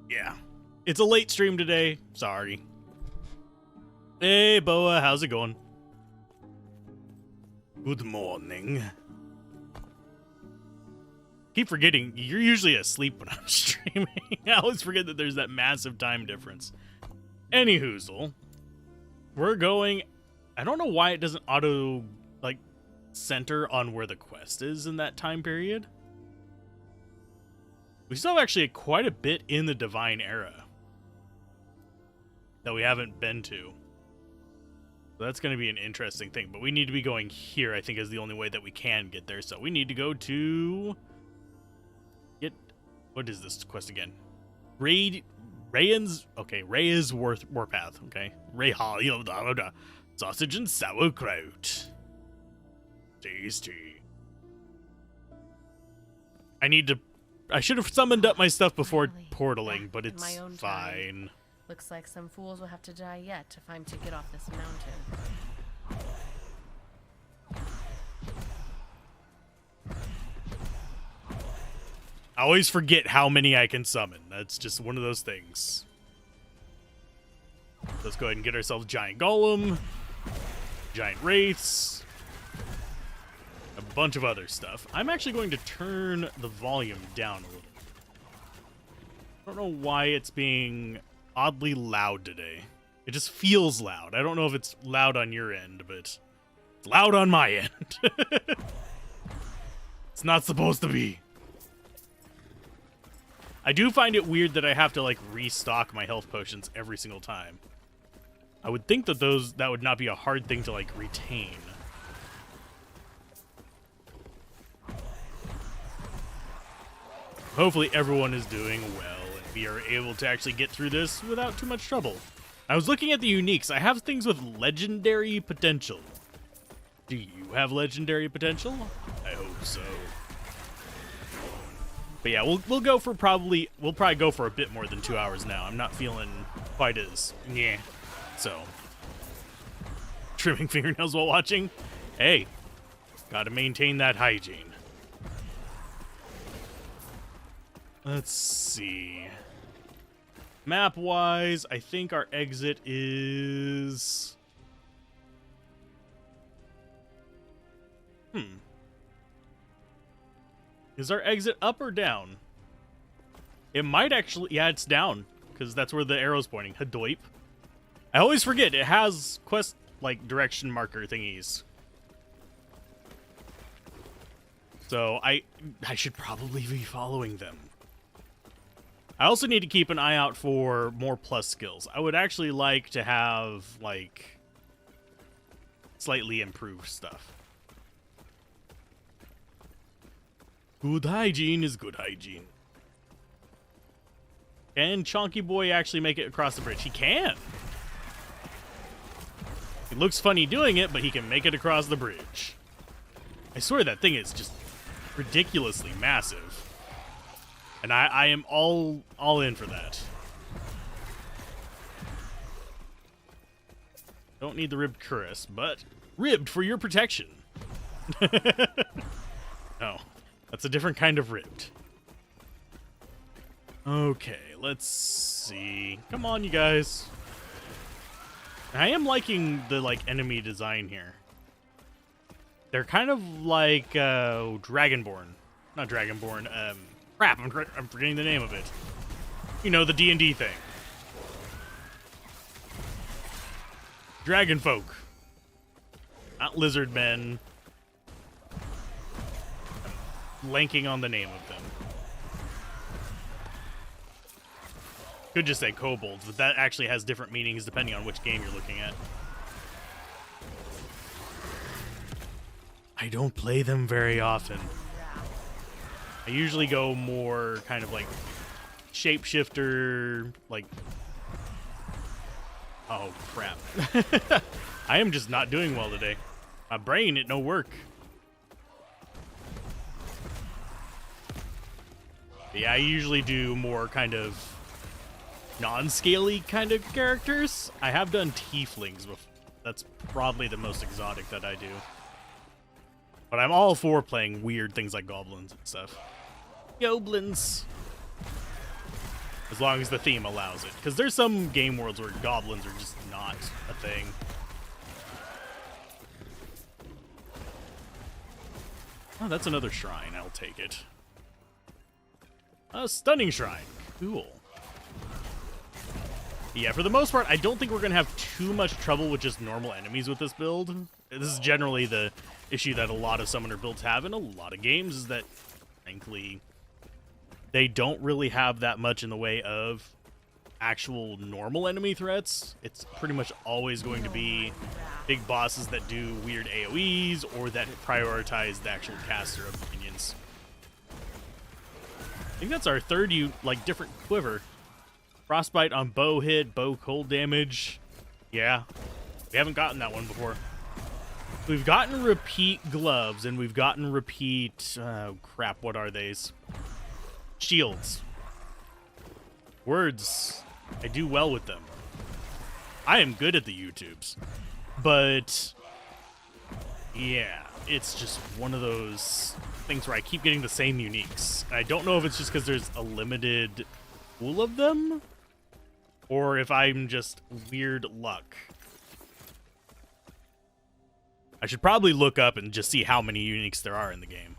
Yeah. It's a late stream today. Sorry. Hey, Boa. How's it going? Good morning. Keep forgetting, you're usually asleep when I'm streaming. I always forget that there's that massive time difference. Anyhoozle. We're going... I don't know why it doesn't auto, like, center on where the quest is in that time period. We still have actually quite a bit in the Divine Era that we haven't been to. So that's going to be an interesting thing. But we need to be going here, I think, is the only way that we can get there. So we need to go to... What is this quest again? Ray's Warpath. Okay. Sausage and sauerkraut. Tasty. I should have summoned up my stuff before portaling, but it's fine. Looks like some fools will have to die yet if I'm to get off this mountain. I always forget how many I can summon. That's just one of those things. Let's go ahead and get ourselves Giant Golem, Giant Wraiths, a bunch of other stuff. I'm actually going to turn the volume down a little. I don't know why it's being oddly loud today. It just feels loud. I don't know if it's loud on your end, but it's loud on my end. It's not supposed to be. I do find it weird that I have to, like, restock my health potions every single time. I would think that that would not be a hard thing to, like, retain. Hopefully everyone is doing well, and we are able to actually get through this without too much trouble. I was looking at the uniques. I have things with legendary potential. Do you have legendary potential? I hope so. But yeah, we'll probably go for a bit more than 2 hours now. I'm not feeling quite as so. Trimming fingernails while watching? Hey, gotta maintain that hygiene. Let's see. Map-wise, I think our exit is... Is our exit up or down? It might actually... Yeah, it's down, because that's where the arrow's pointing. Hadoip. I always forget, it has quest, like, direction marker thingies. So, I should probably be following them. I also need to keep an eye out for more plus skills. I would actually like to have, like, slightly improved stuff. Good hygiene is good hygiene. Can Chonky Boy actually make it across the bridge? He can! It looks funny doing it, but he can make it across the bridge. I swear that thing is just ridiculously massive. And I am all in for that. Don't need the ribbed cuirass, but ribbed for your protection. Oh. That's a different kind of ribbed. Okay, let's see. Come on, you guys. I am liking the, like, enemy design here. They're kind of like, Dragonborn. Not Dragonborn, crap, I'm forgetting the name of it. You know, the D&D thing. Dragonfolk. Not lizard men. Blanking on the name of them. Could just say kobolds, but that actually has different meanings depending on which game you're looking at. I don't play them very often. I usually go more kind of like shapeshifter, like... Oh, crap. I am just not doing well today. My brain, it no work. Yeah, I usually do more kind of non-scaly kind of characters. I have done tieflings before. That's probably the most exotic that I do. But I'm all for playing weird things like goblins and stuff. Goblins. as long as the theme allows it. Because there's some game worlds where goblins are just not a thing. Oh, that's another shrine. I'll take it. A stunning shrine. Cool. Yeah, for the most part, I don't think we're going to have too much trouble with just normal enemies with this build. This is generally the issue that a lot of summoner builds have in a lot of games, is that, frankly, they don't really have that much in the way of actual normal enemy threats. It's pretty much always going to be big bosses that do weird AoEs or that prioritize the actual caster of minions. I think that's our third different quiver. Frostbite on bow hit, bow cold damage. Yeah, we haven't gotten that one before. We've gotten repeat gloves, and we've gotten repeat... oh, crap, what are these? Shields. Words. I do well with them. I am good at the YouTubes. But... yeah, it's just one of those things where I keep getting the same uniques. I don't know if it's just because there's a limited pool of them, or if I'm just weird luck. I should probably look up and just see how many uniques there are in the game.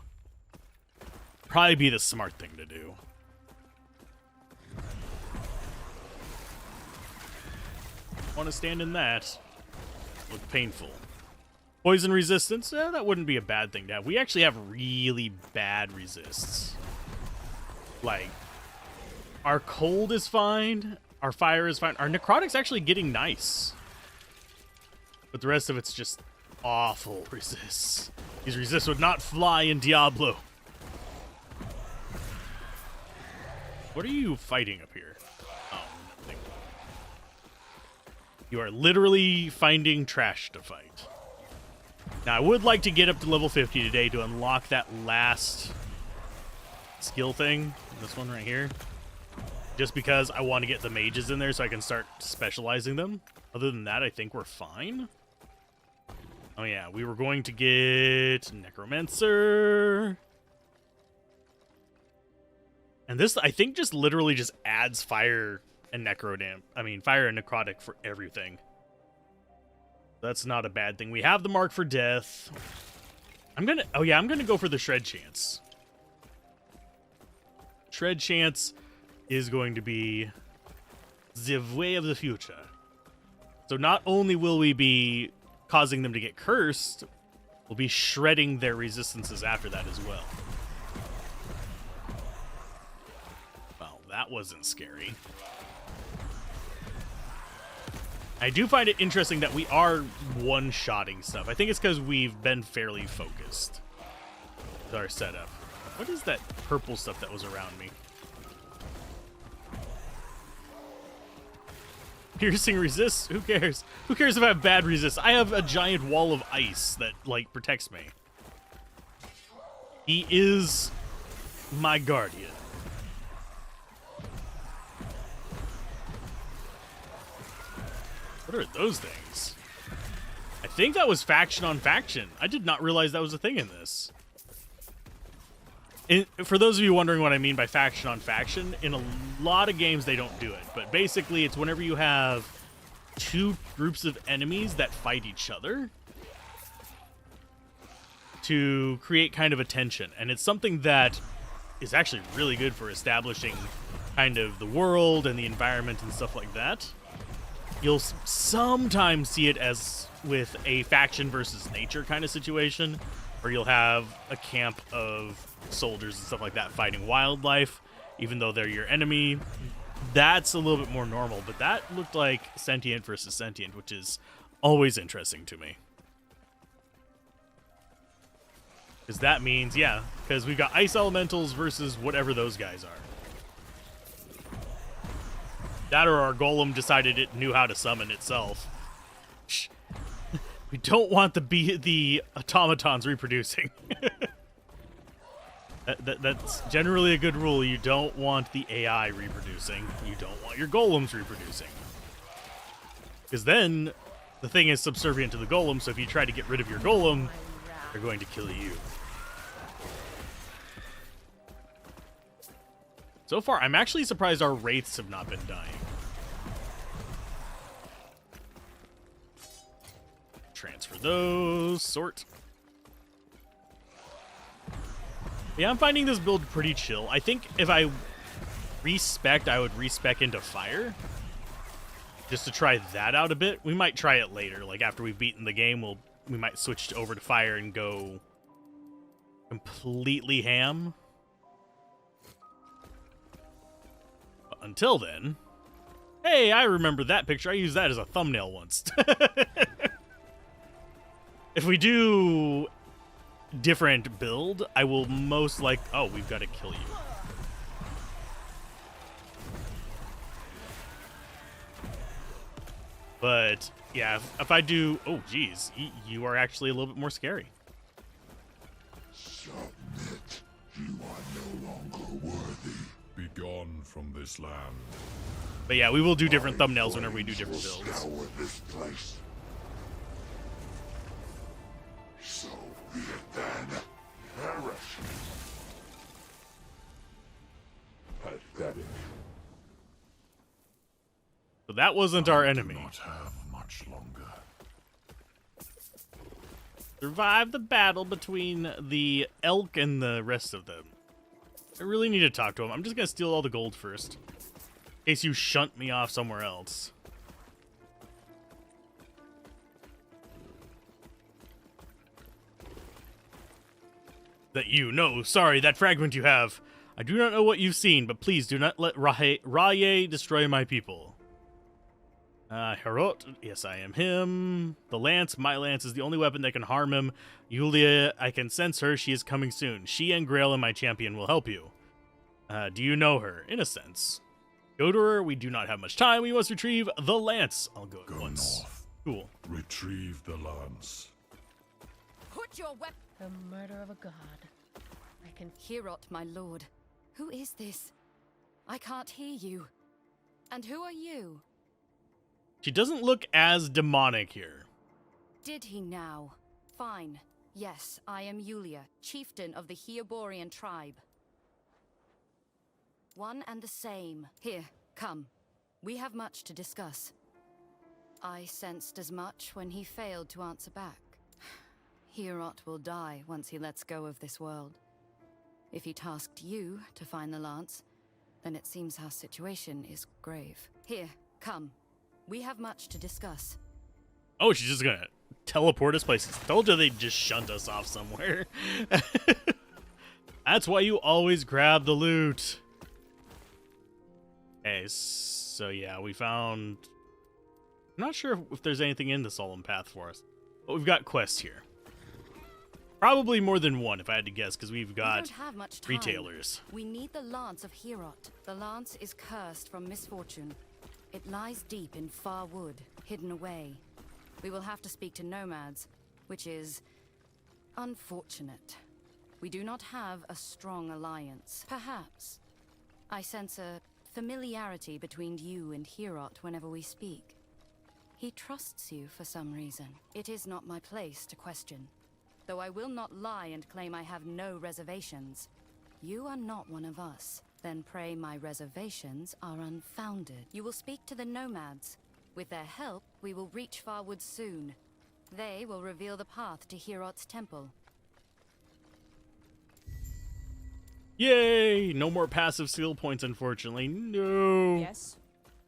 Probably be the smart thing to do. Want to stand in that. Look painful. Poison resistance? That wouldn't be a bad thing to have. We actually have really bad resists. Like, our cold is fine. Our fire is fine. Our necrotic's actually getting nice. But the rest of it's just awful resists. These resists would not fly in Diablo. What are you fighting up here? Oh, nothing. You are literally finding trash to fight. Now, I would like to get up to level 50 today to unlock that last skill thing. This one right here. Just because I want to get the mages in there so I can start specializing them. Other than that, I think we're fine. Oh yeah, we were going to get Necromancer. And this, I think, just literally just adds fire and fire and necrotic for everything. That's not a bad thing. We have the mark for death. I'm gonna go for the shred chance. Shred chance is going to be the way of the future. So not only will we be causing them to get cursed, we'll be shredding their resistances after that as well. Well, that wasn't scary. I do find it interesting that we are one-shotting stuff. I think it's because we've been fairly focused with our setup. What is that purple stuff that was around me? Piercing resists? Who cares? Who cares if I have bad resist? I have a giant wall of ice that, like, protects me. He is my guardian. What are those things? I think that was faction on faction. I did not realize that was a thing in this. For those of you wondering what I mean by faction on faction, in a lot of games they don't do it. But basically, it's whenever you have two groups of enemies that fight each other to create kind of a tension. And it's something that is actually really good for establishing kind of the world and the environment and stuff like that. You'll sometimes see it as with a faction versus nature kind of situation, where you'll have a camp of soldiers and stuff like that fighting wildlife, even though they're your enemy. That's a little bit more normal, but that looked like sentient versus sentient, which is always interesting to me. Because that means, yeah, because we've got ice elementals versus whatever those guys are. That or our golem decided it knew how to summon itself. Shh. We don't want the automatons reproducing. That's generally a good rule. You don't want the AI reproducing. You don't want your golems reproducing. Because then the thing is subservient to the golem, so if you try to get rid of your golem, they're going to kill you. So far, I'm actually surprised our wraiths have not been dying. Transfer those. Sort. Yeah, I'm finding this build pretty chill. I think if I respec, I would respec into fire. Just to try that out a bit. We might try it later. Like, after we've beaten the game, we might switch over to fire and go completely ham. But until then... Hey, I remember that picture. I used that as a thumbnail once. If we do different build, I will most like... Oh, we've got to kill you. But, yeah, if I do... Oh, geez. You are actually a little bit more scary. Submit. You are no longer worthy. Be gone from this land. But yeah, we will do different thumbnails whenever we do different builds. Scour this place. So be it then. Perish. Pathetic. So that wasn't our enemy. Do not have much longer. Survive the battle between the elk and the rest of them. I really need to talk to him. I'm just going to steal all the gold first. In case you shunt me off somewhere else. That you know. Sorry, that fragment you have. I do not know what you've seen, but please do not let Raye destroy my people. Herot, yes, I am him. The lance, my lance is the only weapon that can harm him. Yulia, I can sense her. She is coming soon. She and Grail and my champion will help you. Do you know her? In a sense. Go to her. We do not have much time. We must retrieve the lance. I'll go at once. North. Cool. Retrieve the lance. Put your weapon. The murder of a god. I can... Herot, my lord. Who is this? I can't hear you. And who are you? She doesn't look as demonic here. Did he now? Fine. Yes, I am Yulia, chieftain of the Heoborian tribe. One and the same. Here, come. We have much to discuss. I sensed as much when he failed to answer back. Herot will die once he lets go of this world. If he tasked you to find the lance, then it seems our situation is grave. Here, come. We have much to discuss. Oh, she's just gonna teleport us places. Told you they'd just shunt us off somewhere. That's why you always grab the loot. Okay, so yeah, we found... I'm not sure if there's anything in the Solemn Path for us. But we've got quests here. Probably more than one, if I had to guess, because we've got We don't have much time. retailers. We need the lance of Herot. The lance is cursed from misfortune. It lies deep in far wood, hidden away. We will have to speak to nomads, which is unfortunate. We do not have a strong alliance. Perhaps. I sense a familiarity between you and Herot whenever we speak. He trusts you for some reason. It is not my place to question. Though I will not lie and claim I have no reservations. You are not one of us. Then pray my reservations are unfounded. You will speak to the nomads. With their help, we will reach Farwood soon. They will reveal the path to Herot's temple. Yay! No more passive skill points, unfortunately. No. Yes.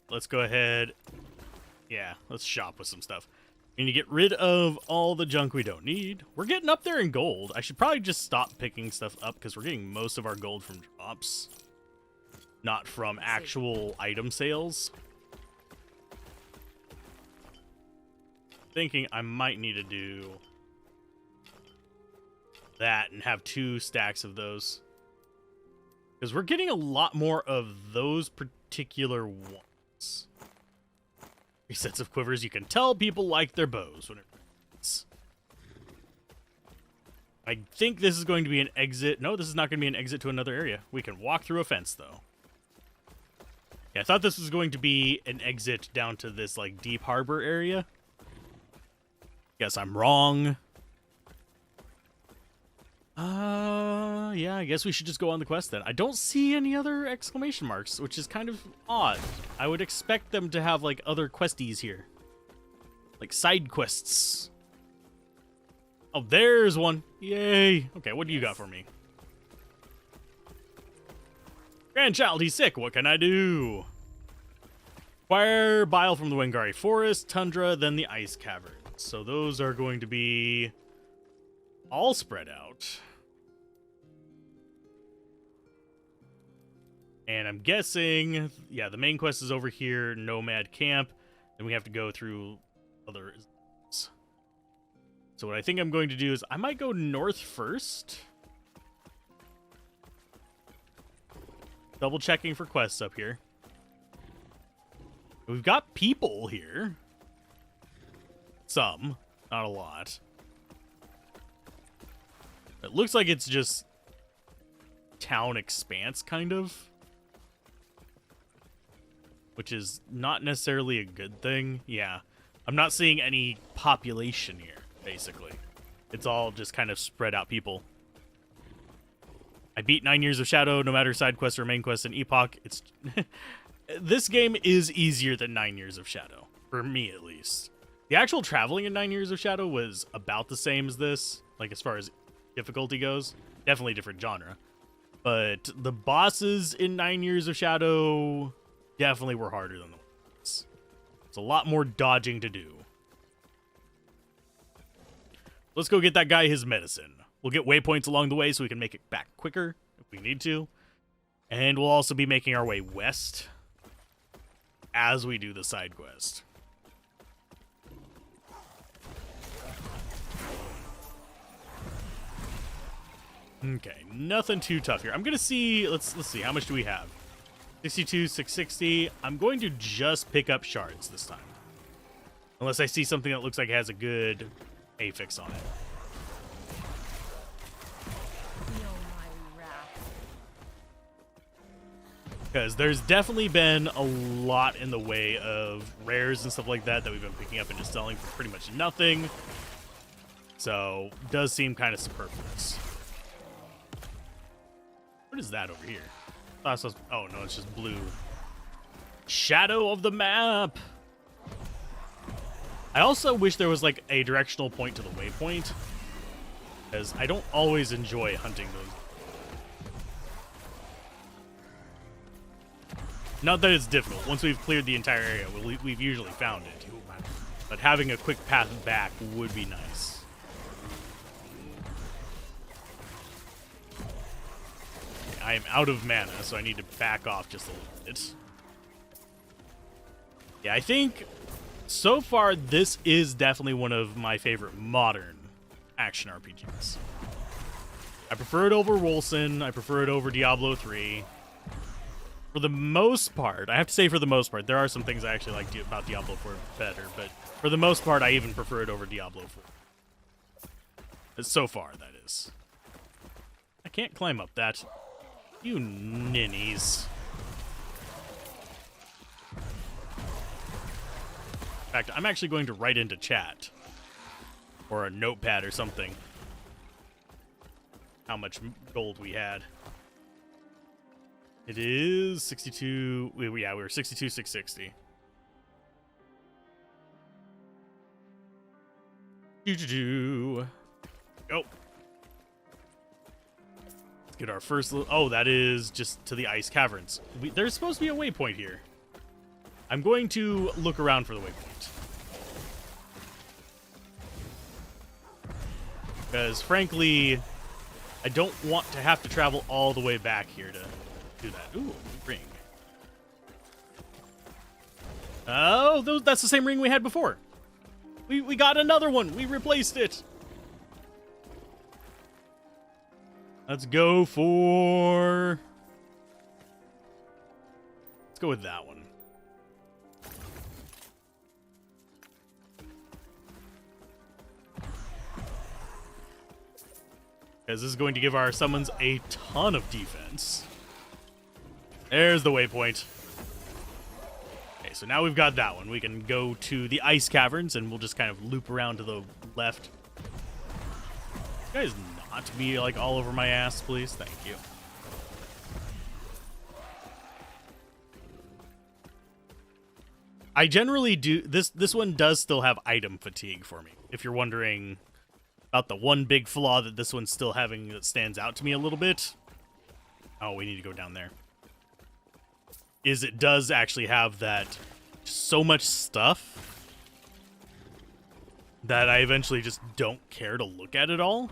Let's go ahead. Yeah, let's shop with some stuff. We need to get rid of all the junk we don't need. We're getting up there in gold. I should probably just stop picking stuff up because we're getting most of our gold from drops. Not from actual item sales. Thinking I might need to do that and have 2 stacks of those. Because we're getting a lot more of those particular ones. 3 sets of quivers. You can tell people like their bows when it rains. I think this is going to be an exit. No, this is not going to be an exit to another area. We can walk through a fence, though. Yeah, I thought this was going to be an exit down to this, like, deep harbor area. Guess I'm wrong. Yeah, I guess we should just go on the quest then. I don't see any other exclamation marks, which is kind of odd. I would expect them to have, like, other questies here. Like, side quests. Oh, there's one. Yay. Okay, what do you got for me? Grandchild, he's sick. What can I do? Acquire bile from the Wengari Forest, Tundra, then the Ice Cavern. So those are going to be all spread out. And I'm guessing, yeah, the main quest is over here, Nomad Camp. Then we have to go through other... So what I think I'm going to do is I might go north first. Double checking for quests up here. We've got people here. Some, not a lot. It looks like it's just town expanse, kind of. Which is not necessarily a good thing. Yeah. I'm not seeing any population here, basically. It's all just kind of spread out people. I beat 9 Years of Shadow, no matter side quests or main quests in Epoch. It's this game is easier than 9 Years of Shadow, for me at least. The actual traveling in 9 Years of Shadow was about the same as this, like as far as difficulty goes. Definitely different genre. But the bosses in 9 Years of Shadow definitely were harder than the ones. It's a lot more dodging to do. Let's go get that guy his medicine. We'll get waypoints along the way so we can make it back quicker if we need to. And we'll also be making our way west as we do the side quest. Okay, nothing too tough here. I'm gonna see. Let's see. How much do we have? 62, 660. I'm going to just pick up shards this time, unless I see something that looks like it has a good affix on it. Feel my wrath. Because there's definitely been a lot in the way of rares and stuff like that that we've been picking up and just selling for pretty much nothing. So, does seem kind of superfluous. What is that over here? Oh, no, it's just blue. Shadow of the map! I also wish there was, like, a directional point to the waypoint. Because I don't always enjoy hunting those. Not that it's difficult. Once we've cleared the entire area, we've usually found it. But having a quick path back would be nice. I am out of mana, so I need to back off just a little bit. Yeah, I think so far this is definitely one of my favorite modern action RPGs. I prefer it over Wolcen. I prefer it over Diablo 3. For the most part, I have to say for the most part, there are some things I actually like about Diablo 4 better, but for the most part, I even prefer it over Diablo 4. So far, that is. I can't climb up that. You ninnies. In fact, I'm actually going to write into chat. Or a notepad or something. How much gold we had. It is 62... Yeah, we were 62, 660. Go. Get our first... Oh, that is just to the ice caverns. There's supposed to be a waypoint here. I'm going to look around for the waypoint. Because, frankly, I don't want to have to travel all the way back here to do that. Ooh, ring. Oh, that's the same ring we had before. We got another one. We replaced it. Let's go for... Let's go with that one. Because this is going to give our summons a ton of defense. There's the waypoint. Okay, so now we've got that one. We can go to the ice caverns, and we'll just kind of loop around to the left. This guy's not be like all over my ass, please. Thank you. I generally do this one does still have item fatigue for me. If you're wondering about the one big flaw that this one's still having that stands out to me a little bit. Oh, we need to go down there. Is it does actually have that so much stuff that I eventually just don't care to look at it all.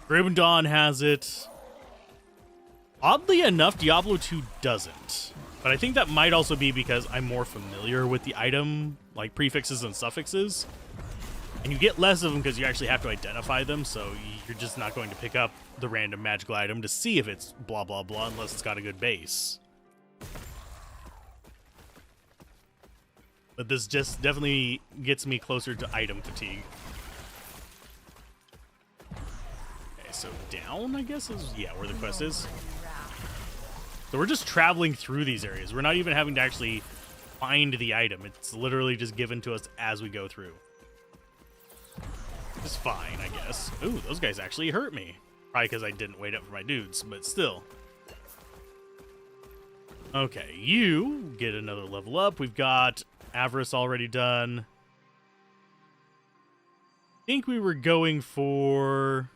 Grim Dawn has it. Oddly enough, Diablo 2 doesn't. But I think that might also be because I'm more familiar with the item, like prefixes and suffixes. And you get less of them because you actually have to identify them, so you're just not going to pick up the random magical item to see if it's blah blah blah unless it's got a good base. But this just definitely gets me closer to item fatigue. Okay, so down, I guess, is, yeah, where the quest is. So we're just traveling through these areas. We're not even having to actually find the item. It's literally just given to us as we go through. It's fine, I guess. Ooh, those guys actually hurt me. Probably because I didn't wait up for my dudes, but still. Okay, you get another level up. We've got Avarice already done. I think we were going for...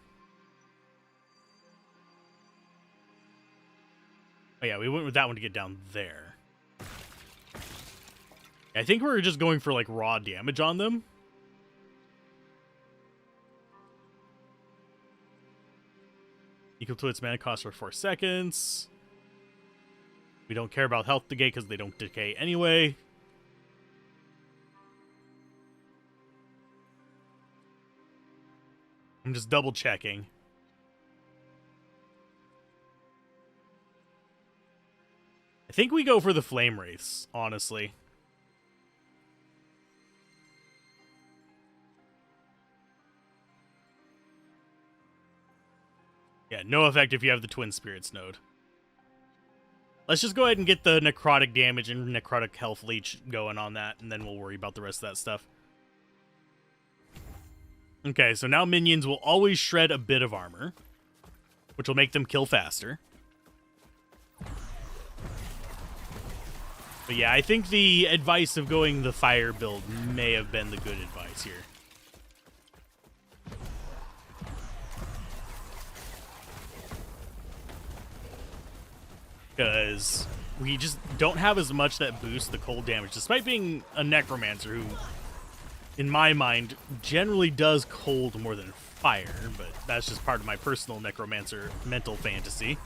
Oh yeah, we went with that one to get down there. I think we were just going for like raw damage on them. Equal to its mana cost for 4 seconds. We don't care about health decay because they don't decay anyway. I'm just double checking. I think we go for the Flame Wraiths, honestly. Yeah, no effect if you have the Twin Spirits node. Let's just go ahead and get the necrotic damage and necrotic health leech going on that, and then we'll worry about the rest of that stuff. Okay, so now minions will always shred a bit of armor, which will make them kill faster. But yeah, I think the advice of going the fire build may have been the good advice here. Because we just don't have as much that boosts the cold damage, despite being a Necromancer who, in my mind, generally does cold more than fire, but that's just part of my personal Necromancer mental fantasy.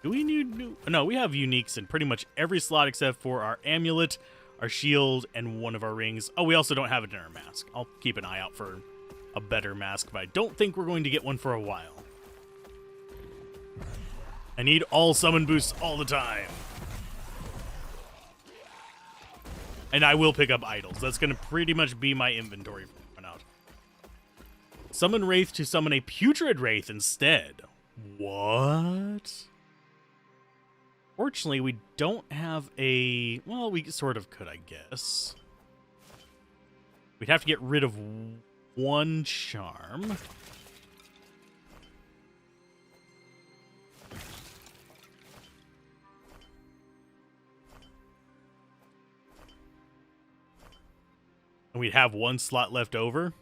Do we need... No, we have uniques in pretty much every slot except for our amulet, our shield, and one of our rings. Oh, we also don't have it in our mask. I'll keep an eye out for a better mask, but I don't think we're going to get one for a while. I need all summon boosts all the time. And I will pick up idols. That's going to pretty much be my inventory from out. Summon Wraith to summon a Putrid Wraith instead. What? Fortunately, we don't have a... Well, we sort of could, I guess. We'd have to get rid of one charm. And we'd have one slot left over.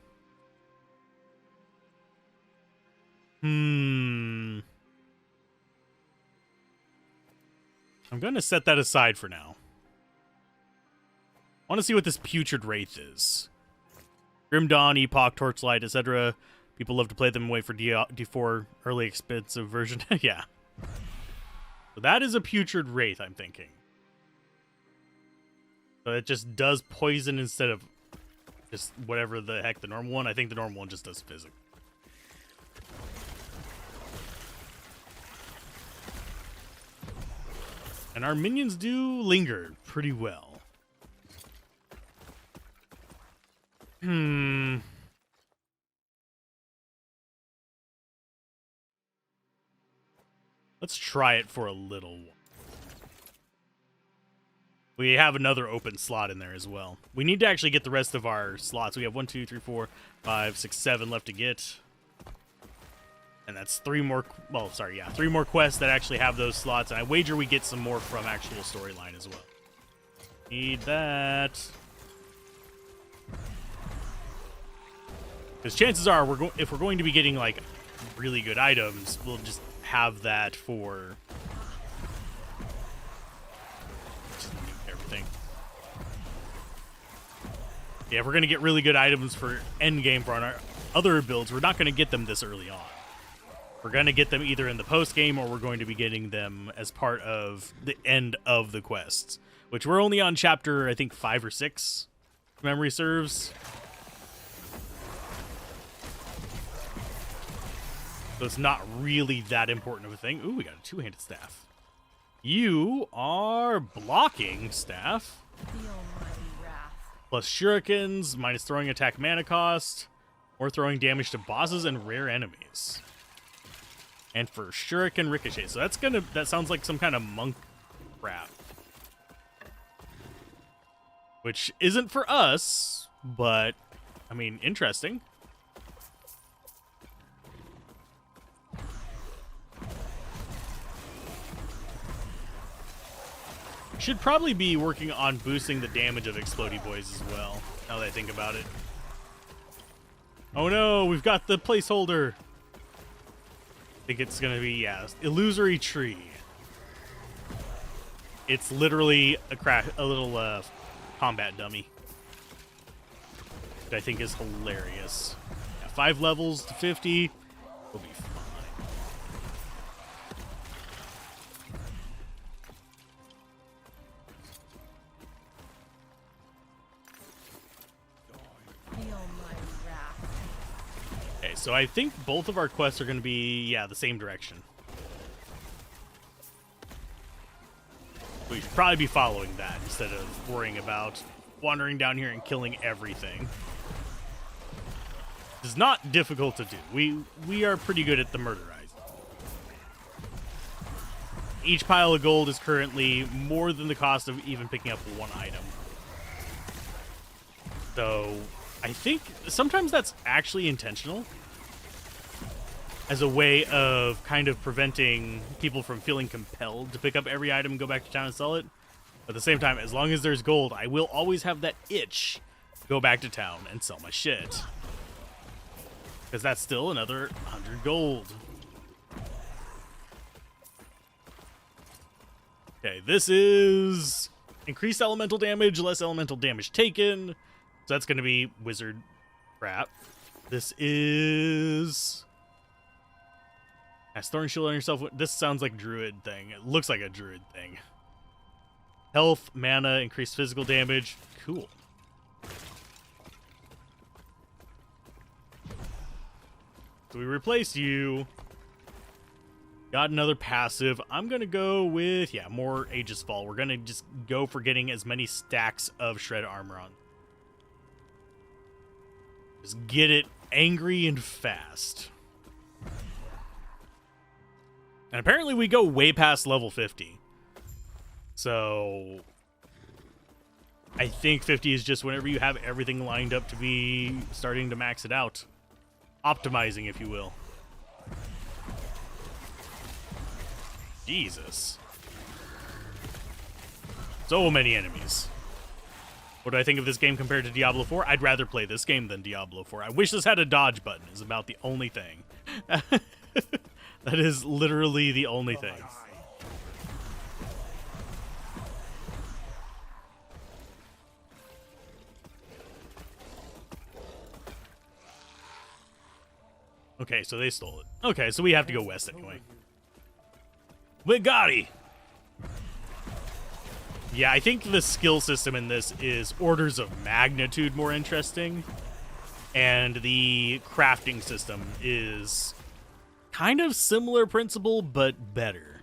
I'm going to set that aside for now. I want to see what this Putrid Wraith is. Grim Dawn, Epoch, Torchlight, etc. People love to play them and wait for D4 early expensive version. Yeah. So that is a Putrid Wraith, I'm thinking. So it just does poison instead of just whatever the heck the normal one. I think the normal one just does physical. And our minions do linger pretty well. Let's try it for a little while. We have another open slot in there as well. We need to actually get the rest of our slots. We have 1, 2, 3, 4, 5, 6, 7 left to get. And that's 3 more, well, sorry, yeah, 3 more quests that actually have those slots. And I wager we get some more from actual storyline as well. Need that. Because chances are, if we're going to be getting, like, really good items, we'll just have that for just everything. Yeah, if we're going to get really good items for endgame for our other builds, we're not going to get them this early on. We're going to get them either in the post-game or we're going to be getting them as part of the end of the quests, which we're only on chapter, I think, 5 or 6, if memory serves. So it's not really that important of a thing. Ooh, we got a 2-handed staff. You are blocking staff. The almighty wrath. Plus shurikens, minus throwing attack mana cost, or throwing damage to bosses and rare enemies. And for shuriken ricochet. So that sounds like some kind of monk crap. Which isn't for us, but I mean, interesting. Should probably be working on boosting the damage of Explodey Boys as well, now that I think about it. Oh no, we've got the placeholder. I think it's gonna be, yeah, Illusory Tree. It's literally a little combat dummy that I think is hilarious. Yeah, 5 levels to 50, we'll be fine. So I think both of our quests are going to be, yeah, the same direction. We should probably be following that instead of worrying about wandering down here and killing everything. It's not difficult to do. We are pretty good at the murderizing. Each pile of gold is currently more than the cost of even picking up 1 item. So I think sometimes that's actually intentional, as a way of kind of preventing people from feeling compelled to pick up every item and go back to town and sell it. At the same time, as long as there's gold, I will always have that itch to go back to town and sell my shit. Because that's still another 100 gold. Okay, this is increased elemental damage, less elemental damage taken. So that's going to be wizard crap. This is... Cast Thorn Shield on yourself. This sounds like druid thing. It looks like a druid thing. Health, mana, increased physical damage. Cool. So we replaced you. Got another passive. I'm going to go with, yeah, more Aegis Fall. We're going to just go for getting as many stacks of shred armor on. Just get it angry and fast. And apparently we go way past level 50. So I think 50 is just whenever you have everything lined up to be starting to max it out. Optimizing, if you will. Jesus. So many enemies. What do I think of this game compared to Diablo 4? I'd rather play this game than Diablo 4. I wish this had a dodge button, is about the only thing. That is literally the only thing. Okay, so they stole it. Okay, so we have to go west anyway. Wigati! Yeah, I think the skill system in this is orders of magnitude more interesting. And the crafting system is kind of similar principle, but better.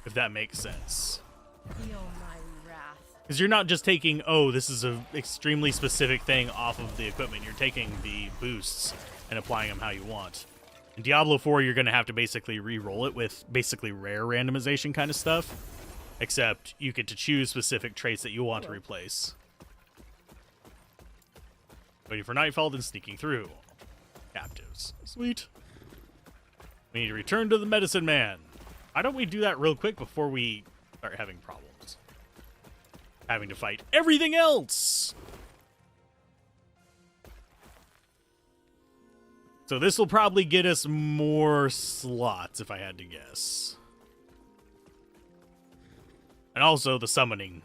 If that makes sense. The almighty wrath. Because you're not just taking, oh, this is an extremely specific thing off of the equipment. You're taking the boosts and applying them how you want. In Diablo 4, you're going to have to basically re-roll it with basically rare randomization kind of stuff. Except you get to choose specific traits that you want to replace. Waiting for nightfall, then sneaking through. Captives. Sweet. We need to return to the medicine man. Why don't we do that real quick before we start having problems? Having to fight everything else! So this will probably get us more slots, if I had to guess. And also, the summoning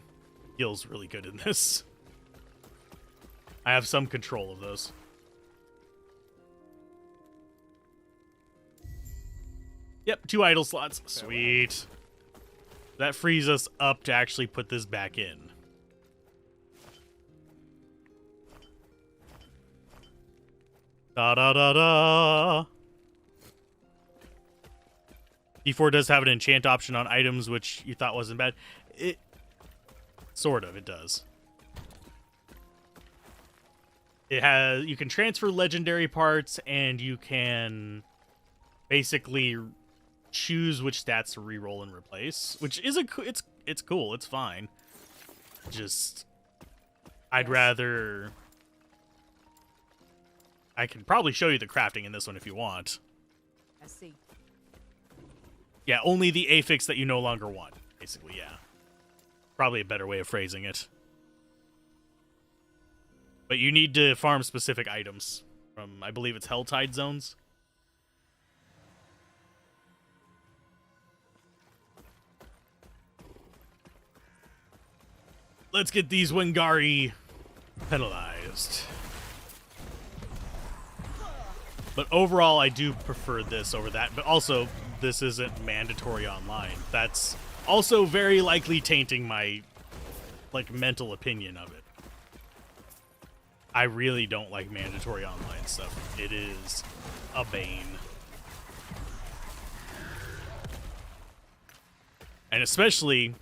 feels really good in this. I have some control of those. Yep, 2 idle slots. Sweet. That frees us up to actually put this back in. Da-da-da-da. D4 does have an enchant option on items, which you thought wasn't bad. It sort of, it does. It has, you can transfer legendary parts, and you can basically choose which stats to reroll and replace, which is it's cool, it's fine. Just I'd rather, I can probably show you the crafting in this one if you want. I see. Yeah, only the affix that you no longer want, basically, yeah. Probably a better way of phrasing it. But you need to farm specific items from, I believe it's Helltide zones. Let's get these Wingari penalized. But overall, I do prefer this over that. But also, this isn't mandatory online. That's also very likely tainting my, like, mental opinion of it. I really don't like mandatory online stuff. It is a bane. And especially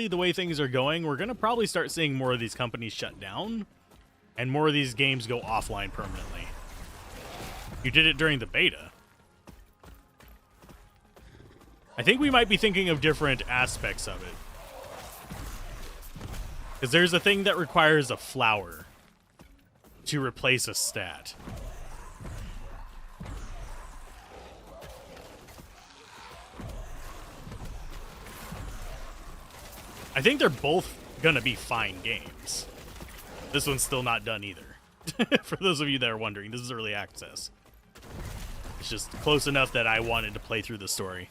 the way things are going, we're going to probably start seeing more of these companies shut down and more of these games go offline permanently. You did it during the beta. I think we might be thinking of different aspects of it. Because there's a thing that requires a flower to replace a stat. I think they're both gonna be fine games. This one's still not done either. For those of you that are wondering, this is early access. It's just close enough that I wanted to play through the story.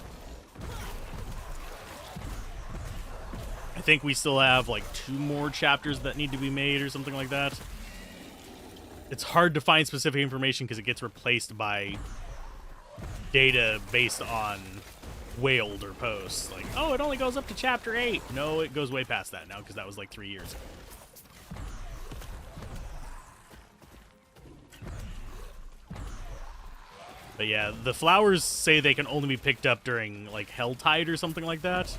I think we still have like 2 more chapters that need to be made or something like that. It's hard to find specific information because it gets replaced by data based on way older posts. Like, oh, it only goes up to chapter 8. No, it goes way past that now because that was like 3 years ago. But yeah, the flowers say they can only be picked up during like Helltide or something like that.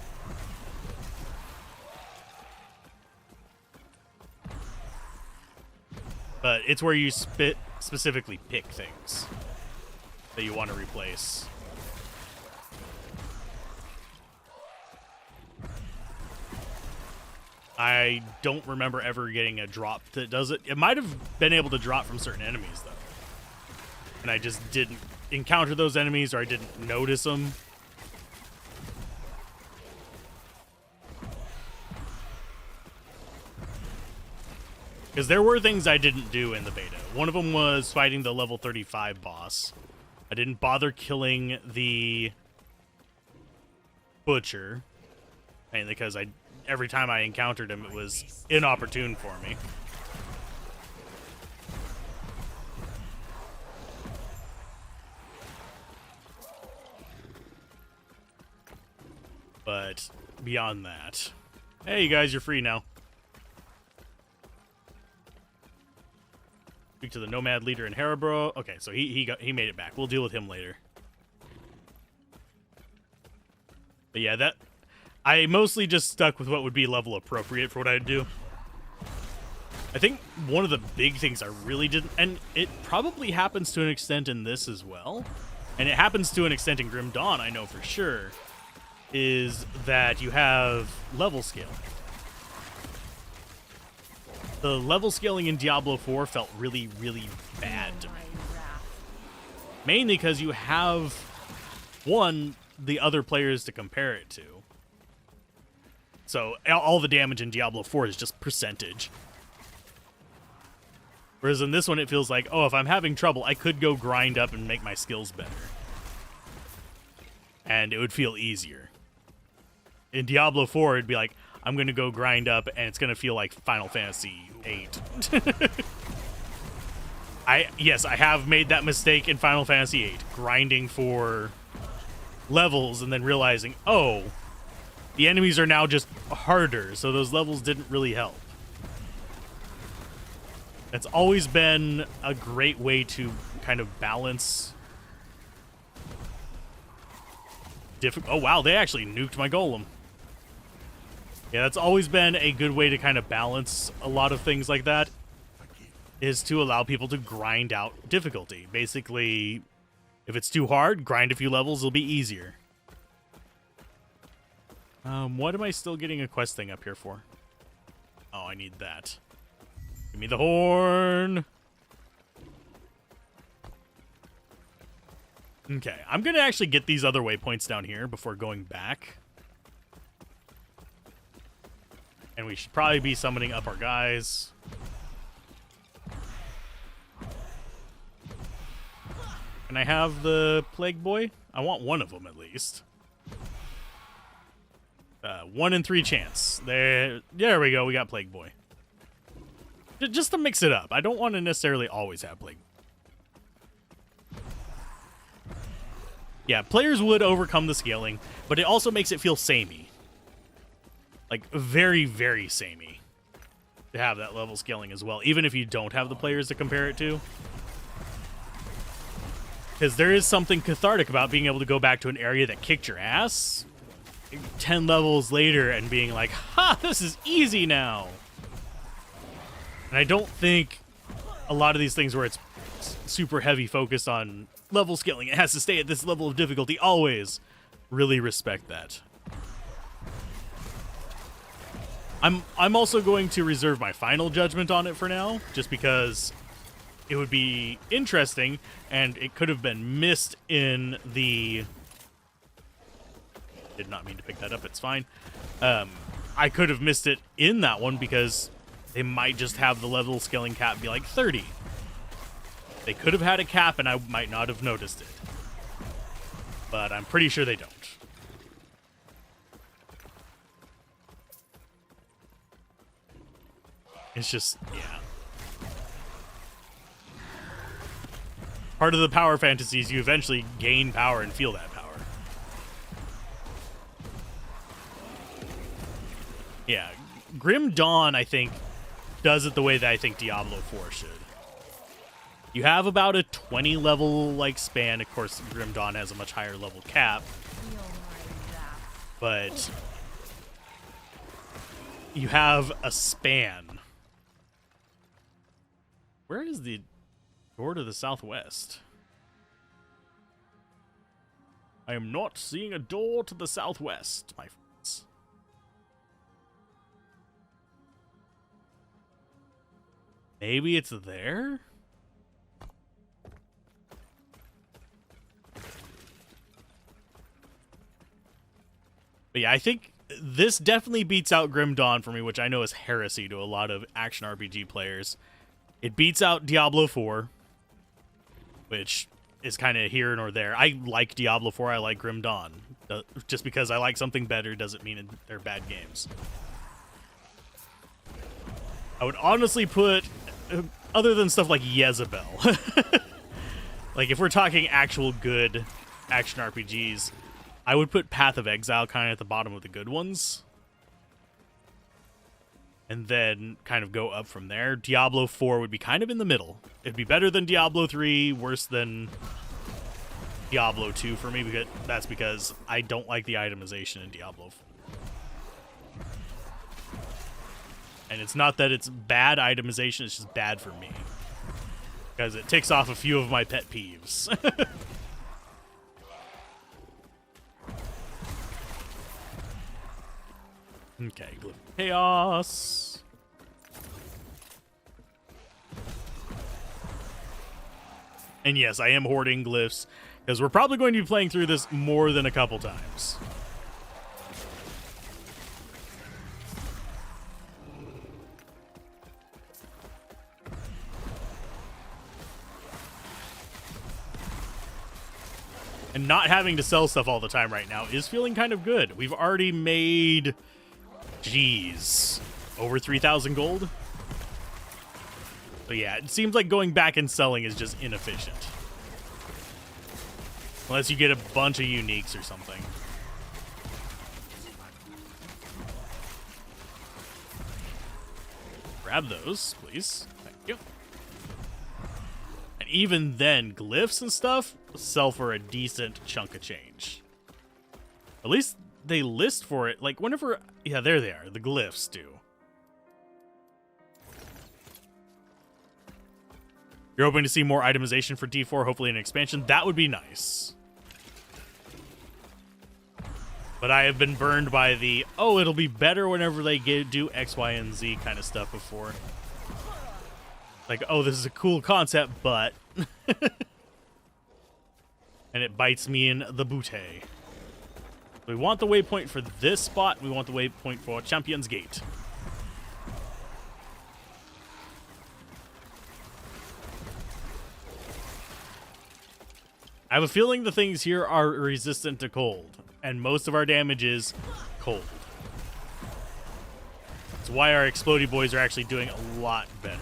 But it's where you specifically pick things that you want to replace. I don't remember ever getting a drop that does it. It might have been able to drop from certain enemies, though. And I just didn't encounter those enemies, or I didn't notice them. Because there were things I didn't do in the beta. One of them was fighting the level 35 boss. I didn't bother killing the butcher. Mainly because every time I encountered him, it was inopportune for me. But beyond that... Hey, you guys, you're free now. Speak to the Nomad leader in Harabro. Okay, so he made it back. We'll deal with him later. But yeah, that... I mostly just stuck with what would be level appropriate for what I'd do. I think one of the big things I really didn't... And it probably happens to an extent in this as well. And it happens to an extent in Grim Dawn, I know for sure. is that you have level scaling. The level scaling in Diablo 4 felt really, really bad to me. Mainly because you have, one, the other players to compare it to. So all the damage in Diablo 4 is just percentage. Whereas in this one, it feels like, oh, if I'm having trouble, I could go grind up and make my skills better. And it would feel easier. In Diablo 4, it'd be like, I'm going to go grind up, and it's going to feel like Final Fantasy VIII. Yes, I have made that mistake in Final Fantasy VIII, grinding for levels and then realizing, oh, the enemies are now just harder, so those levels didn't really help. It's always been a great way to kind of balance. Oh, wow, they actually nuked my golem. Yeah, that's always been a good way to kind of balance a lot of things like that, is to allow people to grind out difficulty. Basically, if it's too hard, grind a few levels, it'll be easier. What am I still getting a quest thing up here for? Oh, I need that. Give me the horn. Okay, I'm going to actually get these other waypoints down here before going back. And we should probably be summoning up our guys. Can I have the Plague Boy? I want one of them at least. 1 in 3 chance. There we go. We got Plague Boy. Just to mix it up. I don't want to necessarily always have Plague. Yeah, players would overcome the scaling, but it also makes it feel samey. Like, very, very samey. To have that level scaling as well, even if you don't have the players to compare it to. Because there is something cathartic about being able to go back to an area that kicked your ass 10 levels later and being like, ha, this is easy now. And I don't think a lot of these things where it's super heavy focus on level scaling, it has to stay at this level of difficulty always, really respect that. I'm also going to reserve my final judgment on it for now, just because it would be interesting, and it could have been missed in the... Did not mean to pick that up, it's fine. I could have missed it in that one because they might just have the level scaling cap be like 30. They could have had a cap and I might not have noticed it. But I'm pretty sure they don't. It's just, yeah. Part of the power fantasies, you eventually gain power and feel that power. Yeah, Grim Dawn, I think, does it the way that I think Diablo 4 should. You have about a 20 level like span. Of course, Grim Dawn has a much higher level cap. But you have a span. Where is the door to the southwest? I am not seeing a door to the southwest, my friends. Maybe it's there? But yeah, I think this definitely beats out Grim Dawn for me, which I know is heresy to a lot of action RPG players. It beats out Diablo 4, which is kind of here nor there. I like Diablo 4, I like Grim Dawn. Just because I like something better doesn't mean they're bad games. I would honestly put, other than stuff like Jezebel, like if we're talking actual good action RPGs, I would put Path of Exile kind of at the bottom of the good ones. And then kind of go up from there. Diablo 4 would be kind of in the middle. It'd be better than Diablo 3, worse than Diablo 2 for me, because that's because I don't like the itemization in Diablo 4. And it's not that it's bad itemization, it's just bad for me. Because it ticks off a few of my pet peeves. Okay, Glyph of Chaos. And yes, I am hoarding glyphs, because we're probably going to be playing through this more than a couple times. And not having to sell stuff all the time right now is feeling kind of good. We've already made, geez, over 3,000 gold. So yeah, it seems like going back and selling is just inefficient. Unless you get a bunch of uniques or something. Grab those, please. Thank you. And even then, glyphs and stuff sell for a decent chunk of change. At least they list for it. Like, whenever... Yeah, there they are. The glyphs do. You're hoping to see more itemization for D4, hopefully an expansion. That would be nice. But I have been burned by the, oh, it'll be better whenever they do X, Y, and Z kind of stuff before. Like, oh, this is a cool concept, but... and it bites me in the booty. We want the waypoint for this spot. We want the waypoint for Champion's Gate. I have a feeling the things here are resistant to cold, and most of our damage is cold. That's why our Explodey Boys are actually doing a lot better.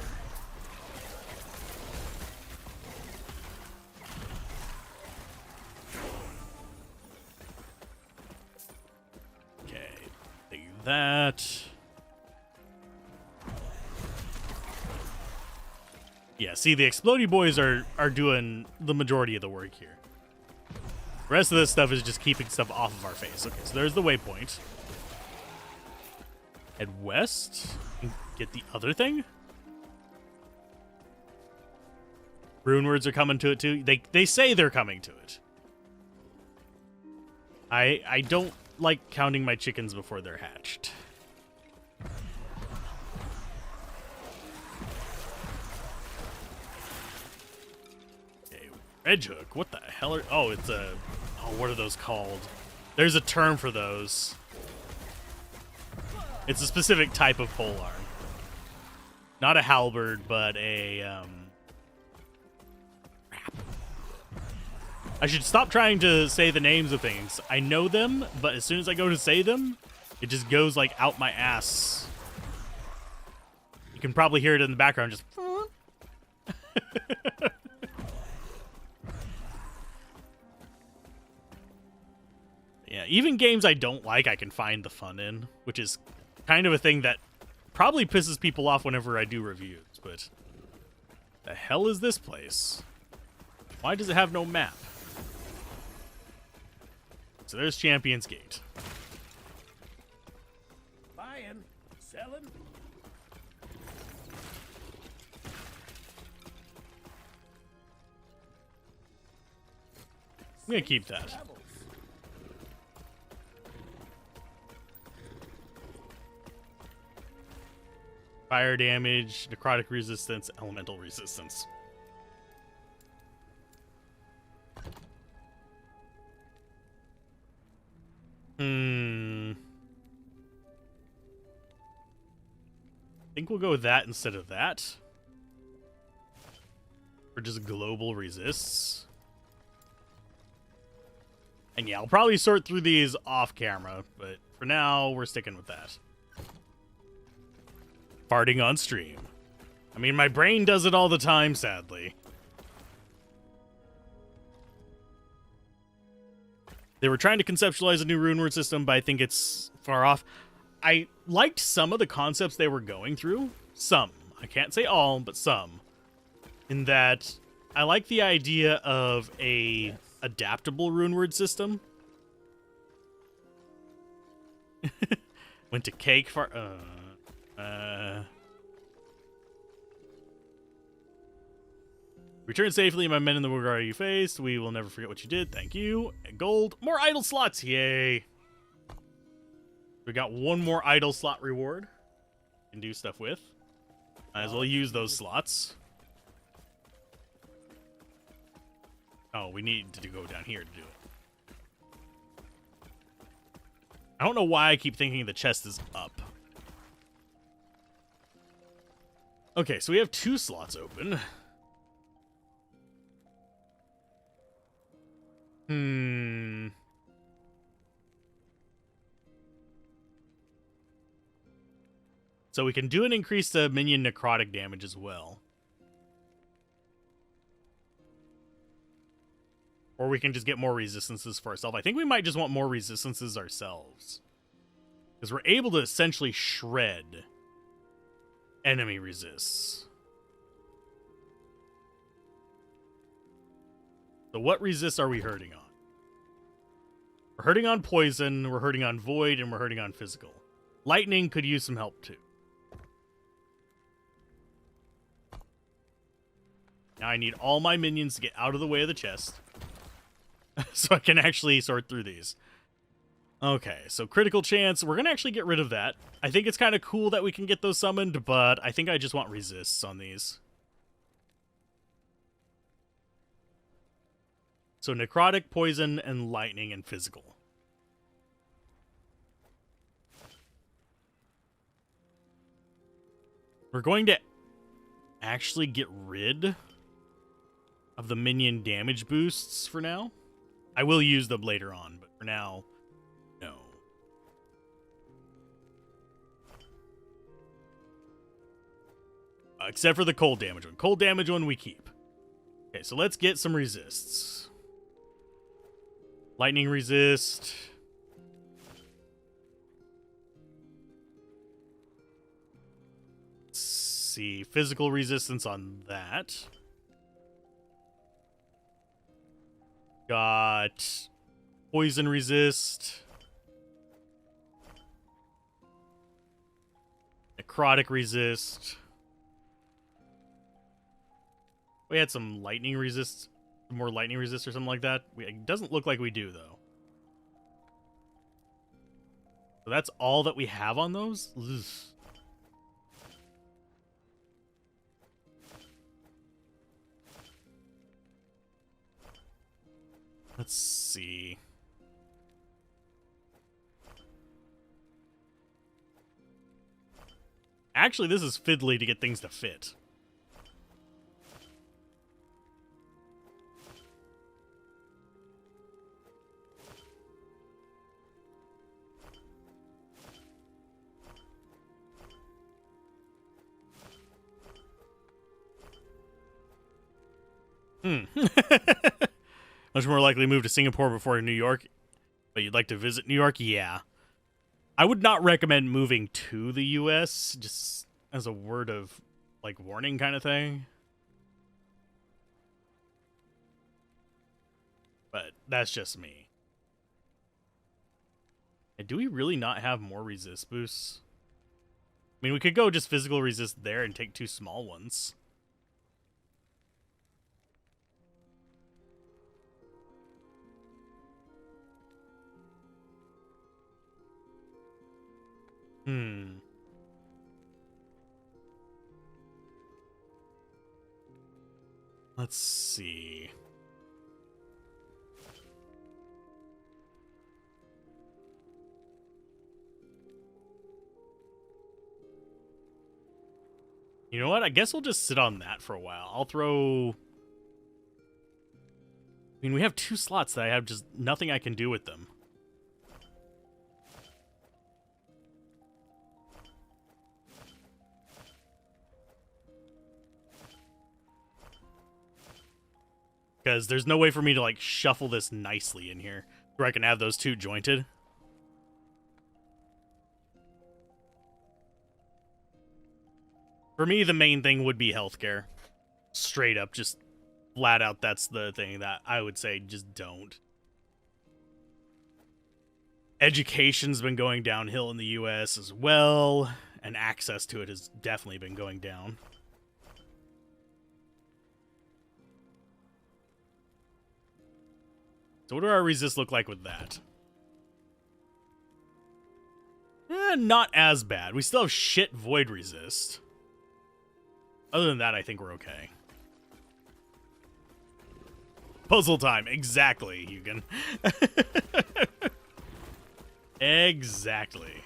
Okay, do that. Yeah, see, the Explodey Boys are doing the majority of the work here. The rest of this stuff is just keeping stuff off of our face. Okay, so there's the waypoint. Head west and get the other thing. Rune words are coming to it too. They say they're coming to it. I don't like counting my chickens before they're hatched. Edge hook? What the hell are... Oh, it's a... Oh, what are those called? There's a term for those. It's a specific type of polearm. Not a halberd, but a... I should stop trying to say the names of things. I know them, but as soon as I go to say them, it just goes, like, out my ass. You can probably hear it in the background, just... Yeah, even games I don't like, I can find the fun in, which is kind of a thing that probably pisses people off whenever I do reviews, but the hell is this place? Why does it have no map? So there's Champion's Gate. Buying, selling. I'm gonna keep that. Fire damage, necrotic resistance, elemental resistance. I think we'll go with that instead of that. Or just global resists. And yeah, I'll probably sort through these off camera, but for now, we're sticking with that. Farting on stream. I mean, my brain does it all the time, sadly. They were trying to conceptualize a new rune word system, but I think it's far off. I liked some of the concepts they were going through. Some. I can't say all, but some. In that, I like the idea of a adaptable rune word system. Went to cake far... Return safely, my men in the Wargar you faced. We will never forget what you did. Thank you. And gold. More idle slots. Yay. We got one more idle slot reward. Can do stuff with. Might as well use those slots. Oh, we need to go down here to do it. I don't know why I keep thinking the chest is up. Okay, so we have 2 slots open. So we can do an increase to minion necrotic damage as well. Or we can just get more resistances for ourselves. I think we might just want more resistances ourselves. Because we're able to essentially shred enemy resists. So what resists are we hurting on? We're hurting on poison, we're hurting on void, and we're hurting on physical. Lightning could use some help too. Now I need all my minions to get out of the way of the chest. So I can actually sort through these. Okay, so critical chance. We're going to actually get rid of that. I think it's kind of cool that we can get those summoned, but I think I just want resists on these. So necrotic, poison, and lightning, and physical. We're going to actually get rid of the minion damage boosts for now. I will use them later on, but for now, no. Except for the cold damage one. Cold damage one we keep. Okay, so let's get some resists. Lightning resist. Let's see. Physical resistance on that. Got poison resist. Necrotic resist. We had some lightning resist. More lightning resist or something like that. It doesn't look like we do, though. So that's all that we have on those? Ugh. Let's see. Actually, this is fiddly to get things to fit. Much more likely to move to Singapore before New York, but you'd like to visit New York? Yeah. I would not recommend moving to the U.S., just as a word of, like, warning kind of thing. But that's just me. And do we really not have more resist boosts? I mean, we could go just physical resist there and take 2 small ones. Let's see. You know what? I guess we'll just sit on that for a while. I'll throw... I mean, we have 2 slots that I have just nothing I can do with them. Because there's no way for me to, like, shuffle this nicely in here where I can have those 2 jointed. For me, the main thing would be healthcare. Straight up, just flat out, that's the thing that I would say just don't. Education's been going downhill in the US as well, and access to it has definitely been going down. So what do our resists look like with that? Not as bad. We still have shit void resist. Other than that, I think we're okay. Puzzle time. Exactly, Hugin. Exactly.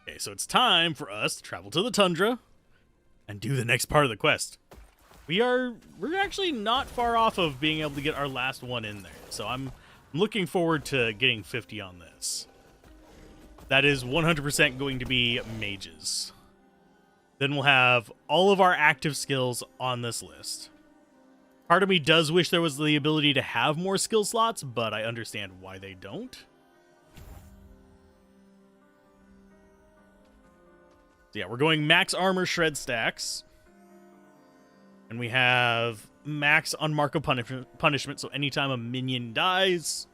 Okay, so it's time for us to travel to the tundra and do the next part of the quest. We're actually not far off of being able to get our last one in there. So I'm looking forward to getting 50 on this. That is 100% going to be mages. Then we'll have all of our active skills on this list. Part of me does wish there was the ability to have more skill slots, but I understand why they don't. So yeah, we're going max armor shred stacks. And we have max unmarkable punishment, so anytime a minion dies.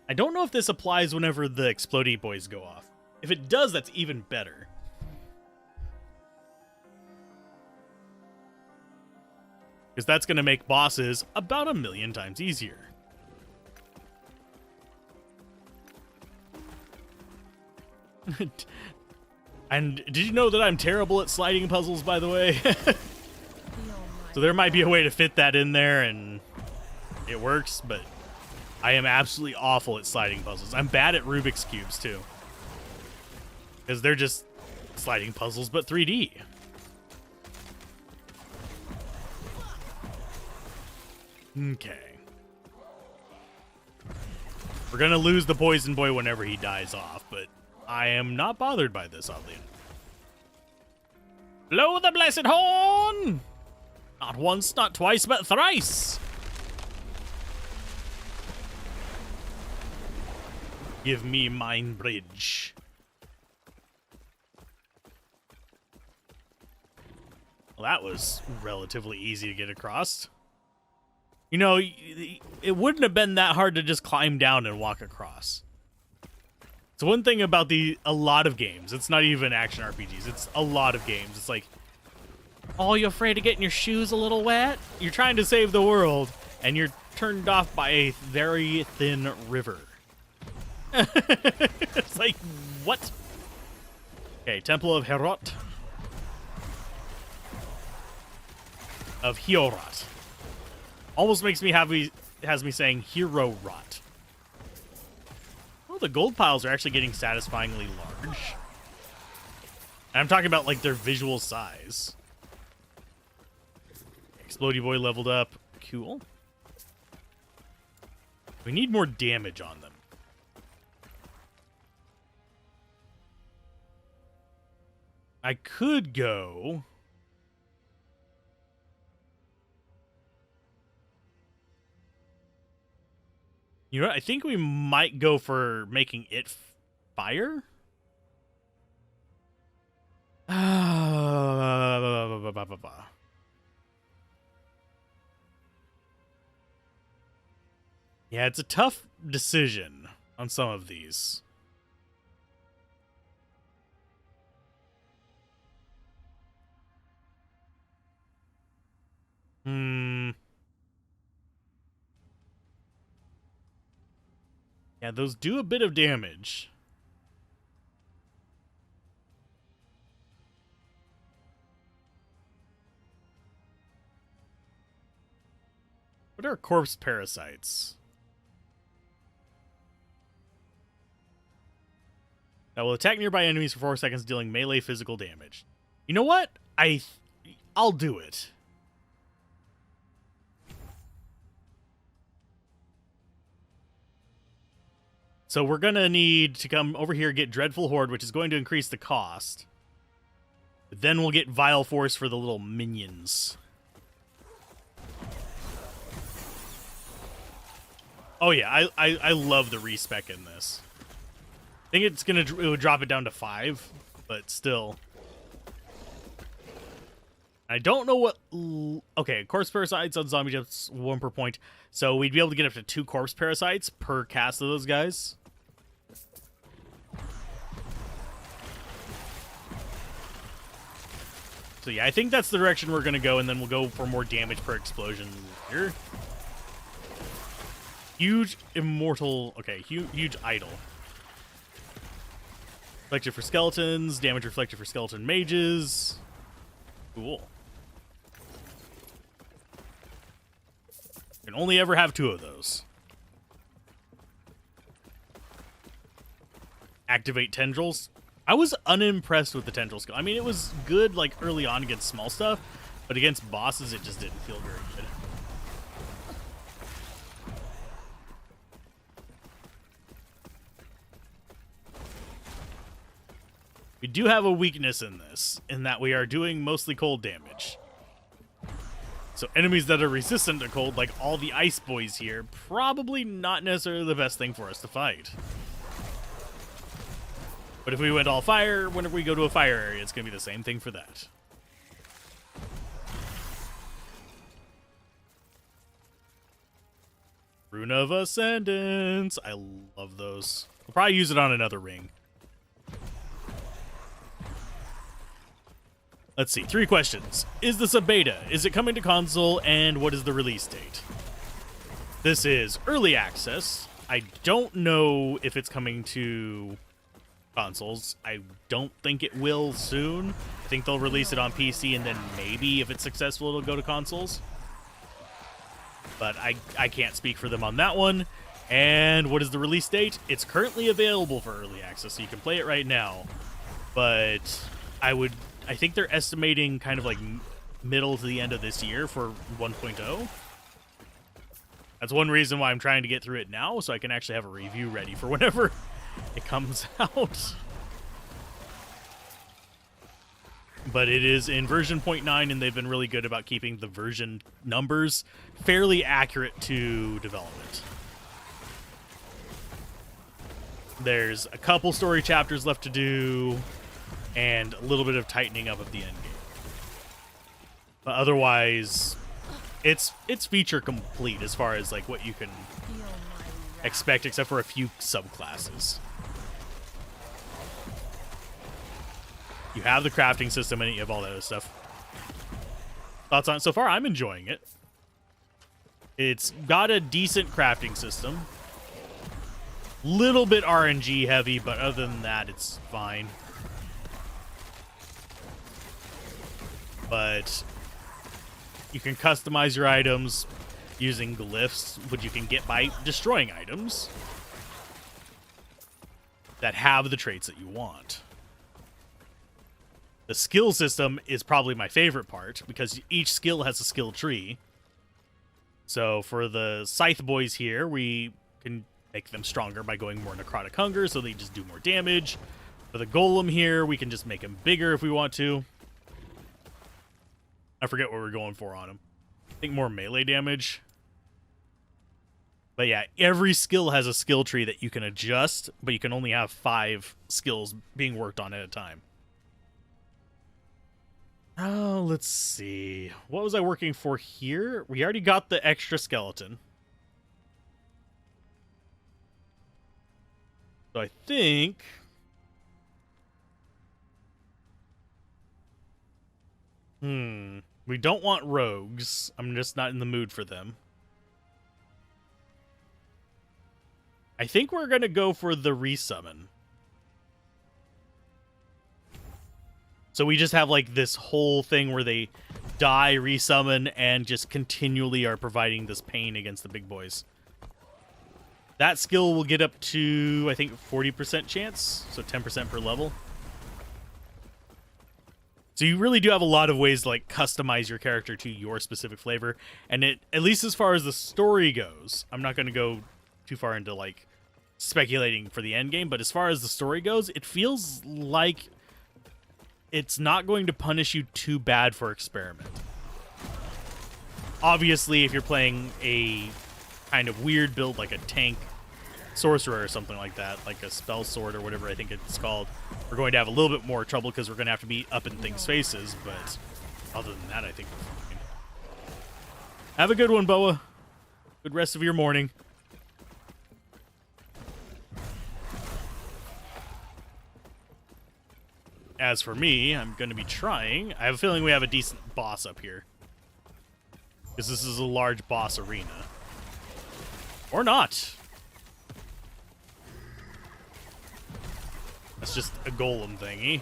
I don't know if this applies whenever the explodey boys go off. If it does, that's even better. Because that's going to make bosses about 1,000,000 times easier. And did you know that I'm terrible at sliding puzzles, by the way? So there might be a way to fit that in there and it works, but I am absolutely awful at sliding puzzles. I'm bad at Rubik's Cubes, too. Because they're just sliding puzzles, but 3D. Okay. We're going to lose the poison boy whenever he dies off, but I am not bothered by this, oddly enough. Blow the blessed horn! Not once, not twice, but thrice! Give me mine bridge. Well, that was relatively easy to get across. You know, it wouldn't have been that hard to just climb down and walk across. It's one thing about a lot of games. It's not even action RPGs. It's a lot of games. It's like, oh, you're afraid of getting your shoes a little wet? You're trying to save the world, and you're turned off by a very thin river. It's like, what? Okay, Temple of Herot. Of Hiorat. Almost makes me has me saying Hero Rot. Oh, the gold piles are actually getting satisfyingly large. And I'm talking about like their visual size. Explodey boy leveled up. Cool. We need more damage on them. I could go... You know what? I think we might go for making it fire. Yeah, it's a tough decision on some of these. Yeah, those do a bit of damage. What are corpse parasites? That will attack nearby enemies for 4 seconds, dealing melee physical damage. You know what? I'll do it. So we're going to need to come over here, get Dreadful Horde, which is going to increase the cost. But then we'll get Vile Force for the little minions. Oh yeah, I love the respec in this. I think it would drop it down to 5, but still. I don't know what... Okay, corpse parasites on zombie jumps 1 per point. So we'd be able to get up to 2 corpse parasites per cast of those guys. So yeah, I think that's the direction we're going to go, and then we'll go for more damage per explosion here. Huge immortal... Okay, huge idol. Reflected for skeletons. Damage reflected for skeleton mages. Cool. Can only ever have 2 of those. Activate tendrils. I was unimpressed with the tendril skill. I mean, it was good like early on against small stuff, but against bosses, it just didn't feel very good. We do have a weakness in this, in that we are doing mostly cold damage. So enemies that are resistant to cold, like all the ice boys here, probably not necessarily the best thing for us to fight. But if we went all fire, whenever we go to a fire area, it's going to be the same thing for that. Rune of Ascendance. I love those. We'll probably use it on another ring. Let's see. 3 questions. Is this a beta? Is it coming to console? And what is the release date? This is early access. I don't know if it's coming to consoles. I don't think it will soon. I think they'll release it on PC, and then maybe if it's successful, it'll go to consoles. But I can't speak for them on that one. And what is the release date? It's currently available for early access, so you can play it right now. But I think they're estimating kind of like middle to the end of this year for 1.0. That's one reason why I'm trying to get through it now, so I can actually have a review ready for whenever it comes out. But it is in version 0.9, and they've been really good about keeping the version numbers fairly accurate to development. There's a couple story chapters left to do, and a little bit of tightening up of the end game. But otherwise, it's feature complete as far as like what you can expect, except for a few subclasses. You have the crafting system in it, you have all that other stuff. Thoughts on it so far? I'm enjoying it. It's got a decent crafting system. Little bit RNG heavy, but other than that, it's fine. But you can customize your items using glyphs, which you can get by destroying items that have the traits that you want. The skill system is probably my favorite part, because each skill has a skill tree. So for the Scythe boys here, we can make them stronger by going more Necrotic Hunger, so they just do more damage. For the Golem here, we can just make him bigger if we want to. I forget what we're going for on him. I think more melee damage. But yeah, every skill has a skill tree that you can adjust, but you can only have 5 skills being worked on at a time. Oh, let's see. What was I working for here? We already got the extra skeleton. So I think... We don't want rogues. I'm just not in the mood for them. I think we're going to go for the resummon. So we just have like this whole thing where they die, resummon, and just continually are providing this pain against the big boys. That skill will get up to, I think, 40% chance, so 10% per level. So you really do have a lot of ways to like customize your character to your specific flavor. And it, at least as far as the story goes, I'm not going to go too far into like speculating for the end game, but as far as the story goes, it feels like it's not going to punish you too bad for experiment. Obviously, if you're playing a kind of weird build like a tank sorcerer or something like that, like a spell sword or whatever I think it's called, we're going to have a little bit more trouble because we're going to have to be up in things' faces, but other than that, I think we're fine. Have a good one, Boa. Good rest of your morning. As for me, I'm going to be trying. I have a feeling we have a decent boss up here, because this is a large boss arena. Or not. That's just a golem thingy.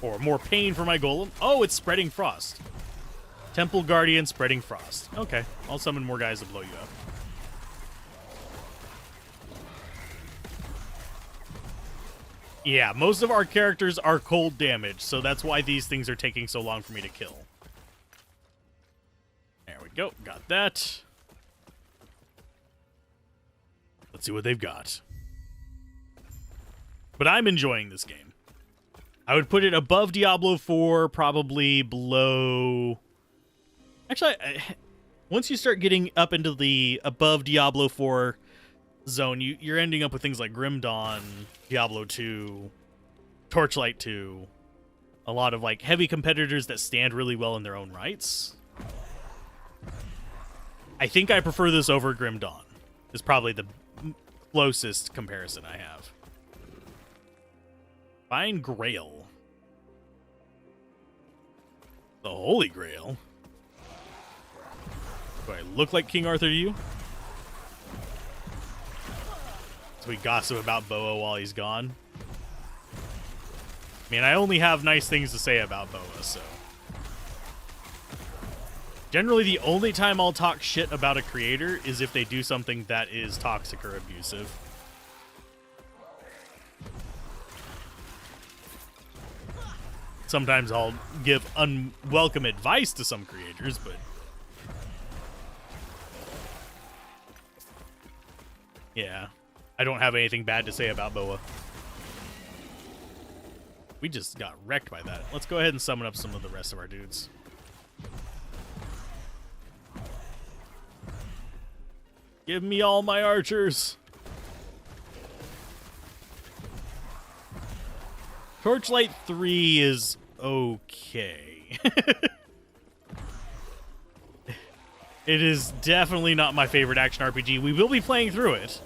Or more pain for my golem. Oh, it's spreading frost. Temple Guardian spreading frost. Okay, I'll summon more guys to blow you up. Yeah, most of our characters are cold damage, so that's why these things are taking so long for me to kill. There we go, got that. Let's see what they've got. But I'm enjoying this game. I would put it above Diablo 4, probably below... Actually, once you start getting up into the above Diablo 4 zone, you're ending up with things like Grim Dawn, Diablo 2, Torchlight 2, a lot of like heavy competitors that stand really well in their own rights. I think I prefer this over Grim Dawn. Is probably the closest comparison I have. Find Grail. The Holy Grail. Do I look like King Arthur to you? So we gossip about Boa while he's gone. I mean, I only have nice things to say about Boa, so. Generally, the only time I'll talk shit about a creator is if they do something that is toxic or abusive. Sometimes I'll give unwelcome advice to some creators, but... yeah, I don't have anything bad to say about Boa. We just got wrecked by that. Let's go ahead and summon up some of the rest of our dudes. Give me all my archers. Torchlight 3 is okay. It is definitely not my favorite action RPG. We will be playing through it.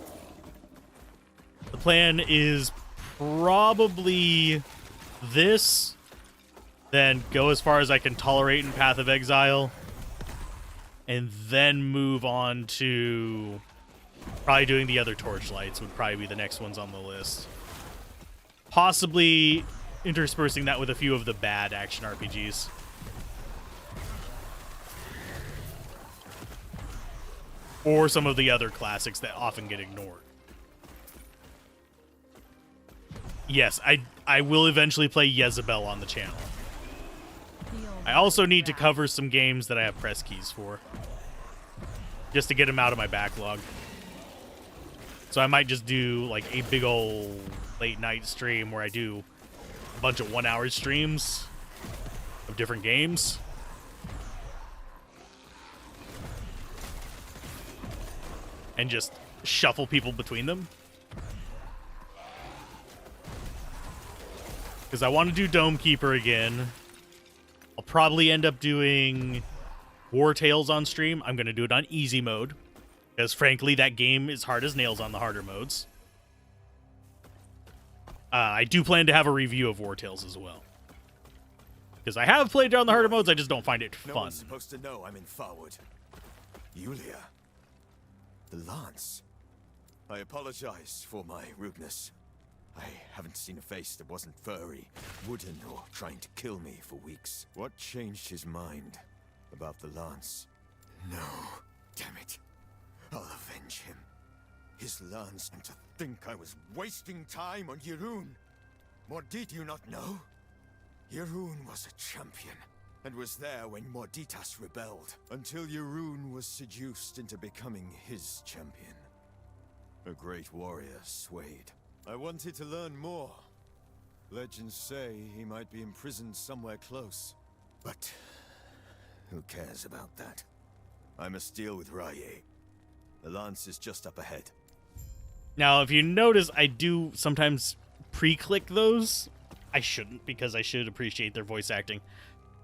The plan is probably this, then go as far as I can tolerate in Path of Exile, and then move on to probably doing the other Torchlights would probably be the next ones on the list. Possibly interspersing that with a few of the bad action RPGs. Or some of the other classics that often get ignored. Yes, I will eventually play Jezebel on the channel. I also need to cover some games that I have press keys for. Just to get them out of my backlog. So I might just do like a big old late night stream where I do a bunch of 1-hour streams of different games. And just shuffle people between them. Because I want to do Dome Keeper again. I'll probably end up doing War Tales on stream. I'm going to do it on easy mode. Because frankly, that game is hard as nails on the harder modes. I do plan to have a review of War Tales as well. Because I have played down the harder modes, I just don't find it fun. No one's supposed to know I'm in Farwood. Yulia. The Lance. I apologize for my rudeness. I haven't seen a face that wasn't furry, wooden, or trying to kill me for weeks. What changed his mind about the Lance? No. Damn it. I'll avenge him. His Lance, and to think I was wasting time on Yeroon. Mordit, you not know? Yeroon was a champion, and was there when Morditas rebelled, until Yeroon was seduced into becoming his champion. A great warrior swayed. I wanted to learn more. Legends say he might be imprisoned somewhere close. But who cares about that? I must deal with Raye. The Lance is just up ahead. Now, if you notice, I do sometimes pre-click those. I shouldn't, because I should appreciate their voice acting.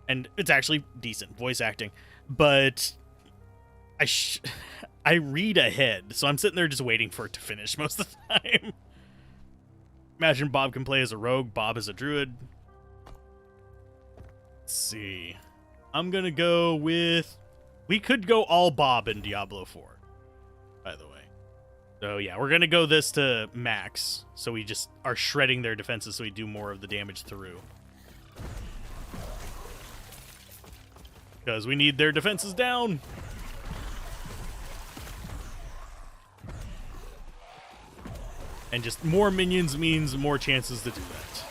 And it's actually decent voice acting. But I read ahead, so I'm sitting there just waiting for it to finish most of the time. Imagine Bob can play as a rogue, Bob as a druid. Let's see. I'm gonna go with We could go all Bob in Diablo 4, by the way. So yeah, we're going to go this to max, so we just are shredding their defenses so we do more of the damage through. Because we need their defenses down. And just more minions means more chances to do that.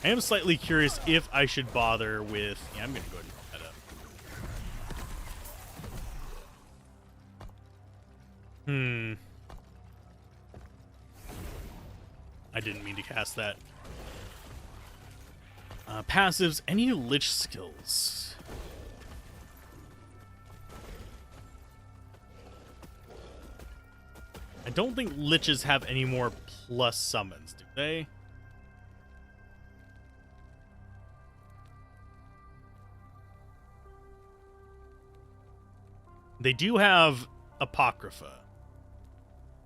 I am slightly curious if I should bother with... Yeah, I'm going to go ahead and put that up. I didn't mean to cast that. Passives, any Lich skills? I don't think Liches have any more plus summons, do they? They do have Apocrypha,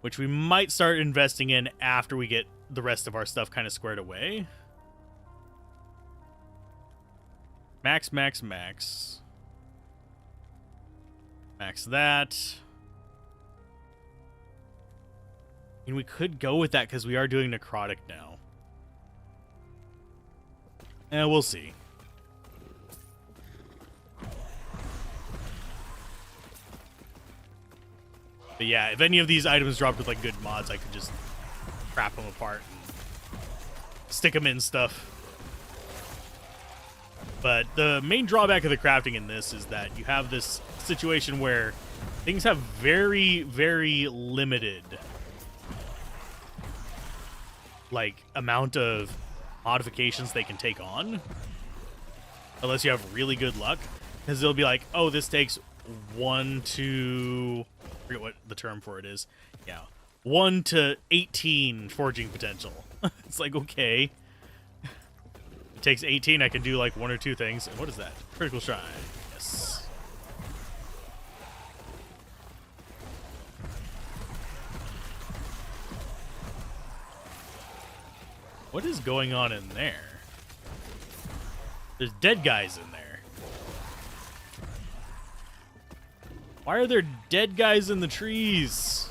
which we might start investing in after we get the rest of our stuff kind of squared away. Max, max, max. Max that. And we could go with that because we are doing Necrotic now. And we'll see. But yeah, if any of these items dropped with like good mods, I could just crap them apart and stick them in stuff. But the main drawback of the crafting in this is that you have this situation where things have very, very limited like amount of modifications they can take on, unless you have really good luck, because they'll be like, oh, this takes 1 to, I forget what the term for it is, 1 to 18 forging potential. It's like, okay, it takes 18, I can do like 1 or 2 things. And what is that? Critical Shrine. Yes. What is going on in there? There's dead guys in there. Why are there dead guys in the trees?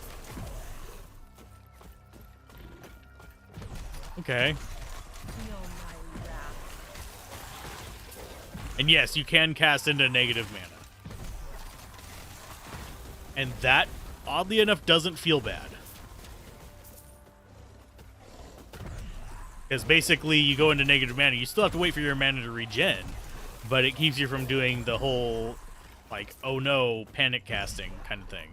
Okay. And yes, you can cast into negative mana. And that, oddly enough, doesn't feel bad. Because basically, you go into negative mana. You still have to wait for your mana to regen, but it keeps you from doing the whole, like, oh no, panic casting kind of thing.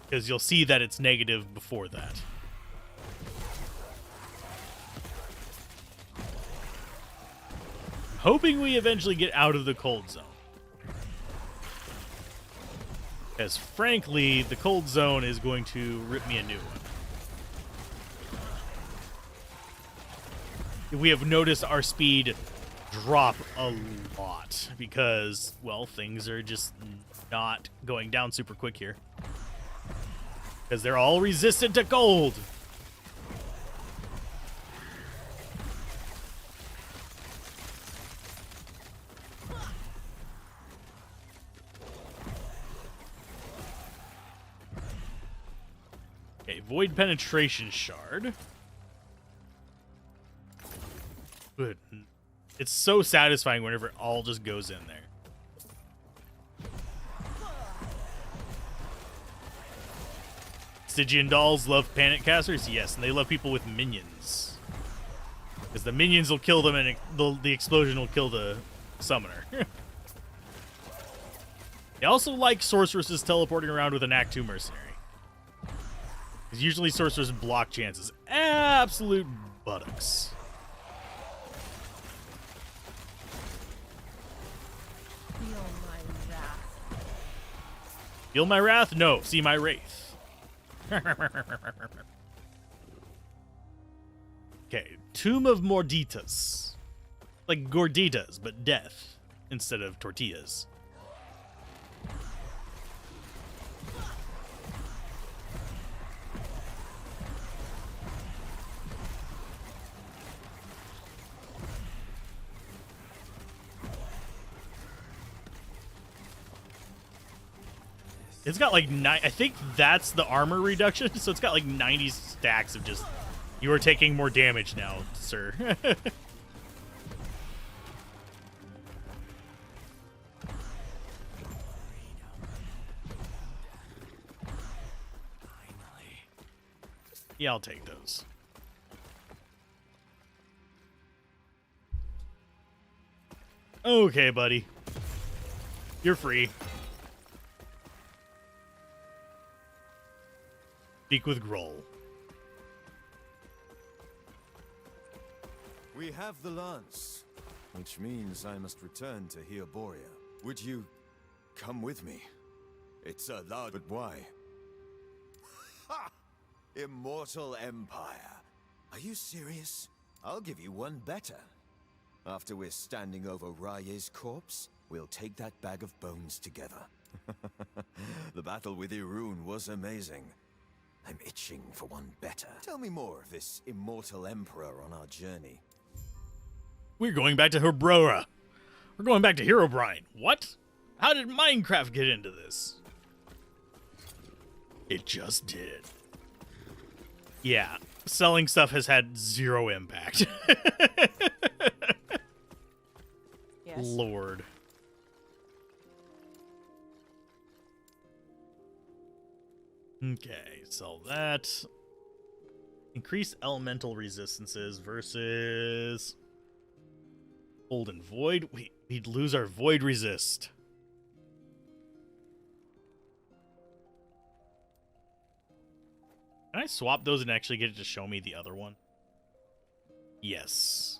Because you'll see that it's negative before that. Hoping we eventually get out of the cold zone. Because frankly, the cold zone is going to rip me a new one. We have noticed our speed drop a lot because, well, things are just not going down super quick here. Because they're all resistant to cold. Okay, Void Penetration Shard. Good. It's so satisfying whenever it all just goes in there. Stygian dolls love panic casters? Yes, and they love people with minions. Because the minions will kill them and the explosion will kill the summoner. They also like sorceresses teleporting around with an Act 2 mercenary. Because usually sorcerers block chances. Absolute buttocks. Feel my wrath. Feel my wrath? No, see my wraith. Okay, Tomb of Morditas. Like Gorditas, but death. instead of tortillas. It's got like I think that's the armor reduction, so it's got like 90 stacks of just, you are taking more damage now, sir. Yeah, I'll take those. Okay, buddy. You're free. Speak with Groll. We have the lance, which means I must return to Heoboria. Would you come with me? It's a large, but why? Ha! Immortal Empire. Are you serious? I'll give you one better. After we're standing over Raye's corpse, we'll take that bag of bones together. The battle with Irun was amazing. I'm itching for one better. Tell me more of this immortal emperor on our journey. We're going back to Herbrora. We're going back to Herobrine. What? How did Minecraft get into this? It just did. Yeah, selling stuff has had zero impact. Yes. Lord. Okay, sell that. Increase elemental resistances versus Cold and Void. We'd lose our Void resist. Can I swap those and actually get it to show me the other one? Yes.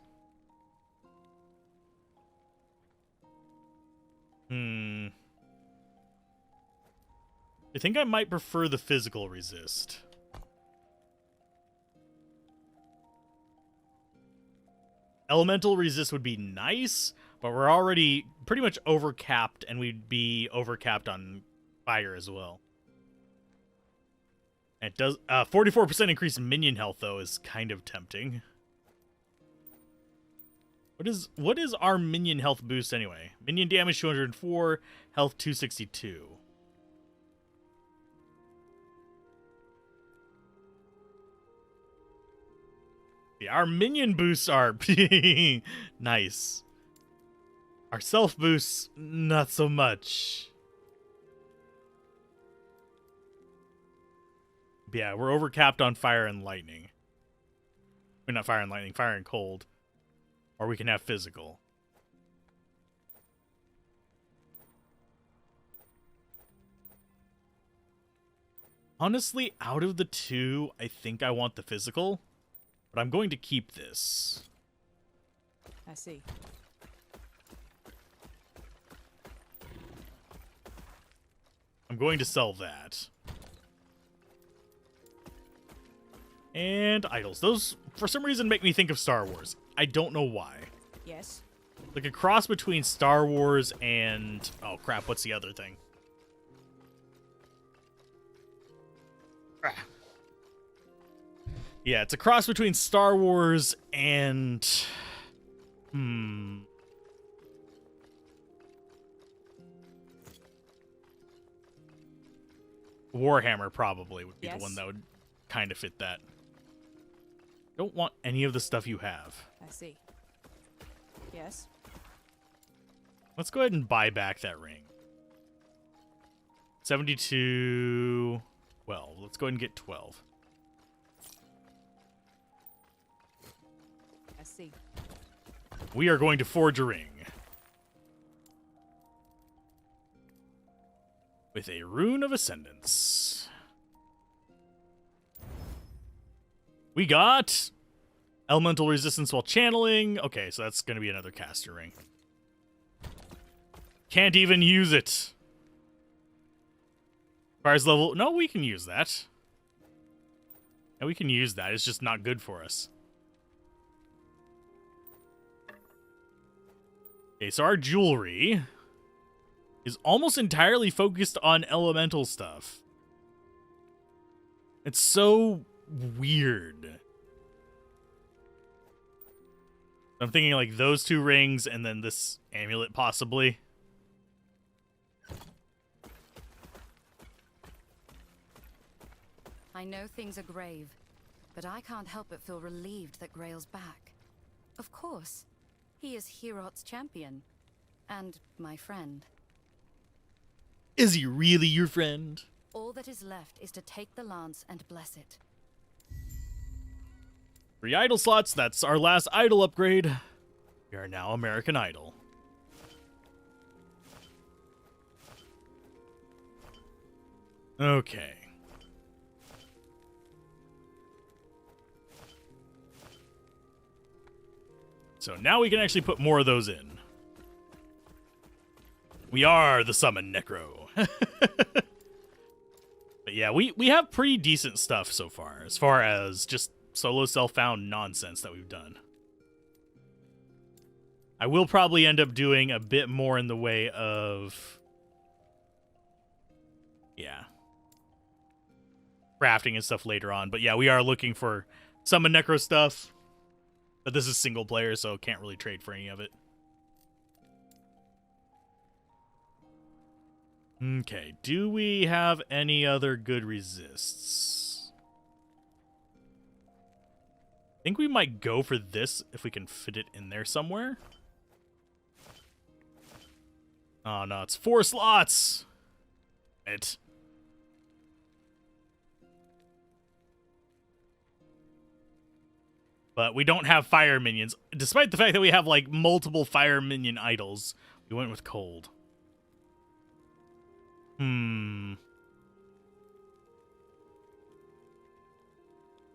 I think I might prefer the physical resist. Elemental resist would be nice, but we're already pretty much overcapped, and we'd be overcapped on fire as well. And it does 44% increase in minion health though is kind of tempting. What is our minion health boost anyway? Minion damage 204, health 262. Yeah, our minion boosts are nice. Our self boosts, not so much. Yeah, we're overcapped on fire and lightning. I mean, not fire and lightning, fire and cold. Or we can have physical. Honestly, out of the two, I think I want the physical. But I'm going to keep this. I see. I'm going to sell that. And idols. Those, for some reason, make me think of Star Wars. I don't know why. Yes. Like a cross between Star Wars and... Oh, crap. What's the other thing? Ah. Yeah, it's a cross between Star Wars and... Warhammer probably would be the one that would kind of fit that. Don't want any of the stuff you have. I see. Yes. Let's go ahead and buy back that ring. 72... Well, let's go ahead and get 12. I see. We are going to forge a ring. With a rune of ascendance. We got elemental resistance while channeling. Okay, so that's going to be another caster ring. Can't even use it. Requires level... No, we can use that. Yeah, we can use that. It's just not good for us. Okay, so our jewelry is almost entirely focused on elemental stuff. It's so weird. I'm thinking like those 2 rings and then this amulet possibly. I know things are grave, but I can't help but feel relieved that Grail's back. Of course, he is Herot's champion, and my friend. Is he really your friend? All that is left is to take the lance and bless it. 3 idol slots, that's our last idol upgrade. We are now American Idol. Okay. So now we can actually put more of those in. We are the Summon Necro. But yeah, we have pretty decent stuff so far as just solo self-found nonsense that we've done. I will probably end up doing a bit more in the way of... yeah. Crafting and stuff later on. But yeah, we are looking for Summon Necro stuff. But this is single player, so can't really trade for any of it. Okay, do we have any other good resists? I think we might go for this if we can fit it in there somewhere. Oh no, it's 4 slots! It. But we don't have fire minions. Despite the fact that we have, like, multiple fire minion idols, we went with cold. Do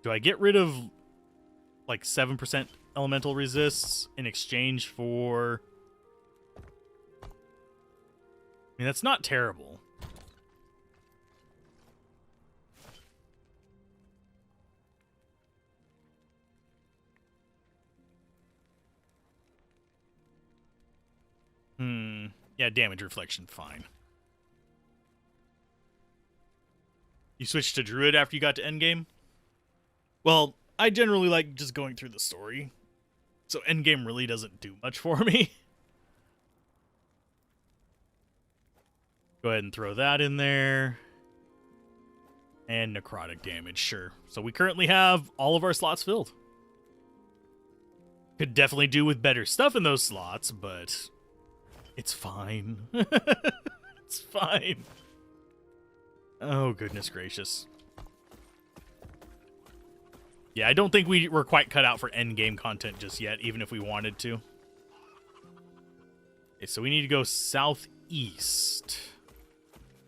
I get rid of, like, 7% elemental resists in exchange for... I mean, that's not terrible. Yeah, damage reflection, fine. You switched to Druid after you got to endgame? Well, I generally like just going through the story. So endgame really doesn't do much for me. Go ahead and throw that in there. And necrotic damage, sure. So we currently have all of our slots filled. Could definitely do with better stuff in those slots, but it's fine. It's fine. Oh, goodness gracious. Yeah, I don't think we're quite cut out for endgame content just yet, even if we wanted to. Okay, so we need to go southeast.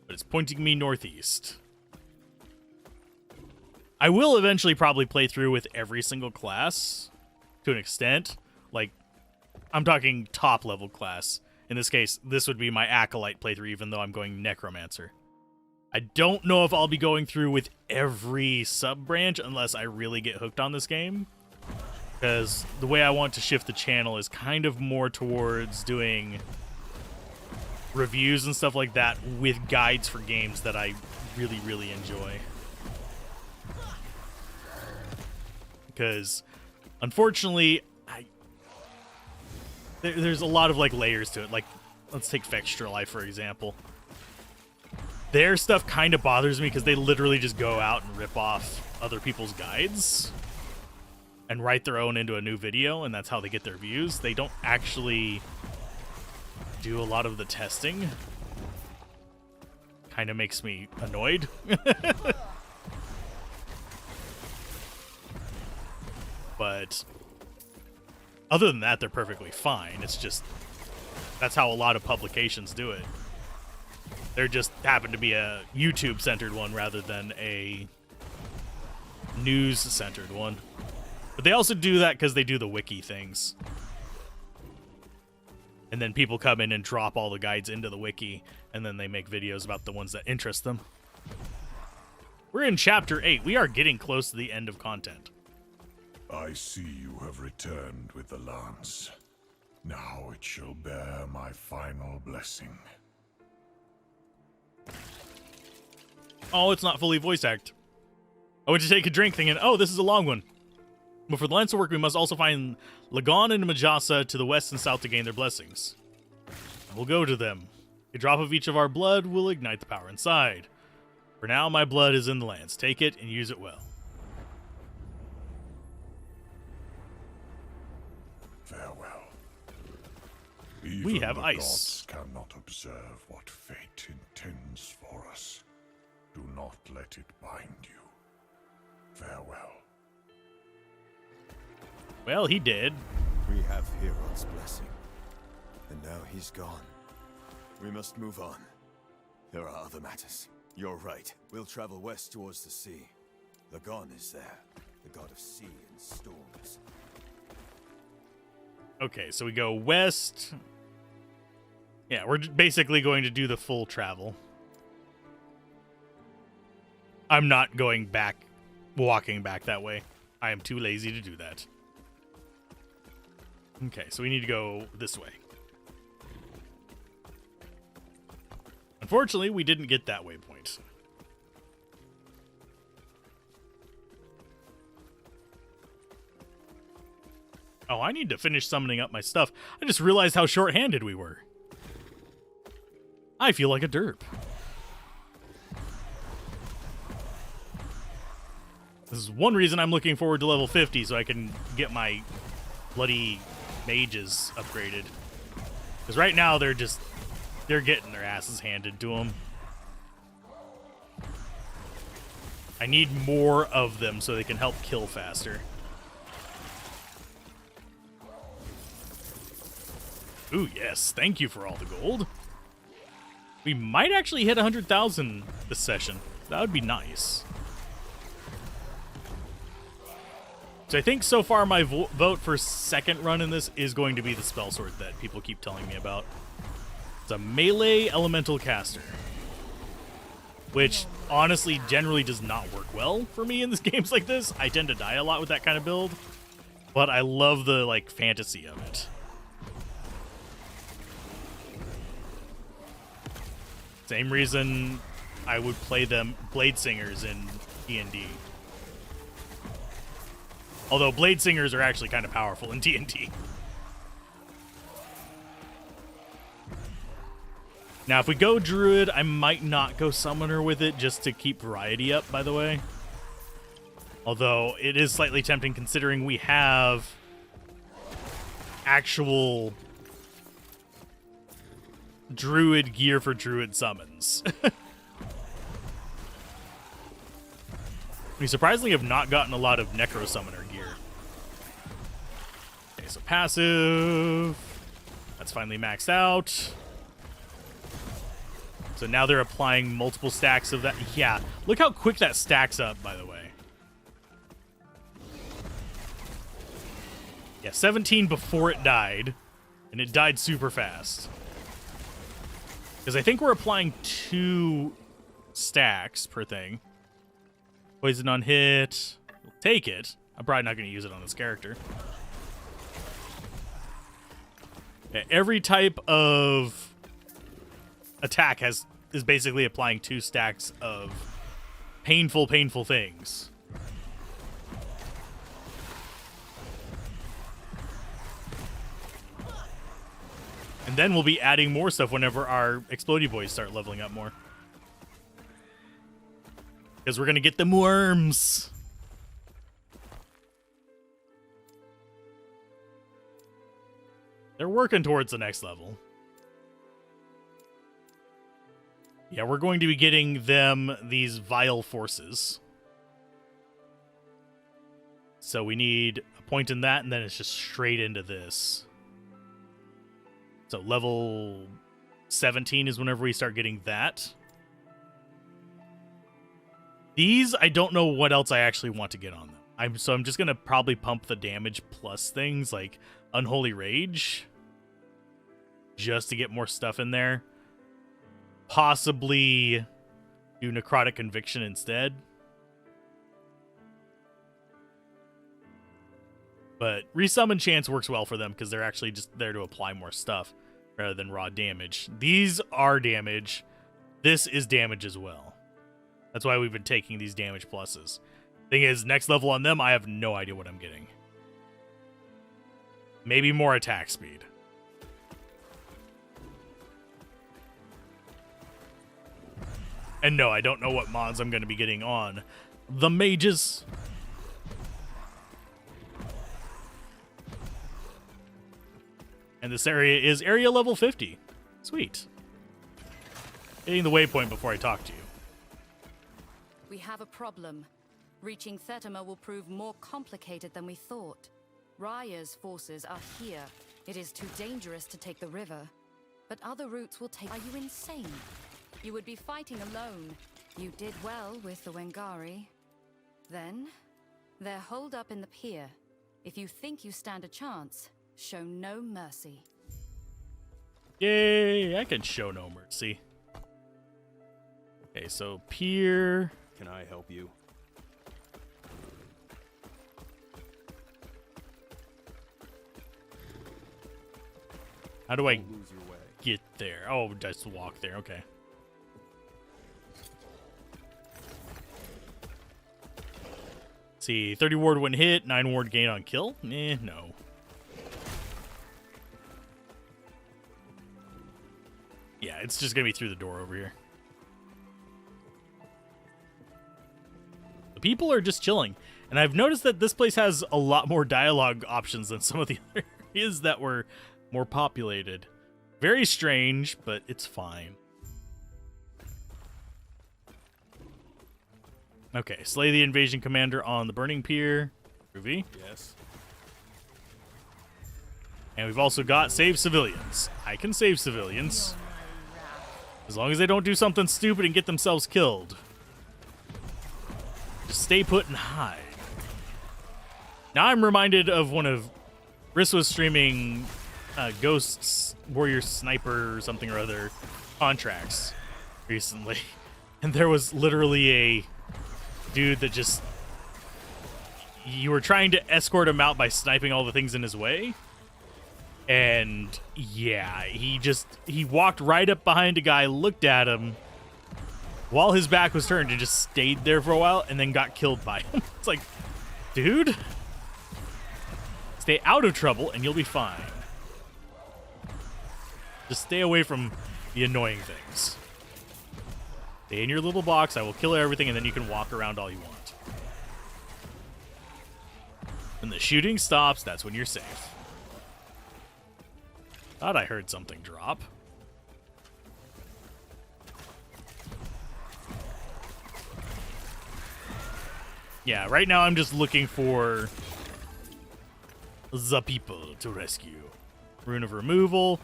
But it's pointing me northeast. I will eventually probably play through with every single class to an extent. Like, I'm talking top level class. In this case, this would be my Acolyte playthrough, even though I'm going Necromancer. I don't know if I'll be going through with every sub-branch unless I really get hooked on this game. Because the way I want to shift the channel is kind of more towards doing reviews and stuff like that with guides for games that I really, really enjoy. Because, unfortunately, there's a lot of, like, layers to it. Like, let's take Fextra Life, for example. Their stuff kind of bothers me because they literally just go out and rip off other people's guides and write their own into a new video, and that's how they get their views. They don't actually do a lot of the testing. Kind of makes me annoyed. But other than that, they're perfectly fine. It's just, that's how a lot of publications do it. There just happened to be a YouTube-centered one rather than a news-centered one. But they also do that because they do the wiki things. And then people come in and drop all the guides into the wiki, and then they make videos about the ones that interest them. We're in Chapter 8. We are getting close to the end of content. I see you have returned with the lance. Now it shall bear my final blessing. Oh, it's not fully voice act. I went to take a drink thinking, oh, this is a long one. But for the lance to work, we must also find Lagon and Majasa to the west and south to gain their blessings. We'll go to them. A drop of each of our blood will ignite the power inside. For now, my blood is in the lance. Take it and use it well. Farewell. We Even have the ice. gods cannot observe what fate intends for us. Do not let it bind you. Farewell. Well, he did. We have Herod's blessing. And now he's gone. We must move on. There are other matters. You're right. We'll travel west towards the sea. Lagon is there, the god of sea and storms. Okay, so we go west. Yeah, we're basically going to do the full travel. I'm not going back, walking back that way. I am too lazy to do that. Okay, so we need to go this way. Unfortunately, we didn't get that waypoint. Oh, I need to finish summoning up my stuff. I just realized how short-handed we were. I feel like a derp. This is one reason I'm looking forward to level 50, so I can get my bloody mages upgraded. Because right now, they're getting their asses handed to them. I need more of them so they can help kill faster. Ooh, yes. Thank you for all the gold. We might actually hit 100,000 this session. That would be nice. So I think so far my vote for second run in this is going to be the spell sword that people keep telling me about. It's a melee elemental caster, which honestly generally does not work well for me in games like this. I tend to die a lot with that kind of build, but I love the like fantasy of it. Same reason I would play them Blade Singers in D&D. Although Blade Singers are actually kind of powerful in D&D. Now, if we go Druid, I might not go Summoner with it just to keep variety up, by the way. Although, it is slightly tempting considering we have actual Druid gear for Druid summons. We surprisingly have not gotten a lot of Necro Summoner gear. Okay, so passive. That's finally maxed out. So now they're applying multiple stacks of that. Yeah, look how quick that stacks up, by the way. Yeah, 17 before it died, and it died super fast. Because I think we're applying 2 stacks per thing. Poison on hit. We'll take it. I'm probably not going to use it on this character. Yeah, every type of attack is basically applying 2 stacks of painful things. And then we'll be adding more stuff whenever our Explodey Boys start leveling up more. Because we're going to get them worms. They're working towards the next level. Yeah, we're going to be getting them these vile forces. So we need a point in that, and then it's just straight into this. So level 17 is whenever we start getting that. These, I don't know what else I actually want to get on them. So I'm just going to probably pump the damage plus things like Unholy Rage. Just to get more stuff in there. Possibly do Necrotic Conviction instead. But resummon chance works well for them because they're actually just there to apply more stuff rather than raw damage. These are damage. This is damage as well. That's why we've been taking these damage pluses. Thing is, next level on them, I have no idea what I'm getting. Maybe more attack speed. And no, I don't know what mods I'm going to be getting on the mages. And this area is area level 50. Sweet. Hitting the waypoint before I talk to you. We have a problem. Reaching Thetamer will prove more complicated than we thought. Raya's forces are here. It is too dangerous to take the river. But other routes will take... Are you insane? You would be fighting alone. You did well with the Wengari. Then, they're holed up in the pier. If you think you stand a chance, show no mercy. Yay, I can show no mercy. Okay, so pier... Can I help you? How do I Don't lose your way. get there? Oh, just walk there. Okay. See, 30 ward when hit, 9 ward gain on kill? No. Yeah, it's just gonna be through the door over here. The people are just chilling. And I've noticed that this place has a lot more dialogue options than some of the other areas that were more populated. Very strange, but it's fine. Okay, slay the invasion commander on the burning pier. Groovy. Yes. And we've also got save civilians. I can save civilians. As long as they don't do something stupid and get themselves killed. Just stay put and hide. Now I'm reminded of one of... Briss was streaming Ghosts Warrior Sniper or something or other contracts recently. And there was literally a dude that just... You were trying to escort him out by sniping all the things in his way. And yeah, he walked right up behind a guy, looked at him while his back was turned and just stayed there for a while and then got killed by him. It's like, dude, stay out of trouble and you'll be fine. Just stay away from the annoying things. Stay in your little box. I will kill everything and then you can walk around all you want. When the shooting stops, that's when you're safe. Thought I heard something drop. Yeah, right now I'm just looking for the people to rescue. Rune of removal.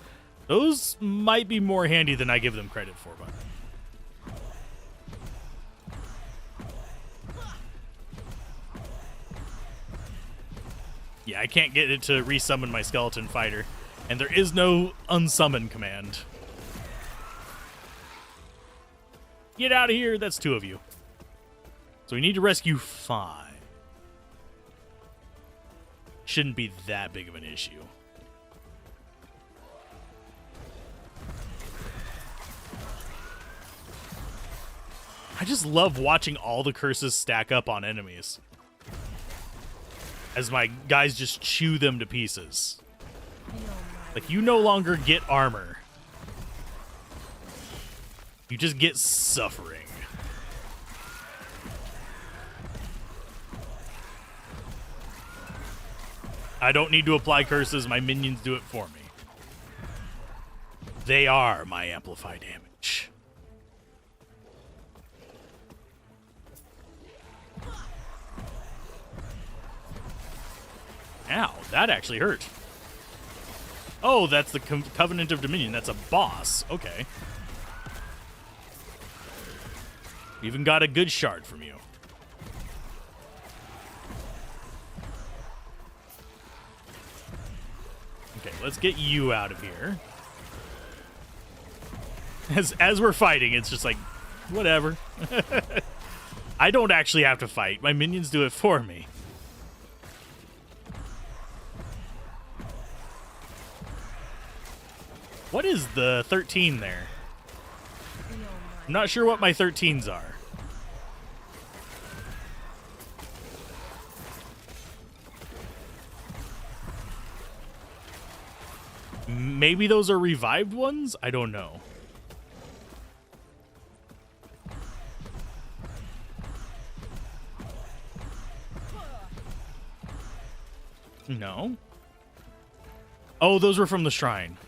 Those might be more handy than I give them credit for, but... Yeah, I can't get it to resummon my skeleton fighter. And there is no unsummon command. Get out of here. That's 2 of you. So we need to rescue 5. Shouldn't be that big of an issue. I just love watching all the curses stack up on enemies. As my guys just chew them to pieces. Like, you no longer get armor. You just get suffering. I don't need to apply curses. My minions do it for me. They are my amplify damage. Ow, that actually hurt. Oh, that's the Covenant of Dominion. That's a boss. Okay. Even got a good shard from you. Okay, let's get you out of here. As we're fighting, it's just like, whatever. I don't actually have to fight. My minions do it for me. What is the 13 there? You know I'm not sure what my 13s are. Maybe those are revived ones? I don't know. No. Oh, those were from the shrine.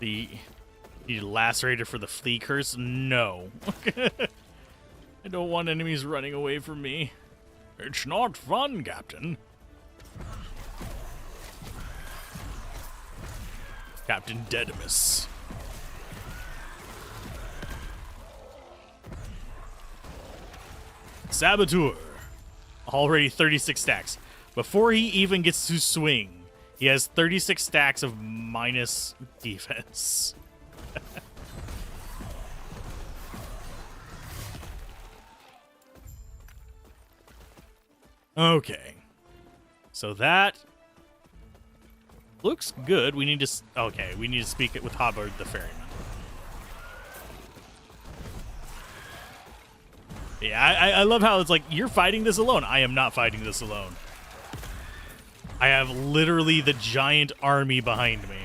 The lacerator for the flea curse? No. I don't want enemies running away from me. It's not fun, Captain. Captain Dedimus. Saboteur. Already 36 stacks. Before he even gets to swing, he has 36 stacks of minus defense. Okay. So that looks good. We need to... Okay, we need to speak it with Hubbard the Ferryman. Yeah, I love how it's like, you're fighting this alone. I am not fighting this alone. I have literally the giant army behind me.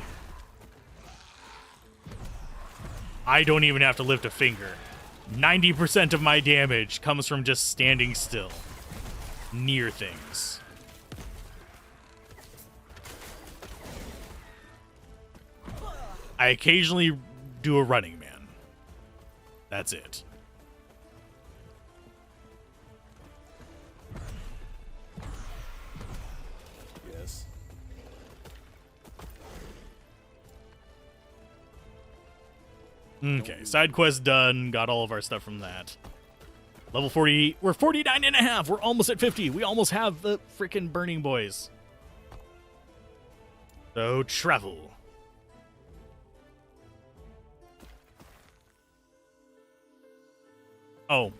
I don't even have to lift a finger. 90% of my damage comes from just standing still. Near things. I occasionally do a running man. That's it. Yes. Okay, side quest done. Got all of our stuff from that. Level 40. We're 49 and a half. We're almost at 50. We almost have the freaking Burning Boys. So, travel. Oh.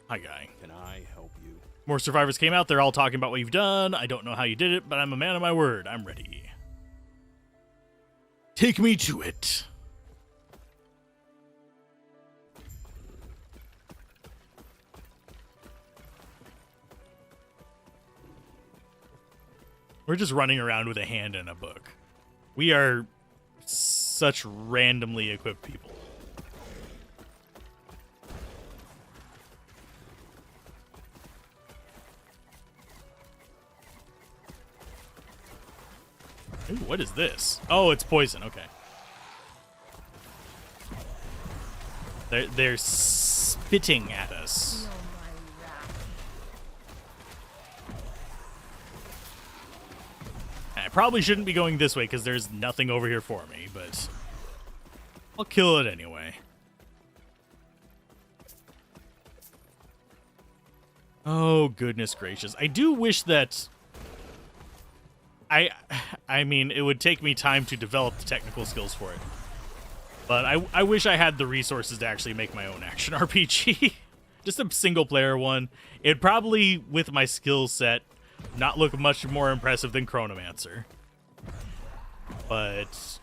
Hi, guy. Can I help you? More survivors came out. They're all talking about what you've done. I don't know how you did it, but I'm a man of my word. I'm ready. Take me to it. We're just running around with a hand and a book. We are such randomly equipped people. Ooh, what is this? Oh, it's poison. Okay. They're spitting at us. my wrath. I probably shouldn't be going this way because there's nothing over here for me, but I'll kill it anyway. Oh, goodness gracious. I do wish that... I mean, it would take me time to develop the technical skills for it. But I wish I had the resources to actually make my own action RPG. Just a single-player one. It'd probably, with my skill set, not look much more impressive than Necromancer. But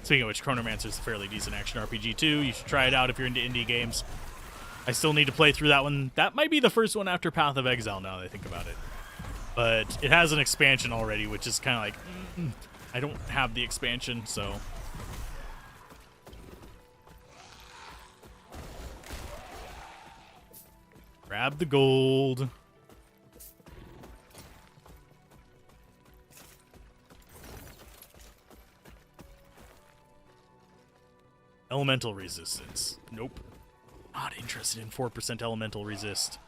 speaking of which, Necromancer is a fairly decent action RPG too. You should try it out if you're into indie games. I still need to play through that one. That might be the first one after Path of Exile now that I think about it. But it has an expansion already, which is kind of like, I don't have the expansion, so... Grab the gold. Elemental resistance. Nope. Not interested in 4% elemental resist.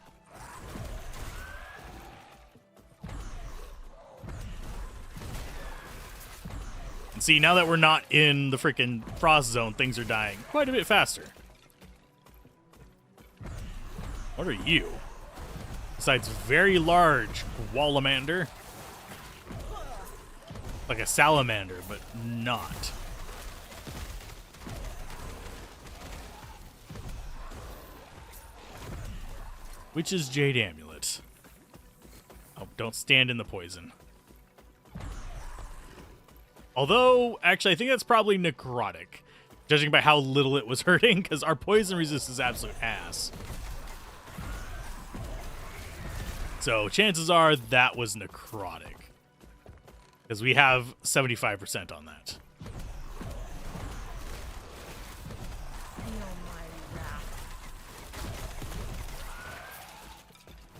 And see, now that we're not in the freaking frost zone, things are dying quite a bit faster. What are you? Besides very large Wallamander. Like a salamander, but not. Which is Jade Amulet. Oh, don't stand in the poison. Although, actually, I think that's probably necrotic, judging by how little it was hurting, because our poison resist is absolute ass. So chances are that was necrotic, because we have 75% on that.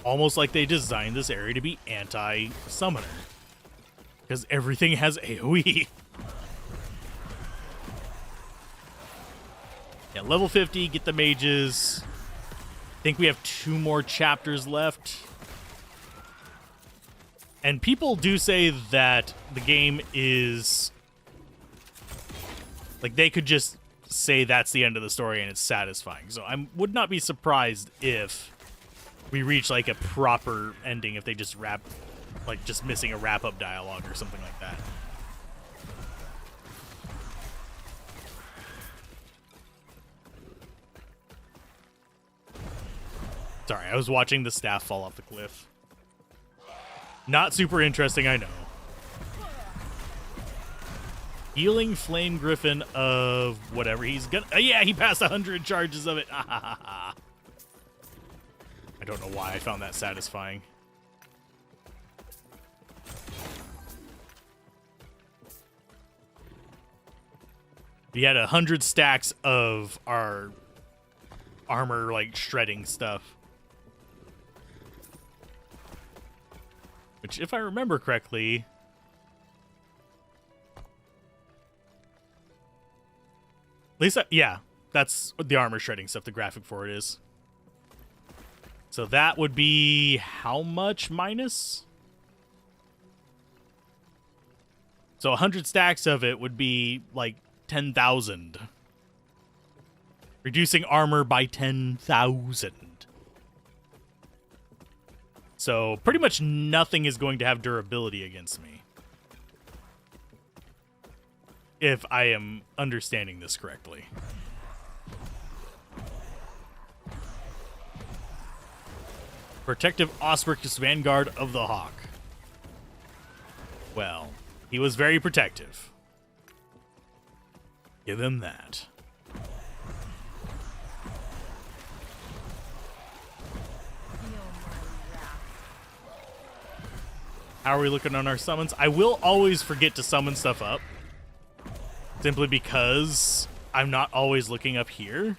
Almost like they designed this area to be anti-summoner, because everything has AoE. Yeah, level 50, get the mages. I think we have 2 more chapters left. And people do say that the game is... like, they could just say that's the end of the story and it's satisfying. So I would not be surprised if we reach, like, a proper ending, if they just wrap... like, just missing a wrap-up dialogue or something like that. Sorry, I was watching the staff fall off the cliff. Not super interesting, I know. Healing Flame Griffin of whatever he's gonna... yeah, he passed 100 charges of it. I don't know why I found that satisfying. He had 100 stacks of our armor, like, shredding stuff. Which, if I remember correctly... at least, yeah, that's the armor shredding stuff, the graphic for it is. So that would be how much minus? So 100 stacks of it would be, like, 10,000. Reducing armor by 10,000. So pretty much nothing is going to have durability against me. If I am understanding this correctly. Protective Auspicious Vanguard of the Hawk. Well, he was very protective. Give him that. How are we looking on our summons? I will always forget to summon stuff up. Simply because I'm not always looking up here.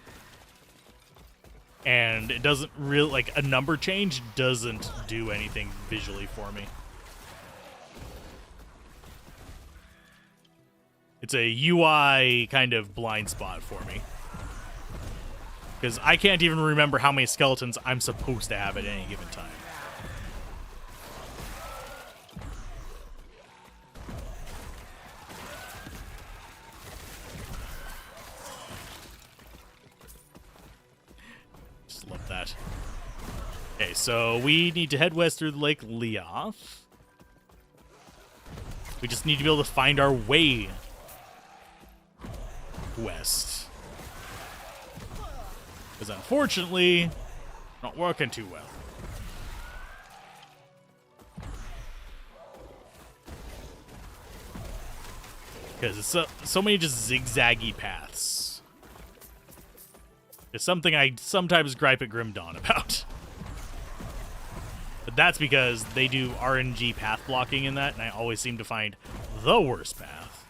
And it doesn't really, like, a number change doesn't do anything visually for me. It's a UI kind of blind spot for me. Because I can't even remember how many skeletons I'm supposed to have at any given time. Just love that. Okay, so we need to head west through Lake Leoth. We just need to be able to find our way west. Because unfortunately, not working too well. Because it's so many just zigzaggy paths. It's something I sometimes gripe at Grim Dawn about. But that's because they do RNG path blocking in that, and I always seem to find the worst path.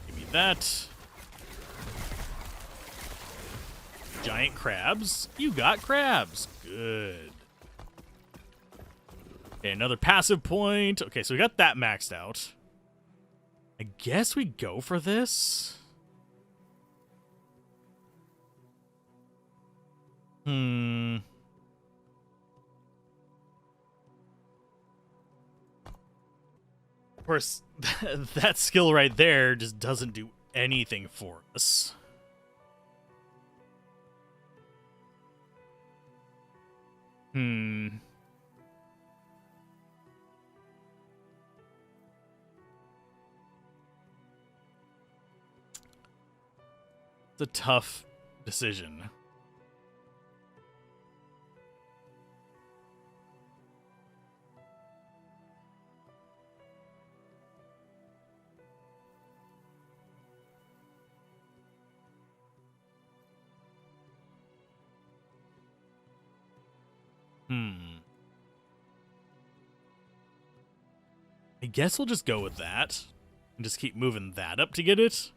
Give me that. Giant crabs. You got crabs. Good. Okay, another passive point. Okay, so we got that maxed out. I guess we go for this. Of course, that skill right there just doesn't do anything for us. It's a tough decision. I guess we'll just go with that. And just keep moving that up to get it.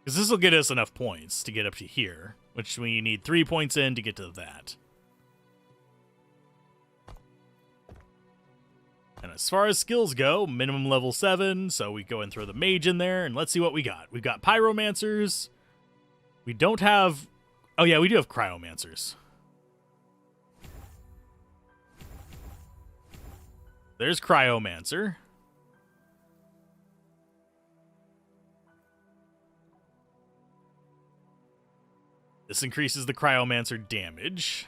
Because this will get us enough points to get up to here. Which we need 3 points in to get to that. And as far as skills go, minimum level 7. So we go and throw the mage in there. And let's see what we got. We've got pyromancers. We don't have... Oh yeah, we do have cryomancers. There's cryomancer. This increases the cryomancer damage.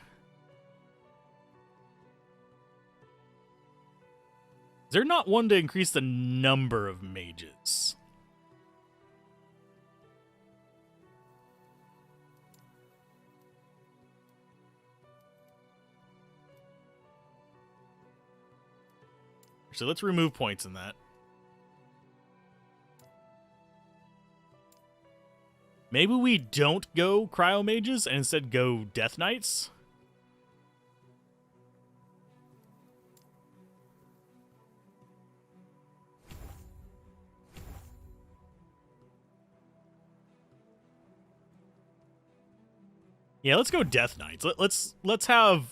Is there not one to increase the number of mages? So let's remove points in that. Maybe we don't go cryo mages and instead go death knights. Yeah, let's go death knights. Let's have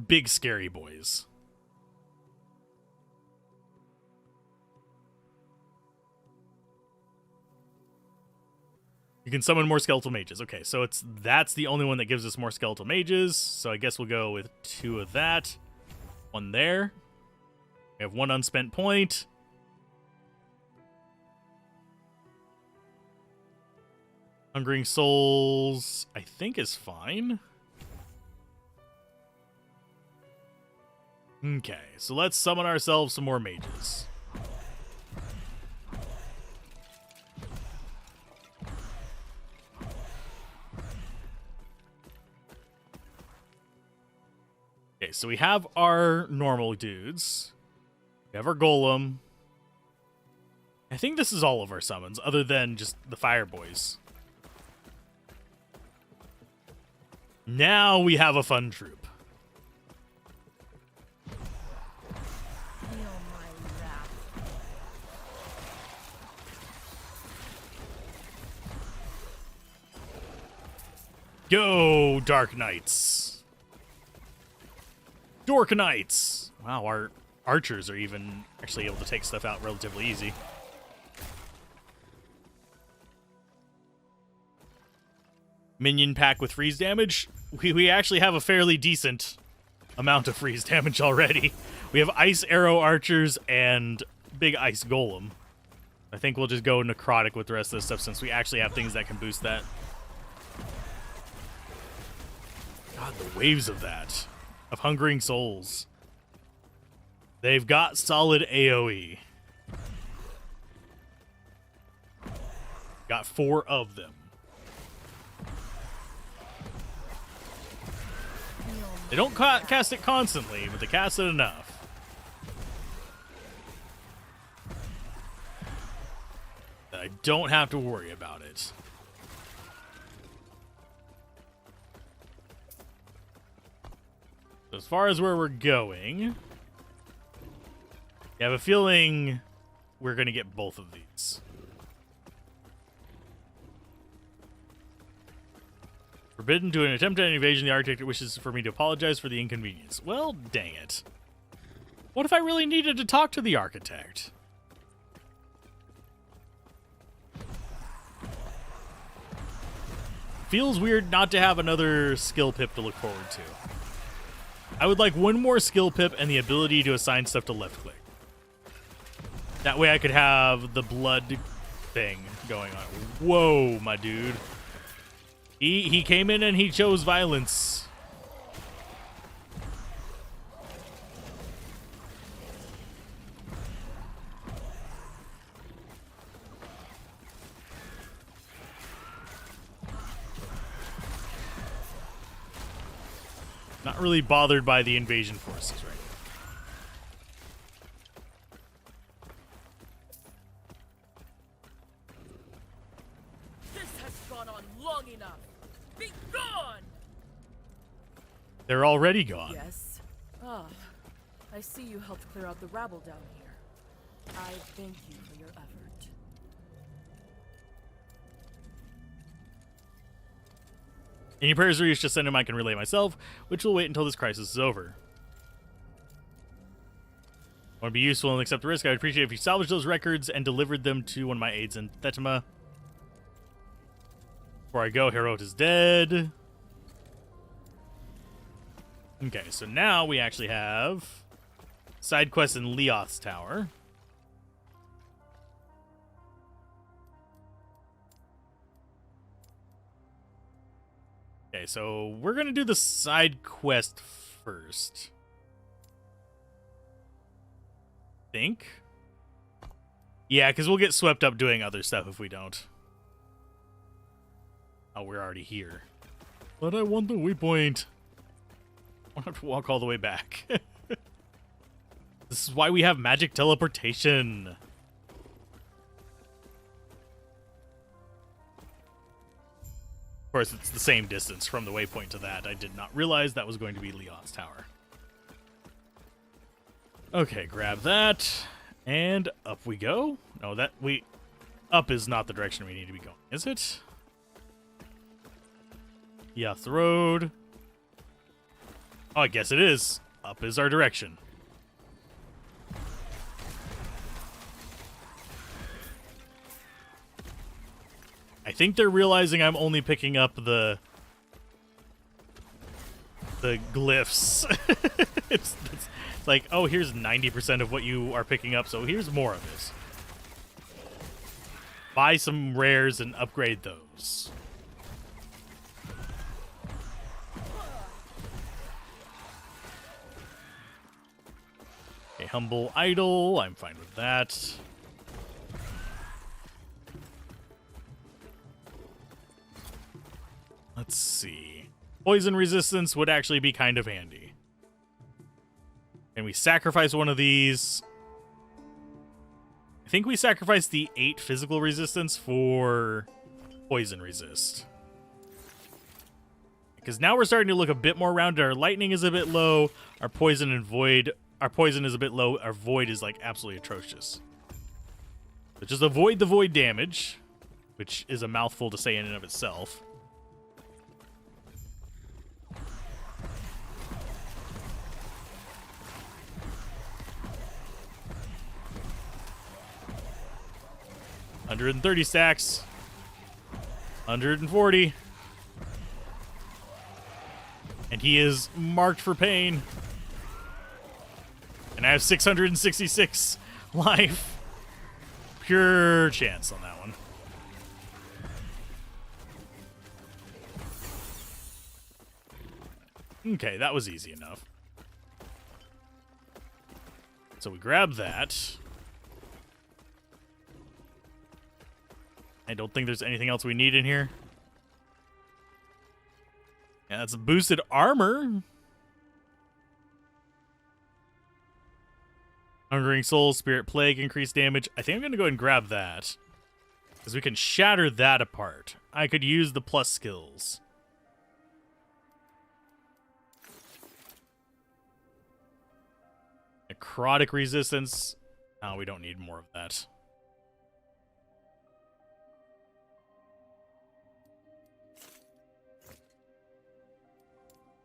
big scary boys. You can summon more skeletal mages. Okay, so that's the only one that gives us more skeletal mages. So I guess we'll go with 2 of that. 1 there. We have 1 unspent point. Hungering Souls, I think, is fine. Okay, so let's summon ourselves some more mages. Okay, so we have our normal dudes. We have our golem. I think this is all of our summons, other than just the fire boys. Now we have a fun troop. Feel my wrath. Go, Dark Knights. Dork Knights. Wow, our archers are even actually able to take stuff out relatively easy. Minion pack with freeze damage. We actually have a fairly decent amount of freeze damage already. We have ice arrow archers and big ice golem. I think we'll just go necrotic with the rest of this stuff since we actually have things that can boost that. God, the waves of that. Of Hungering Souls. They've got solid AoE. Got 4 of them. They don't cast it constantly, but they cast it enough. That I don't have to worry about it. So as far as where we're going, I have a feeling we're going to get both of these. Forbidden to an attempt at an invasion, the architect wishes for me to apologize for the inconvenience. Well, dang it. What if I really needed to talk to the architect? Feels weird not to have another skill pip to look forward to. I would like 1 more skill pip and the ability to assign stuff to left click. That way I could have the blood thing going on. Whoa, my dude. He came in and he chose violence. Not really bothered by the invasion forces right now. This has gone on long enough. Be gone! They're already gone. Yes. Ah, I see you helped clear out the rabble down here. I thank you for your effort. Any prayers or use, just send them, I can relay myself, which will wait until this crisis is over. I want to be useful and accept the risk. I would appreciate if you salvaged those records and delivered them to one of my aides in Thetima. Before I go, Herod is dead. Okay, so now we actually have side quests in Leoth's Tower. Okay, so we're going to do the side quest first. Think? Yeah, because we'll get swept up doing other stuff if we don't. Oh, we're already here. But I want the waypoint. I don't have to walk all the way back. This is why we have magic teleportation. Of course, it's the same distance from the waypoint to that. I did not realize that was going to be Leon's Tower. Okay, grab that. And up we go. No, up is not the direction we need to be going, is it? Yeah, the road. Oh, I guess it is. Up is our direction. I think they're realizing I'm only picking up the glyphs. it's like, oh, here's 90% of what you are picking up, so here's more of this. Buy some rares and upgrade those. A humble idol, I'm fine with that. Let's see. Poison resistance would actually be kind of handy. And we sacrifice one of these. I think we sacrificed the 8 physical resistance for poison resist. Because now we're starting to look a bit more rounded. Our lightning is a bit low. Our poison and void. Our poison is a bit low. Our void is like absolutely atrocious. But just avoid the void damage, which is a mouthful to say in and of itself. $130 stacks. 140. And he is marked for pain. And I have 666 life. Pure chance on that one. Okay, that was easy enough. So we grab that. I don't think there's anything else we need in here. Yeah, that's boosted armor. Hungering Soul, Spirit Plague, increased damage. I think I'm going to go ahead and grab that. Because we can shatter that apart. I could use the plus skills. Necrotic resistance. Oh, we don't need more of that.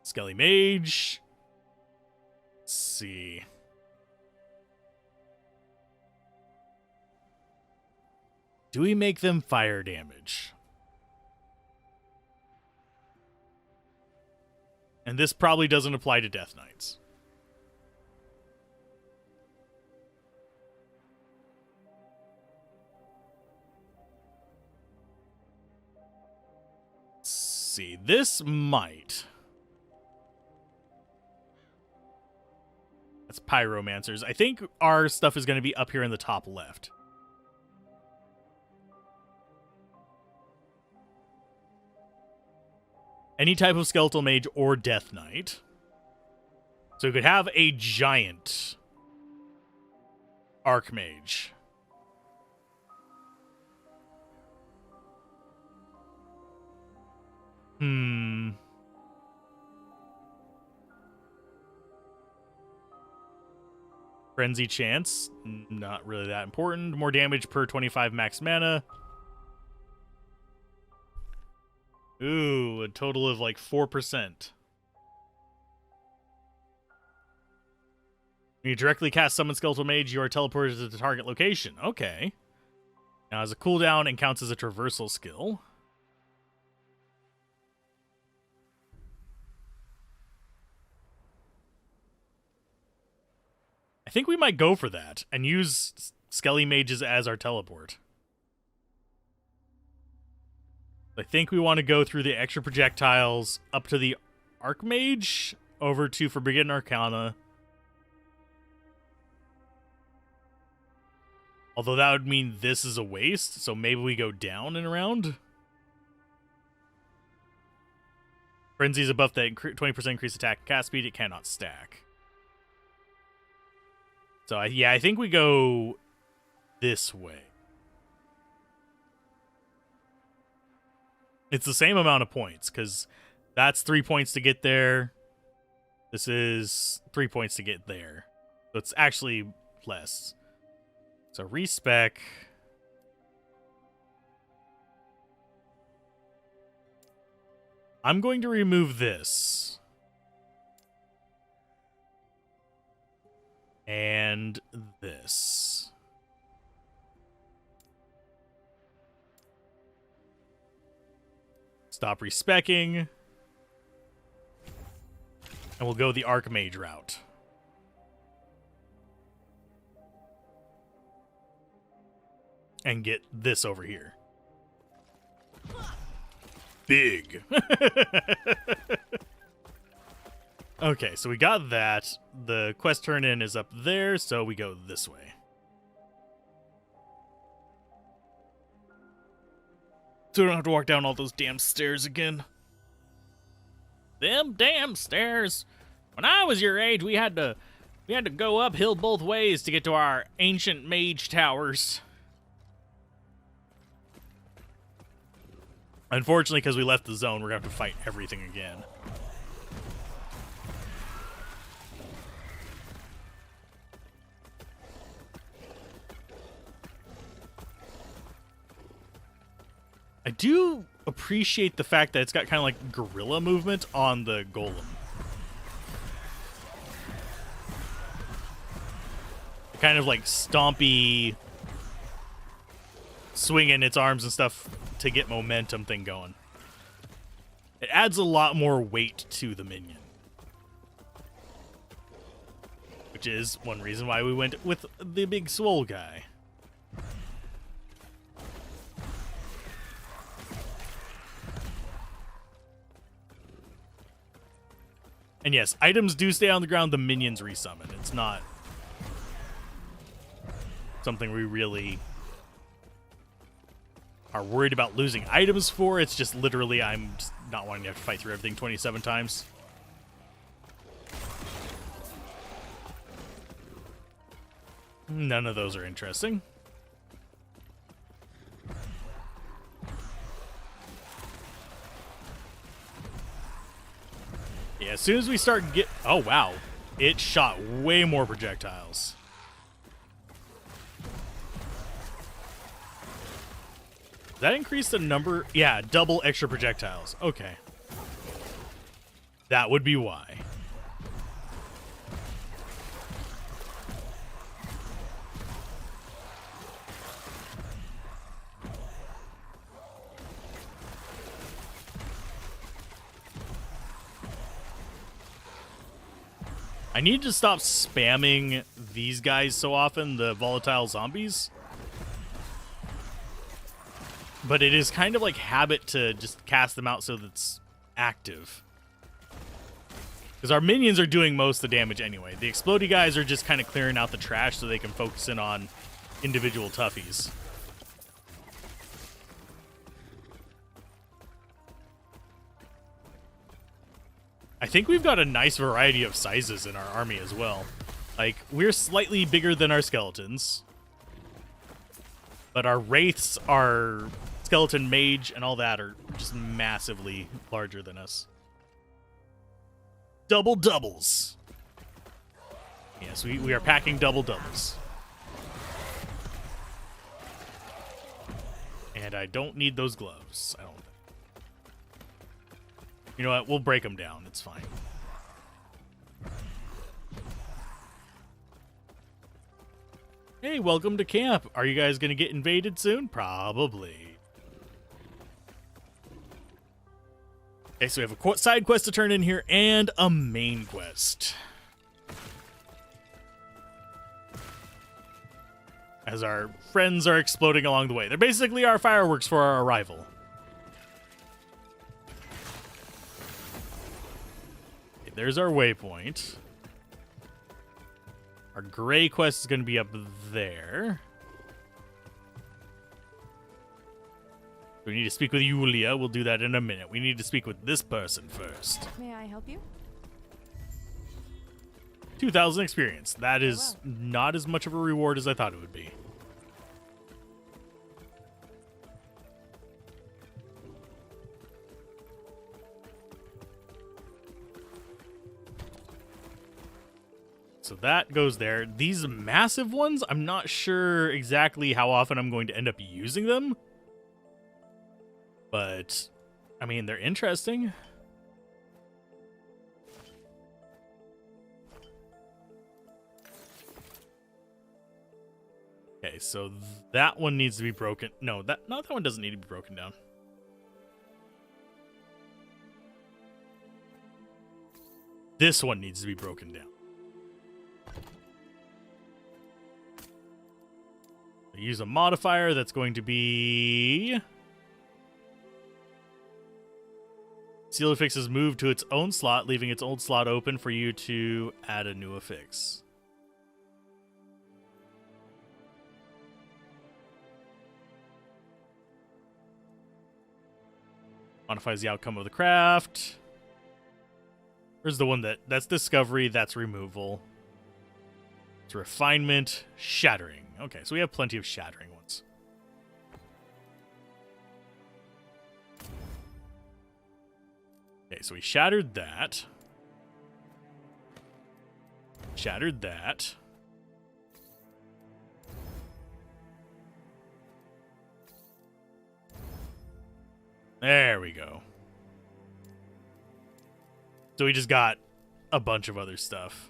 Skelly Mage. Let's see. Do we make them fire damage? And this probably doesn't apply to Death Knights. Let's see. This might. That's Pyromancers. I think our stuff is going to be up here in the top left. Any type of Skeletal Mage or Death Knight. So we could have a giant Archmage. Frenzy chance, not really that important. More damage per 25 max mana. Ooh, a total of like 4%. When you directly cast Summon Skeletal Mage, you are teleported to the target location. Okay. Now, as a cooldown and counts as a traversal skill. I think we might go for that and use Skelly Mages as our teleport. I think we want to go through the extra projectiles up to the Archmage, over to Forbidden Arcana. Although that would mean this is a waste, so maybe we go down and around. Frenzy is a buff that 20% increased attack and cast speed. It cannot stack. So, yeah, I think we go this way. It's the same amount of points, because that's 3 points to get there. This is 3 points to get there. So it's actually less. So respec. I'm going to remove this. And this. Stop respecking. And we'll go the Archmage route. And get this over here. Big. Okay, so we got that. The quest turn in is up there, so we go this way. So we don't have to walk down all those damn stairs again. Them damn stairs. When I was your age, we had to go uphill both ways to get to our ancient mage towers. Unfortunately, because we left the zone, we're going to have to fight everything again. I do appreciate the fact that it's got kind of like gorilla movement on the golem. Kind of like stompy, swinging its arms and stuff to get momentum thing going. It adds a lot more weight to the minion. Which is one reason why we went with the big swole guy. And yes, items do stay on the ground, the minions resummon. It's not something we really are worried about losing items for. It's just literally I'm just not wanting to have to fight through everything 27 times. None of those are interesting. Yeah, as soon as we start oh wow, it shot way more projectiles. That increased the number? Yeah, double extra projectiles. Okay. That would be why. I need to stop spamming these guys so often, the volatile zombies. But it is kind of like habit to just cast them out so that it's active. Because our minions are doing most of the damage anyway. The explodey guys are just kind of clearing out the trash so they can focus in on individual toughies. I think we've got a nice variety of sizes in our army as well. Like, we're slightly bigger than our skeletons. But our wraiths, our skeleton mage, and all that are just massively larger than us. Double doubles. Yeah, Yes, we are packing double doubles. And I don't need those gloves. I don't. You know what? We'll break them down. It's fine. Hey, welcome to camp. Are you guys going to get invaded soon? Probably. Okay, so we have a side quest to turn in here and a main quest. As our friends are exploding along the way. They're basically our fireworks for our arrival. Okay, there's our waypoint. Our gray quest is going to be up there. We need to speak with Yulia. We'll do that in a minute. We need to speak with this person first. May I help you? 2,000 experience. That is not as much of a reward as I thought it would be. So that goes there. These massive ones, I'm not sure exactly how often I'm going to end up using them. But, I mean, they're interesting. Okay, so that one needs to be broken. No, that one doesn't need to be broken down. This one needs to be broken down. Use a modifier that's going to be seal affixes move to its own slot, leaving its old slot open for you to add a new affix. Modifies the outcome of the craft. Where's the one that's discovery, that's removal. It's refinement, shattering. Okay, so we have plenty of shattering ones. Okay, so we shattered that. Shattered that. There we go. So we just got a bunch of other stuff.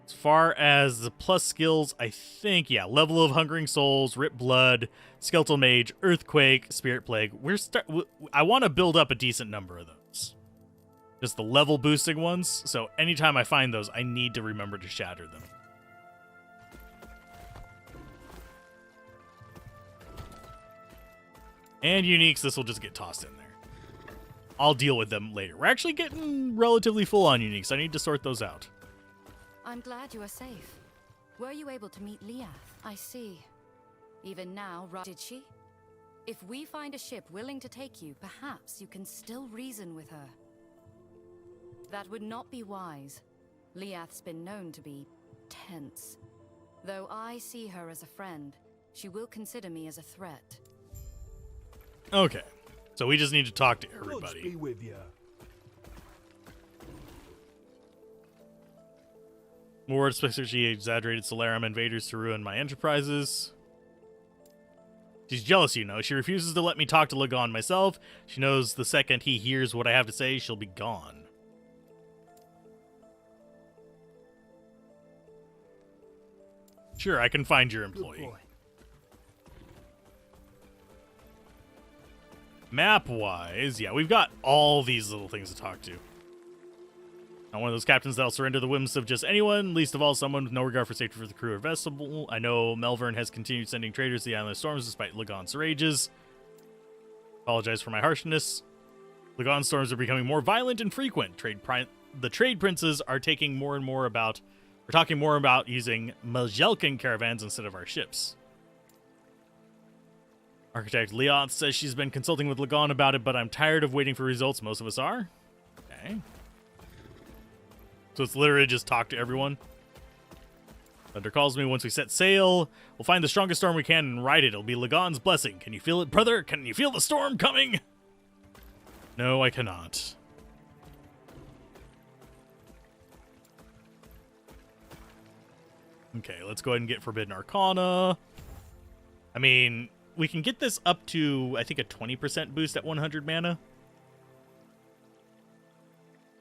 As far as the plus skills, I think, yeah, level of Hungering Souls, Rip Blood, Skeletal Mage, Earthquake, Spirit Plague. I want to build up a decent number of those. Just the level boosting ones. So anytime I find those, I need to remember to shatter them. And uniques, this will just get tossed in there. I'll deal with them later. We're actually getting relatively full on uniques. I need to sort those out. I'm glad you are safe. Were you able to meet Liath? I see. Even now, did she? If we find a ship willing to take you, perhaps you can still reason with her. That would not be wise. Liath's been known to be tense. Though I see her as a friend, she will consider me as a threat. Okay. So we just need to talk to Gods everybody. be with you. More especially exaggerated Solarum invaders to ruin my enterprises. She's jealous, you know. She refuses to let me talk to Lagon myself. She knows the second he hears what I have to say, she'll be gone. Sure, I can find your employee. Map-wise, yeah, we've got all these little things to talk to. Not one of those captains that'll surrender the whims of just anyone, least of all someone with no regard for safety for the crew or vessel. I know Melvern has continued sending traders to the Island of Storms despite Lagon's rages. Apologize for my harshness. Lagon's storms are becoming more violent and frequent. The trade princes are talking more about using Majelkan caravans instead of our ships. Architect Leoth says she's been consulting with Lagon about it, but I'm tired of waiting for results. Most of us are. Okay. So it's literally just talk to everyone. Thunder calls me once we set sail. We'll find the strongest storm we can and ride it. It'll be Lagon's blessing. Can you feel it, brother? Can you feel the storm coming? No, I cannot. Okay, let's go ahead and get Forbidden Arcana. I mean, we can get this up to, I think, a 20% boost at 100 mana.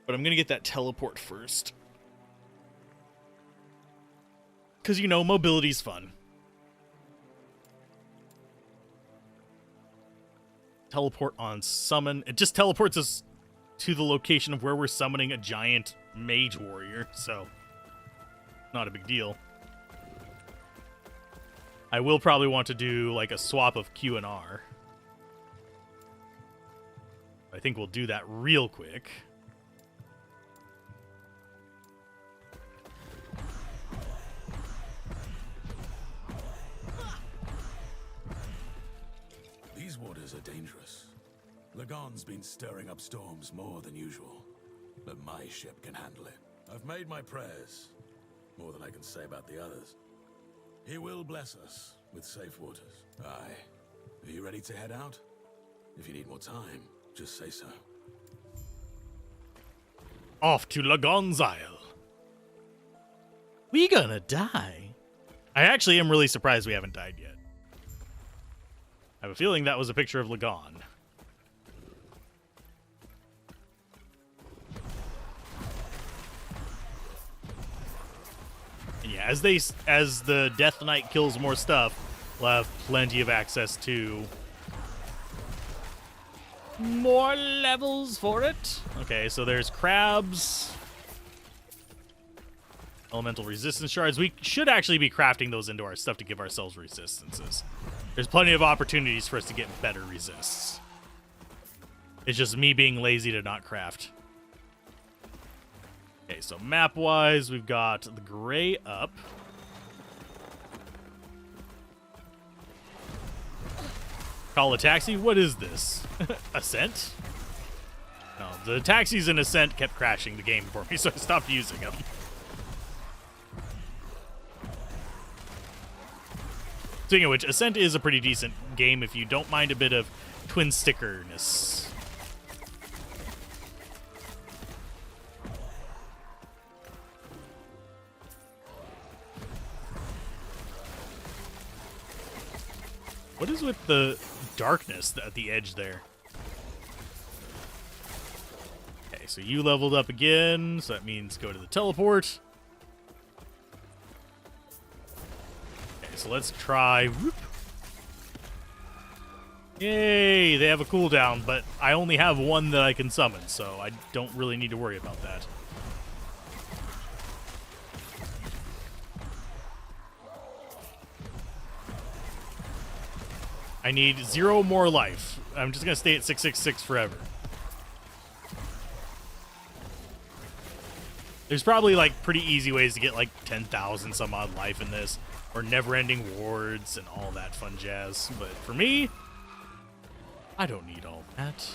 But I'm going to get that teleport first. Because, you know, mobility's fun. Teleport on summon. It just teleports us to the location of where we're summoning a giant mage warrior, so not a big deal. I will probably want to do like a swap of Q and R. I think we'll do that real quick. These waters are dangerous. Lagon's been stirring up storms more than usual, but my ship can handle it. I've made my prayers, more than I can say about the others. He will bless us with safe waters. Aye. Are you ready to head out? If you need more time, just say so. Off to Lagon's Isle. We gonna die? I actually am really surprised we haven't died yet. I have a feeling that was a picture of Lagon. And yeah, as the Death Knight kills more stuff, we'll have plenty of access to more levels for it. Okay, so there's crabs. Elemental resistance shards. We should actually be crafting those into our stuff to give ourselves resistances. There's plenty of opportunities for us to get better resists. It's just me being lazy to not craft. Okay, so map-wise, we've got the gray up. Call a taxi? What is this? Ascent? No, the taxis in Ascent kept crashing the game for me, so I stopped using them. Speaking of which, Ascent is a pretty decent game if you don't mind a bit of twin stickerness. What is with the darkness at the edge there? Okay, so you leveled up again, so that means go to the teleport. So let's try. Whoop. Yay, they have a cooldown, but I only have one that I can summon, so I don't really need to worry about that. I need 0 more life. I'm just going to stay at 666 forever. There's probably like pretty easy ways to get like 10,000 some odd life in this. Or never-ending wards and all that fun jazz. But for me, I don't need all that.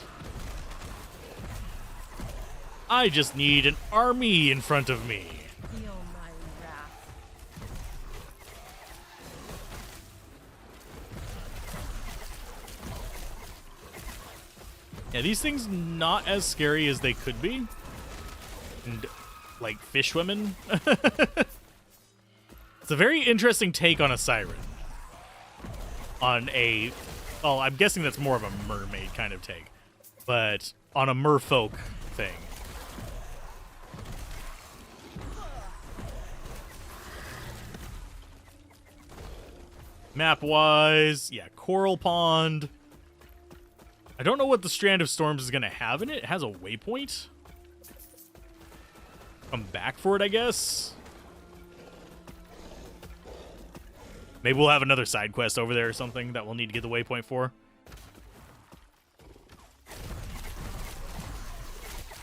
I just need an army in front of me. Feel my wrath. Yeah, these things not as scary as they could be. And, like, fish women. It's a very interesting take on a siren. On a... Well, I'm guessing that's more of a mermaid kind of take. But on a merfolk thing. Map-wise, yeah, Coral Pond. I don't know what the Strand of Storms is going to have in it. It has a waypoint. Come back for it, I guess. Maybe we'll have another side quest over there or something that we'll need to get the waypoint for.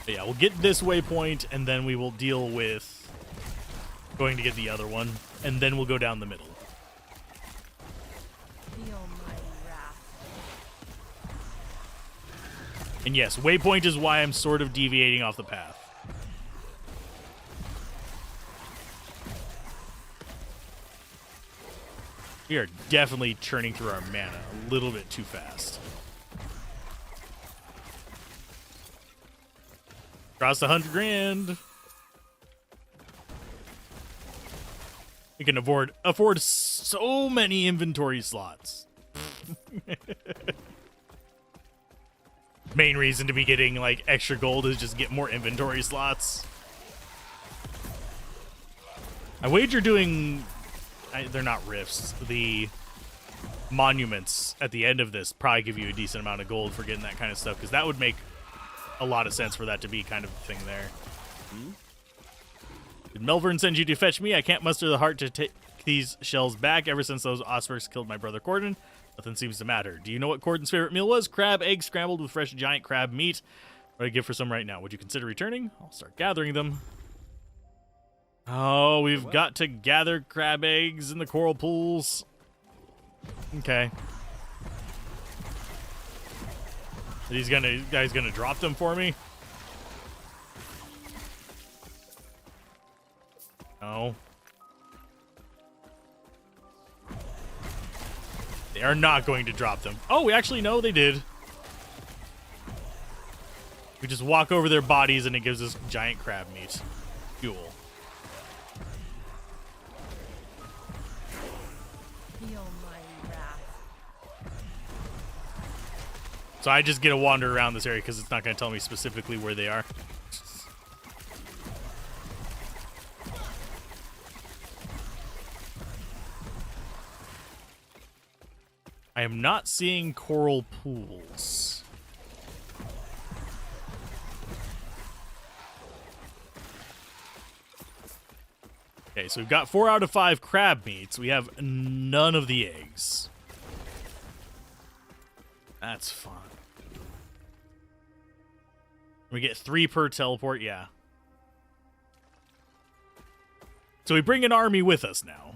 But yeah, we'll get this waypoint, and then we will deal with going to get the other one, and then we'll go down the middle. Feel my wrath. And yes, waypoint is why I'm sort of deviating off the path. We are definitely churning through our mana a little bit too fast. Cross 100 grand. We can afford so many inventory slots. Main reason to be getting like extra gold is just get more inventory slots. I wager doing... they're not rifts. The monuments at the end of this probably give you a decent amount of gold for getting that kind of stuff, because that would make a lot of sense for that to be kind of a thing there. Did Melvern send you to fetch me? I can't muster the heart to take these shells back. Ever since those Osbergs killed my brother Corden, nothing seems to matter. Do you know what Corden's favorite meal was? Crab eggs scrambled with fresh giant crab meat. What do I give for some right now? Would you consider returning? I'll start gathering them. Oh, we've got to gather crab eggs in the coral pools. Okay. These guys gonna drop them for me? No. They are not going to drop them. Oh, actually, no, they did. We just walk over their bodies and it gives us giant crab meat. Fuel. Feel my wrath. So I just get to wander around this area because it's not going to tell me specifically where they are. I am not seeing coral pools. Okay, so we've got 4 out of 5 crab meats. We have none of the eggs. That's fun. We get 3 per teleport, yeah. So we bring an army with us now.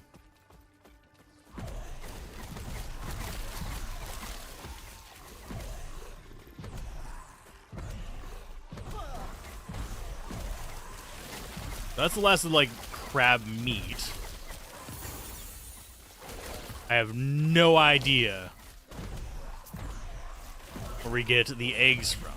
That's the last of, like, crab meat. I have no idea where we get the eggs from.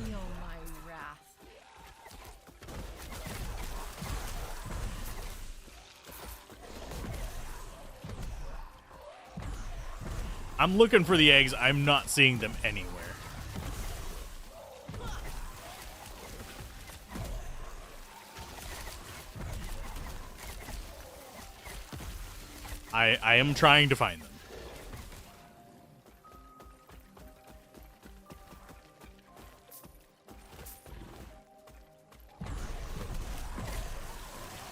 Feel my wrath. I'm looking for the eggs. I'm not seeing them anywhere. I am trying to find them.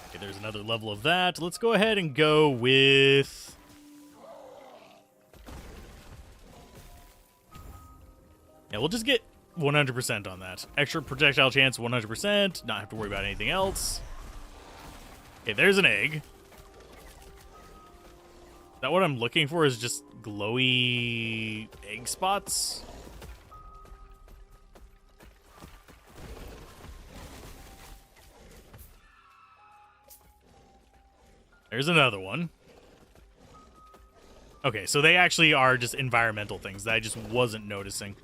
Okay, there's another level of that. Let's go ahead and go with... yeah, we'll just get 100% on that. Extra projectile chance, 100%. Not have to worry about anything else. Okay, there's an egg. Is that what I'm looking for? Is just glowy egg spots? There's another one. Okay, so they actually are just environmental things that I just wasn't noticing.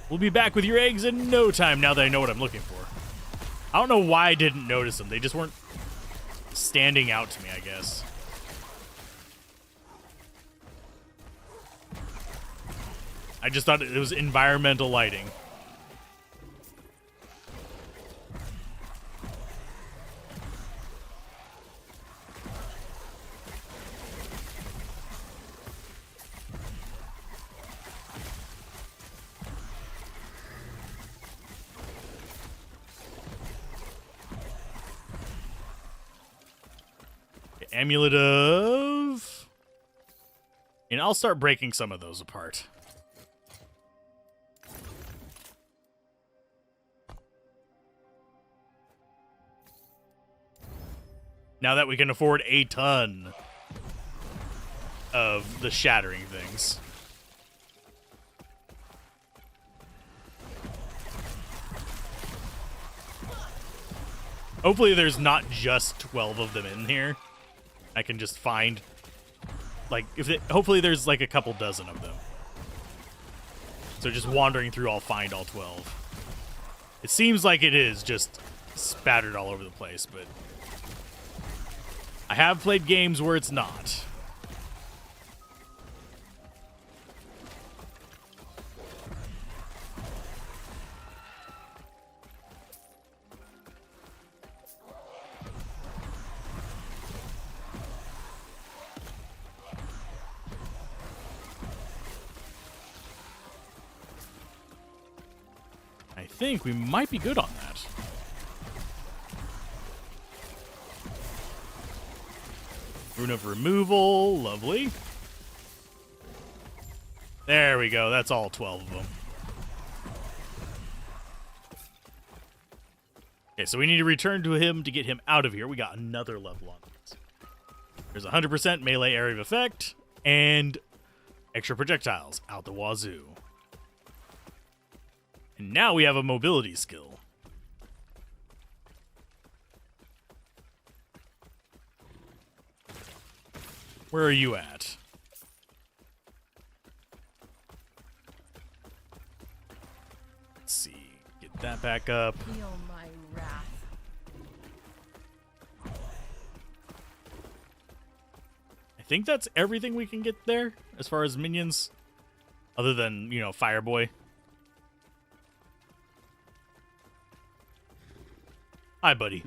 We'll be back with your eggs in no time now that I know what I'm looking for. I don't know why I didn't notice them. They just weren't standing out to me, I guess. I just thought it was environmental lighting. Amulet of... and I'll start breaking some of those apart. Now that we can afford a ton. of the shattering things. Hopefully there's not just 12 of them in here. I can just find, like, hopefully there's like a couple dozen of them. So just wandering through, I'll find all 12. It seems like it is just spattered all over the place, but I have played games where it's not. I think we might be good on that. Rune of removal, lovely. There we go, that's all 12 of them. Okay, so we need to return to him to get him out of here. We got another level on this. There's 100% melee area of effect, and extra projectiles out the wazoo. And now we have a mobility skill. Where are you at? Let's see. Get that back up. Feel my wrath. I think that's everything we can get there as far as minions. Other than, you know, Fireboy. Hi, buddy.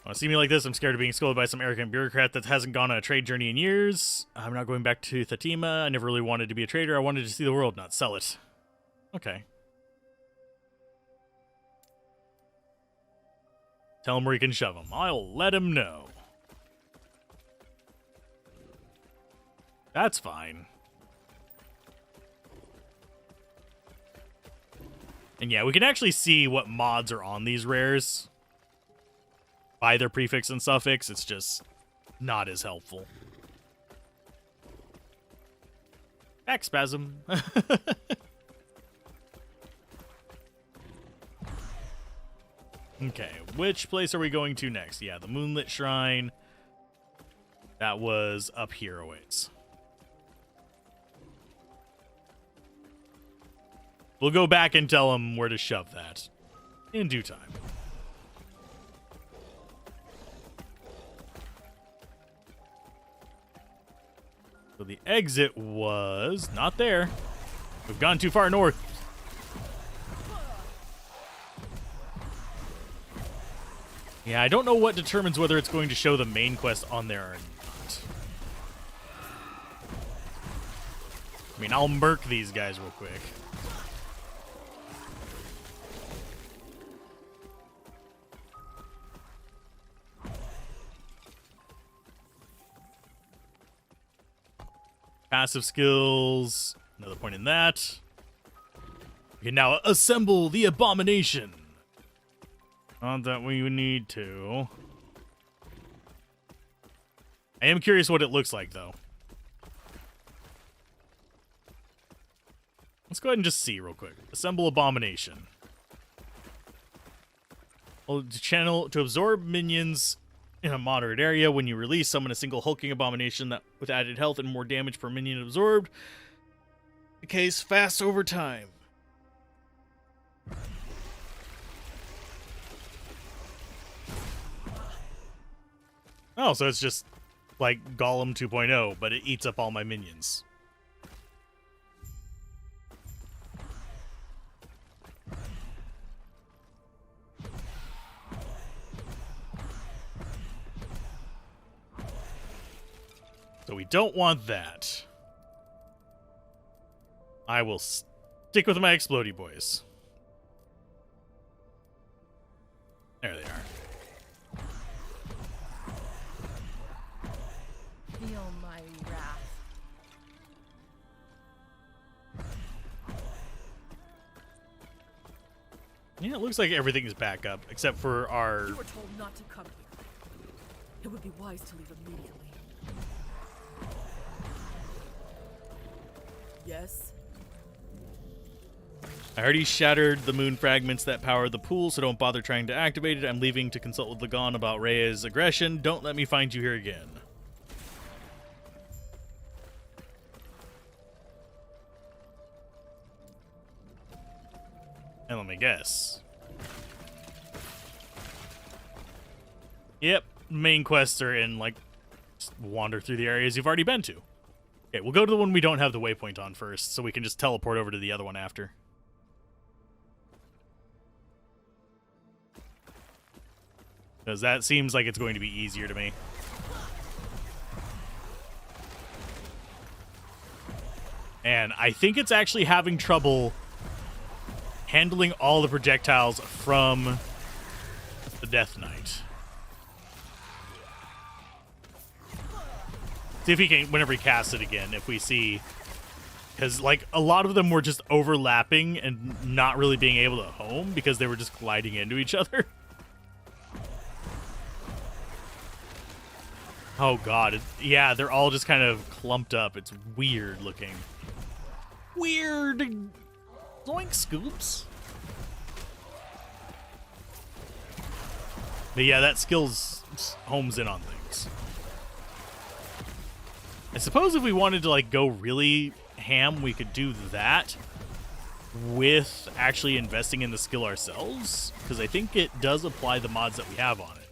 Want to see me like this? I'm scared of being scolded by some arrogant bureaucrat that hasn't gone on a trade journey in years. I'm not going back to Thatima. I never really wanted to be a trader. I wanted to see the world, not sell it. Okay. Tell him where he can shove him. I'll let him know. That's fine. And yeah, we can actually see what mods are on these rares by their prefix and suffix. It's just not as helpful. Back spasm. Okay, which place are we going to next? Yeah, the Moonlit Shrine. That was up here a ways. We'll go back and tell him where to shove that in due time. So the exit was not there. We've gone too far north. Yeah, I don't know what determines whether it's going to show the main quest on there or not. I mean, I'll murk these guys real quick. Passive skills. Another point in that. We can now assemble the abomination. Not that we would need to. I am curious what it looks like, though. Let's go ahead and just see real quick. Assemble abomination. Well, to absorb minions in a moderate area. When you release, summon a single hulking abomination that with added health and more damage per minion absorbed. The case fast over time. Oh, so it's just like Golem 2.0, but it eats up all my minions. So we don't want that. I will stick with my explodey boys. There they are. Feel my wrath. Yeah, it looks like everything is back up, except for our... You were told not to come here. It would be wise to leave immediately. Yes? I already shattered the moon fragments that power the pool, so don't bother trying to activate it. I'm leaving to consult with Lagon about Rhea's aggression. Don't let me find you here again. And let me guess. Yep, main quests are in, like, just wander through the areas you've already been to. Okay, we'll go to the one we don't have the waypoint on first, so we can just teleport over to the other one after. Because that seems like it's going to be easier to me. And I think it's actually having trouble handling all the projectiles from the Death Knight. See if he can, whenever he casts it again, if we see... Because, like, a lot of them were just overlapping and not really being able to home because they were just gliding into each other. Oh, God. Yeah, they're all just kind of clumped up. It's weird looking. Weird. Zoink scoops. But yeah, that skills homes in on things. I suppose if we wanted to, like, go really ham, we could do that with actually investing in the skill ourselves, because I think it does apply the mods that we have on it.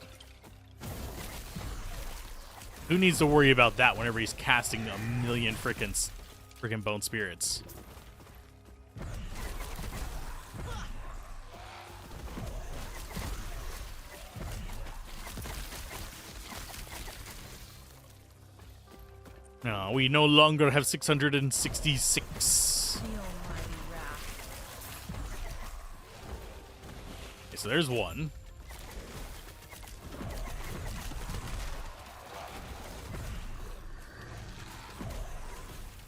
Who needs to worry about that whenever he's casting a million frickin' bone spirits? No, we no longer have 666. The almighty wrath. Okay, so there's one.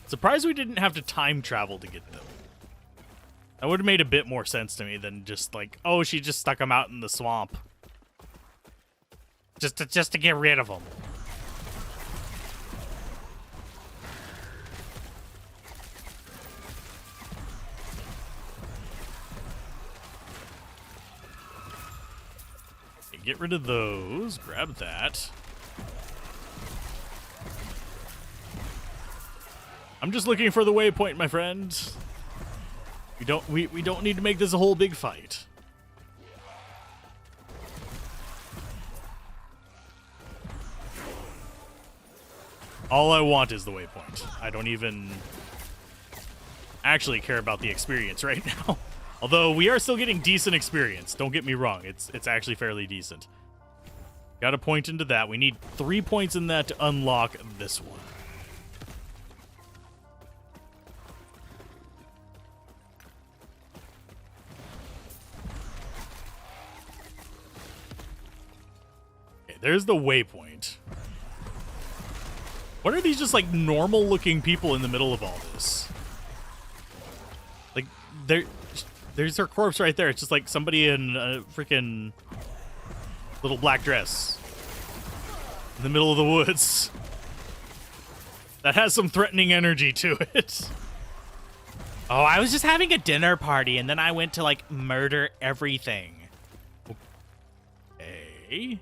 Surprised we didn't have to time travel to get them. That would have made a bit more sense to me than just like, oh, she just stuck them out in the swamp. Just to get rid of them. Get rid of those. Grab that. I'm just looking for the waypoint, my friend. We don't need to make this a whole big fight. All I want is the waypoint. I don't even actually care about the experience right now. Although we are still getting decent experience. Don't get me wrong. It's actually fairly decent. Got a point into that. We need 3 points in that to unlock this one. Okay, there's the waypoint. What are these just like normal looking people in the middle of all this? Like there's her corpse right there. It's just like somebody in a freaking little black dress in the middle of the woods. That has some threatening energy to it. Oh, I was just having a dinner party and then I went to like murder everything. Okay.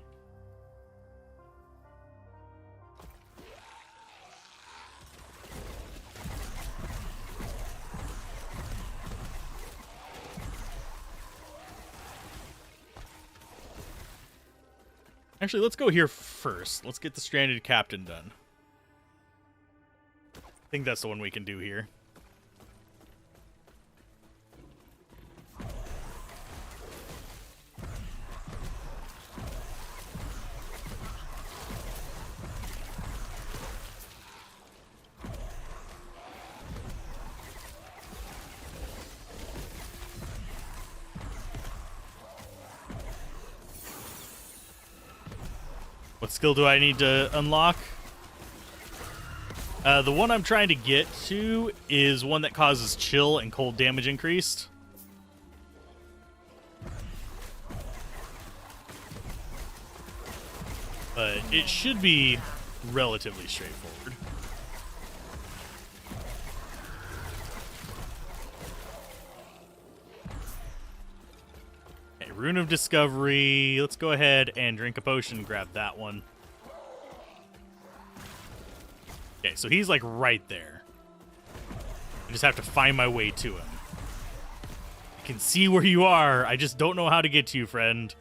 Actually, let's go here first. Let's get the stranded captain done. I think that's the one we can do here. What skill do I need to unlock? The one I'm trying to get to is one that causes chill and cold damage increased. but it should be relatively straightforward. Okay, Rune of Discovery. Let's go ahead and drink a potion, grab that one. Okay, so he's like right there. I just have to find my way to him. I can see where you are. I just don't know how to get to you, friend.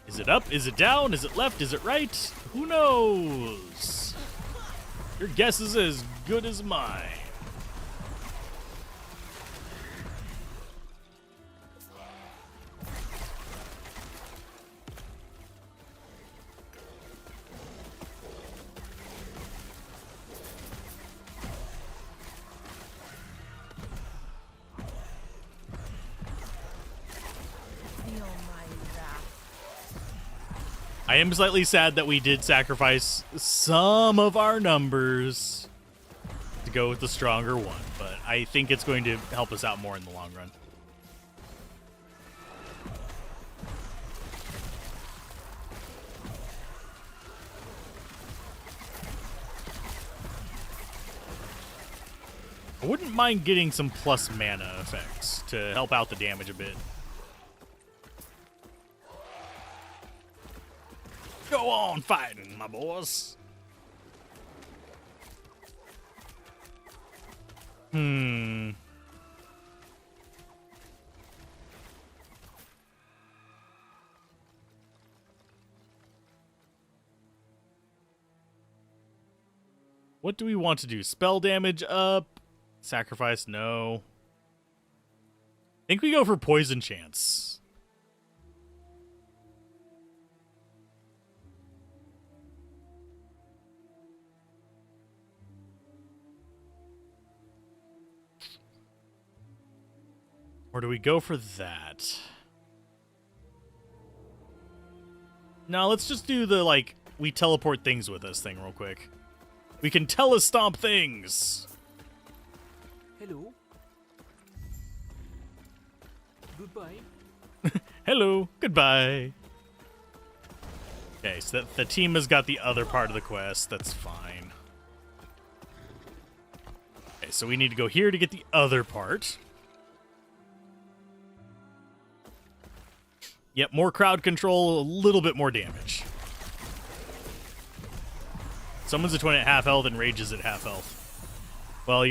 Is it up? Is it down? Is it left? Is it right? Who knows? Your guess is as good as mine. I am slightly sad that we did sacrifice some of our numbers to go with the stronger one, but I think it's going to help us out more in the long run. I wouldn't mind getting some plus mana effects to help out the damage a bit. Go on fighting, my boys. What do we want to do? Spell damage up? Sacrifice? No. I think we go for poison chance. Or do we go for that? No, let's just do the, like, we teleport things with us thing real quick. We can telestomp things! Hello. Goodbye. Hello, goodbye. Okay, so the team has got the other part of the quest. That's fine. Okay, so we need to go here to get the other part. Yep, more crowd control, a little bit more damage. Someone's a twin at half health and Rage is at half health. Well,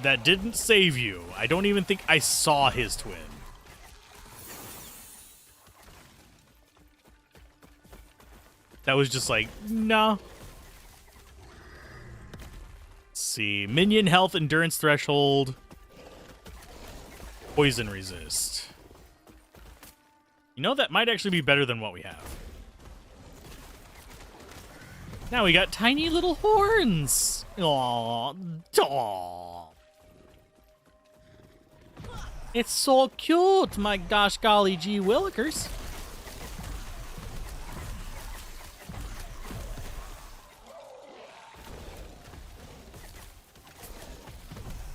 that didn't save you. I don't even think I saw his twin. That was just like, nah. Let's see. Minion health, endurance threshold. Poison resist. You know, that might actually be better than what we have. Now we got tiny little horns. Aww. Aww. It's so cute, my gosh golly gee willikers.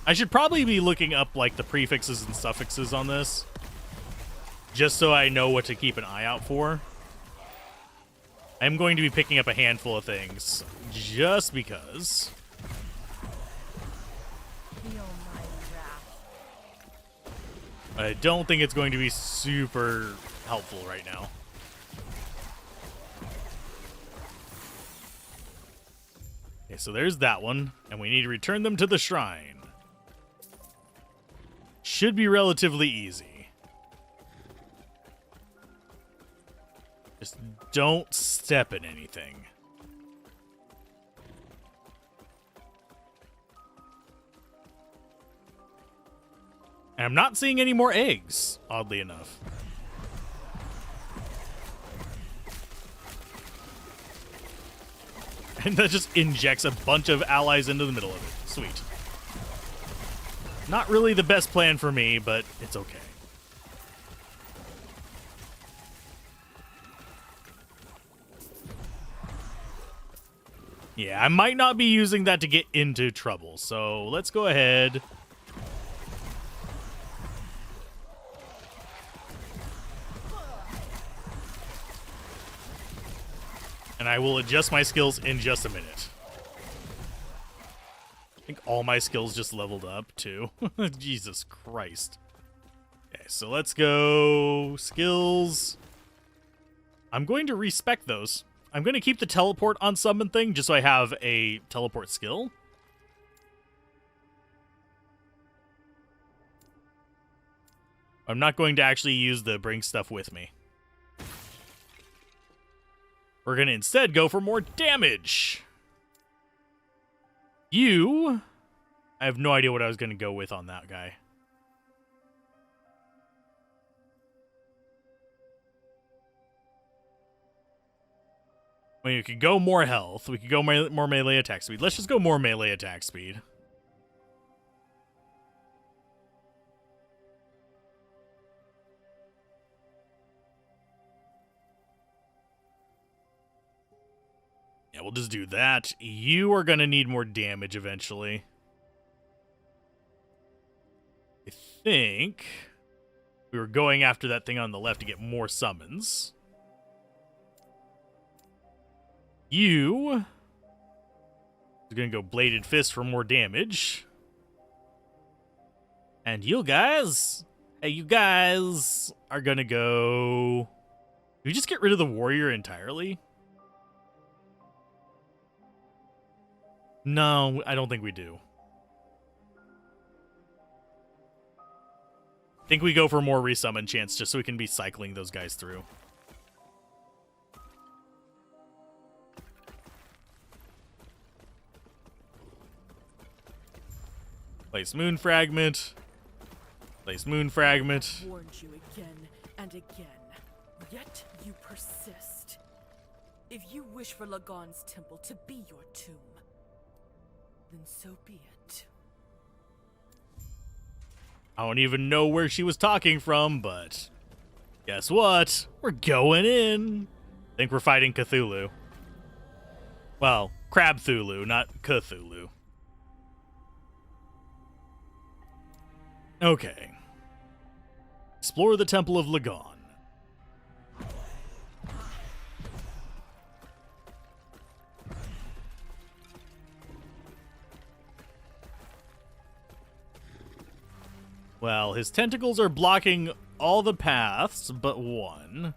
I should probably be looking up, like, the prefixes and suffixes on this, just so I know what to keep an eye out for. I'm going to be picking up a handful of things, just because. I don't think it's going to be super helpful right now. Okay, so there's that one, and we need to return them to the shrine. Should be relatively easy. Just don't step in anything. And I'm not seeing any more eggs, oddly enough. And that just injects a bunch of allies into the middle of it. Sweet. Not really the best plan for me, but it's okay. Yeah, I might not be using that to get into trouble, so let's go ahead. And I will adjust my skills in just a minute. I think all my skills just leveled up, too. Jesus Christ. Okay, so let's go skills. I'm going to respec those. I'm going to keep the teleport on summon thing just so I have a teleport skill. I'm not going to actually use the bring stuff with me. We're going to instead go for more damage. I have no idea what I was going to go with on that guy. I mean, we could go more health. We could go more melee attack speed. Let's just go more melee attack speed. Yeah, we'll just do that. You are going to need more damage eventually. I think we were going after that thing on the left to get more summons. You is going to go Bladed Fist for more damage. And you guys are going to go... Do we just get rid of the warrior entirely? No, I don't think we do. I think we go for more resummon chance just so we can be cycling those guys through. Place Moon Fragment. Place Moon Fragment. I've warned you again and again, yet you persist. If you wish for Lagon's temple to be your tomb, then so be it. I don't even know where she was talking from, but guess what? We're going in. I think we're fighting Cthulhu. Well, Crab Thulu, not Cthulhu. Okay. Explore the Temple of Lagon. Well, his tentacles are blocking all the paths but one.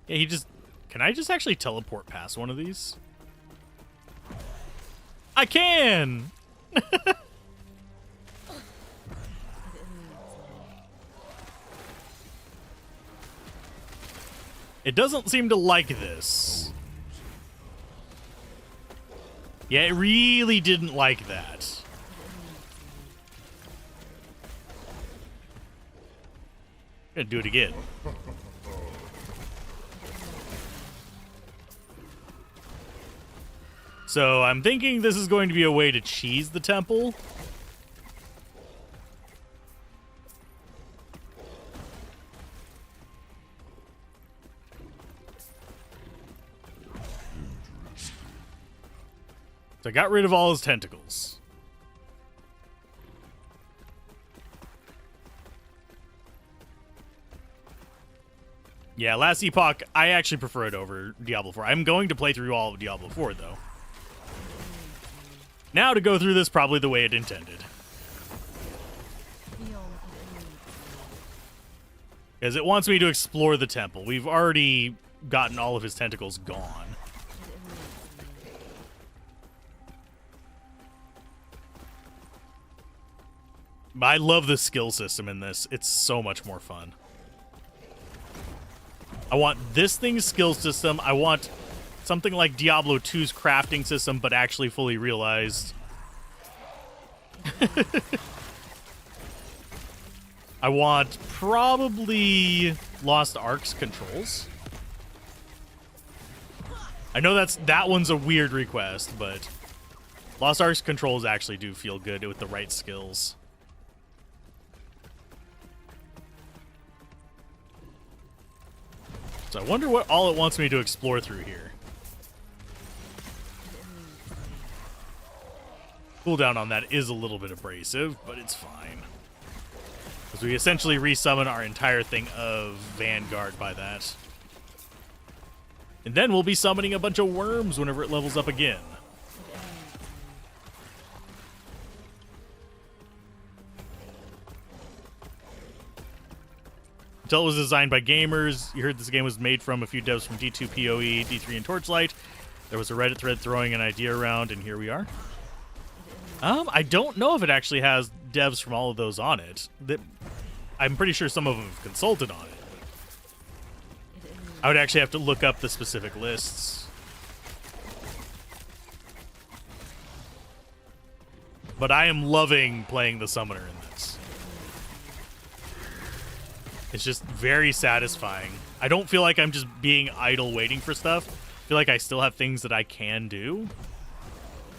Yeah, he just... Can I just actually teleport past one of these? I can! It doesn't seem to like this. Yeah, it really didn't like that. I'm gonna do it again. So I'm thinking this is going to be a way to cheese the temple. So I got rid of all his tentacles. Yeah, last Epoch, I actually prefer it over Diablo 4. I'm going to play through all of Diablo 4, though. Now to go through this probably the way it intended. Because it wants me to explore the temple. We've already gotten all of his tentacles gone. I love the skill system in this. It's so much more fun. I want this thing's skill system. I want something like Diablo 2's crafting system, but actually fully realized. I want probably Lost Ark's controls. I know that one's a weird request, but Lost Ark's controls actually do feel good with the right skills. So I wonder what all it wants me to explore through here. Cooldown on that is a little bit abrasive, but it's fine. Because we essentially resummon our entire thing of Vanguard by that. And then we'll be summoning a bunch of worms whenever it levels up again. Until it was designed by gamers, you heard this game was made from a few devs from D2, PoE, D3, and Torchlight. There was a Reddit thread throwing an idea around, and here we are. I don't know if it actually has devs from all of those on it. I'm pretty sure some of them have consulted on it. I would actually have to look up the specific lists. But I am loving playing the Summoner in this. It's just very satisfying. I don't feel like I'm just being idle waiting for stuff. I feel like I still have things that I can do.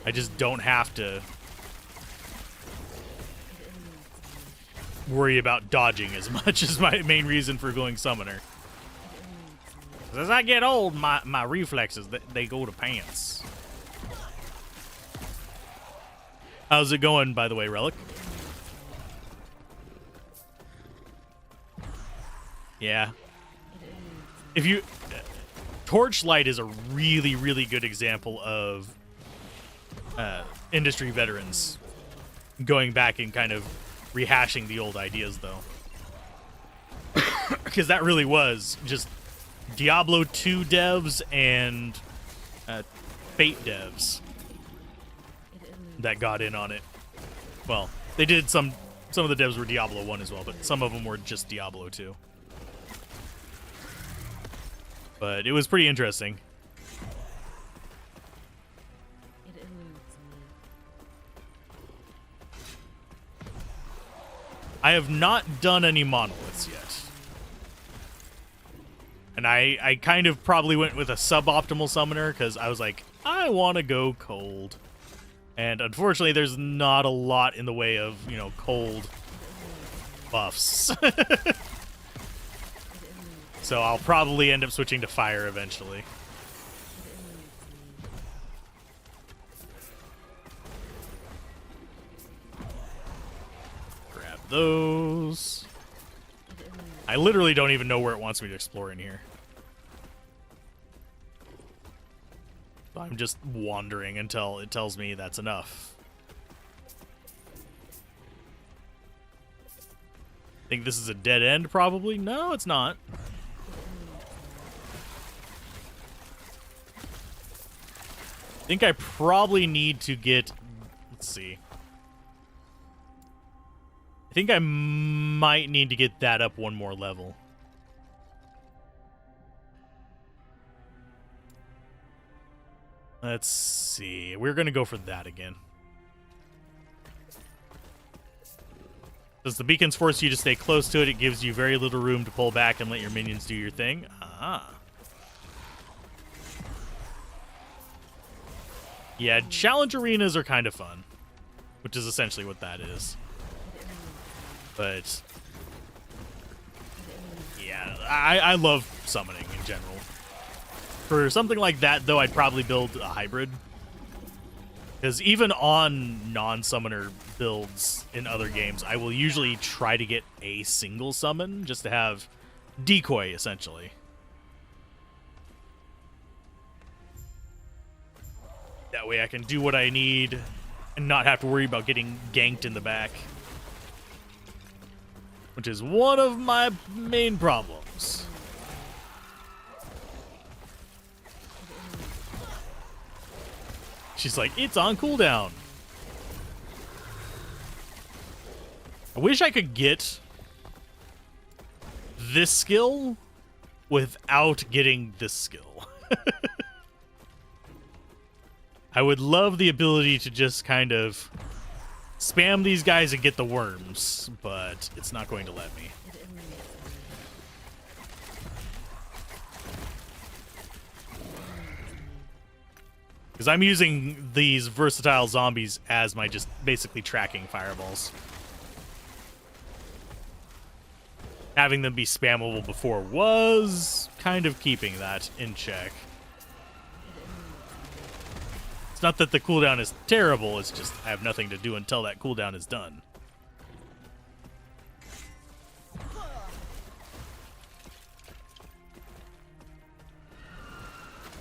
I just don't have to worry about dodging as much as my main reason for going Summoner. As I get old, my reflexes, they go to pants. How's it going, by the way, Relic? Yeah. If you... Torchlight is a really, really good example of industry veterans going back and kind of rehashing the old ideas, though. Because that really was just Diablo 2 devs and Fate devs that got in on it. Well, they did some of the devs were Diablo 1 as well, but some of them were just Diablo 2. But it was pretty interesting. I have not done any monoliths yet. And I kind of probably went with a suboptimal summoner because I was like, I want to go cold. And unfortunately, there's not a lot in the way of, you know, cold buffs. So I'll probably end up switching to fire eventually. Grab those. I literally don't even know where it wants me to explore in here. I'm just wandering until it tells me that's enough. Think this is a dead end, probably? No, it's not. I think I probably need to get... Let's see. I think I might need to get that up one more level. Let's see. We're going to go for that again. Does the beacons force you to stay close to it? It gives you very little room to pull back and let your minions do your thing. Ah. Yeah, challenge arenas are kind of fun, which is essentially what that is. But yeah, I love summoning in general. For something like that, though, I'd probably build a hybrid. Because even on non-summoner builds in other games, I will usually try to get a single summon just to have decoy, essentially. That way I can do what I need and not have to worry about getting ganked in the back. Which is one of my main problems. She's like, it's on cooldown. I wish I could get this skill without getting this skill. I would love the ability to just kind of spam these guys and get the worms, but it's not going to let me. Because I'm using these versatile zombies as my just basically tracking fireballs. Having them be spammable before was kind of keeping that in check. It's not that the cooldown is terrible, it's just I have nothing to do until that cooldown is done.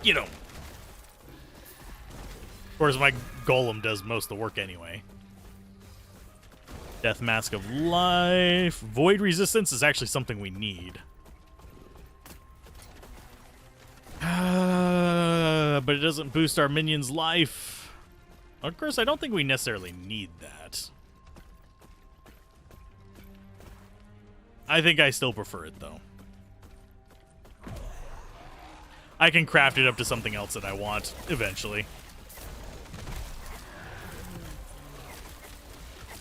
Get him. Of course, my golem does most of the work anyway. Death Mask of Life. Void resistance is actually something we need. But it doesn't boost our minions' life. Of course, I don't think we necessarily need that. I think I still prefer it, though. I can craft it up to something else that I want eventually.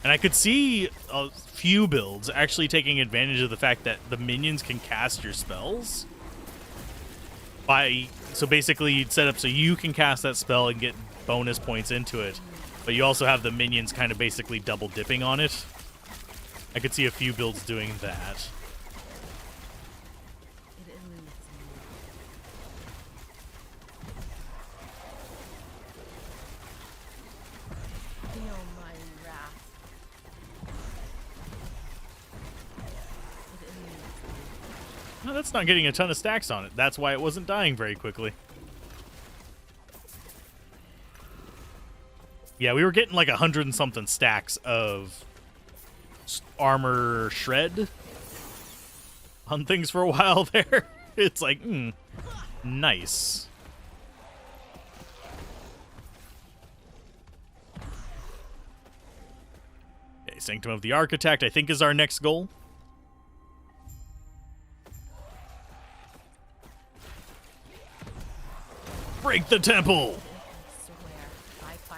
And I could see a few builds actually taking advantage of the fact that the minions can cast your spells. So basically you'd set up so you can cast that spell and get bonus points into it, but you also have the minions kind of basically double dipping on it. I could see a few builds doing that. It eludes me. Feel my wrath. It eludes me. No, that's not getting a ton of stacks on it. That's why it wasn't dying very quickly. Yeah, we were getting like 100 and something stacks of armor shred on things for a while there. It's like, nice. Okay, Sanctum of the Architect, I think, is our next goal. Break the temple!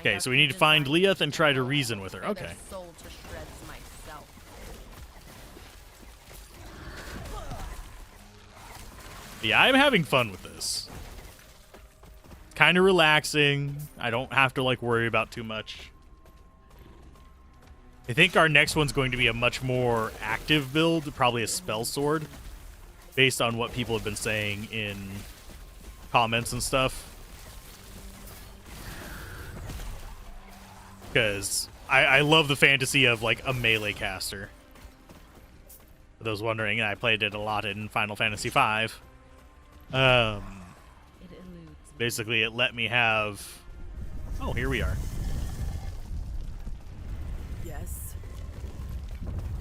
Okay, so we need to find Leeth and try to reason with her. Okay. Soul to shreds myself. Yeah, I'm having fun with this. Kind of relaxing. I don't have to, like, worry about too much. I think our next one's going to be a much more active build, probably a spell sword, based on what people have been saying in comments and stuff. Because I love the fantasy of, like, a melee caster. For those wondering, I played it a lot in Final Fantasy V. It eludes me. Basically, it let me have... Oh, here we are. Yes.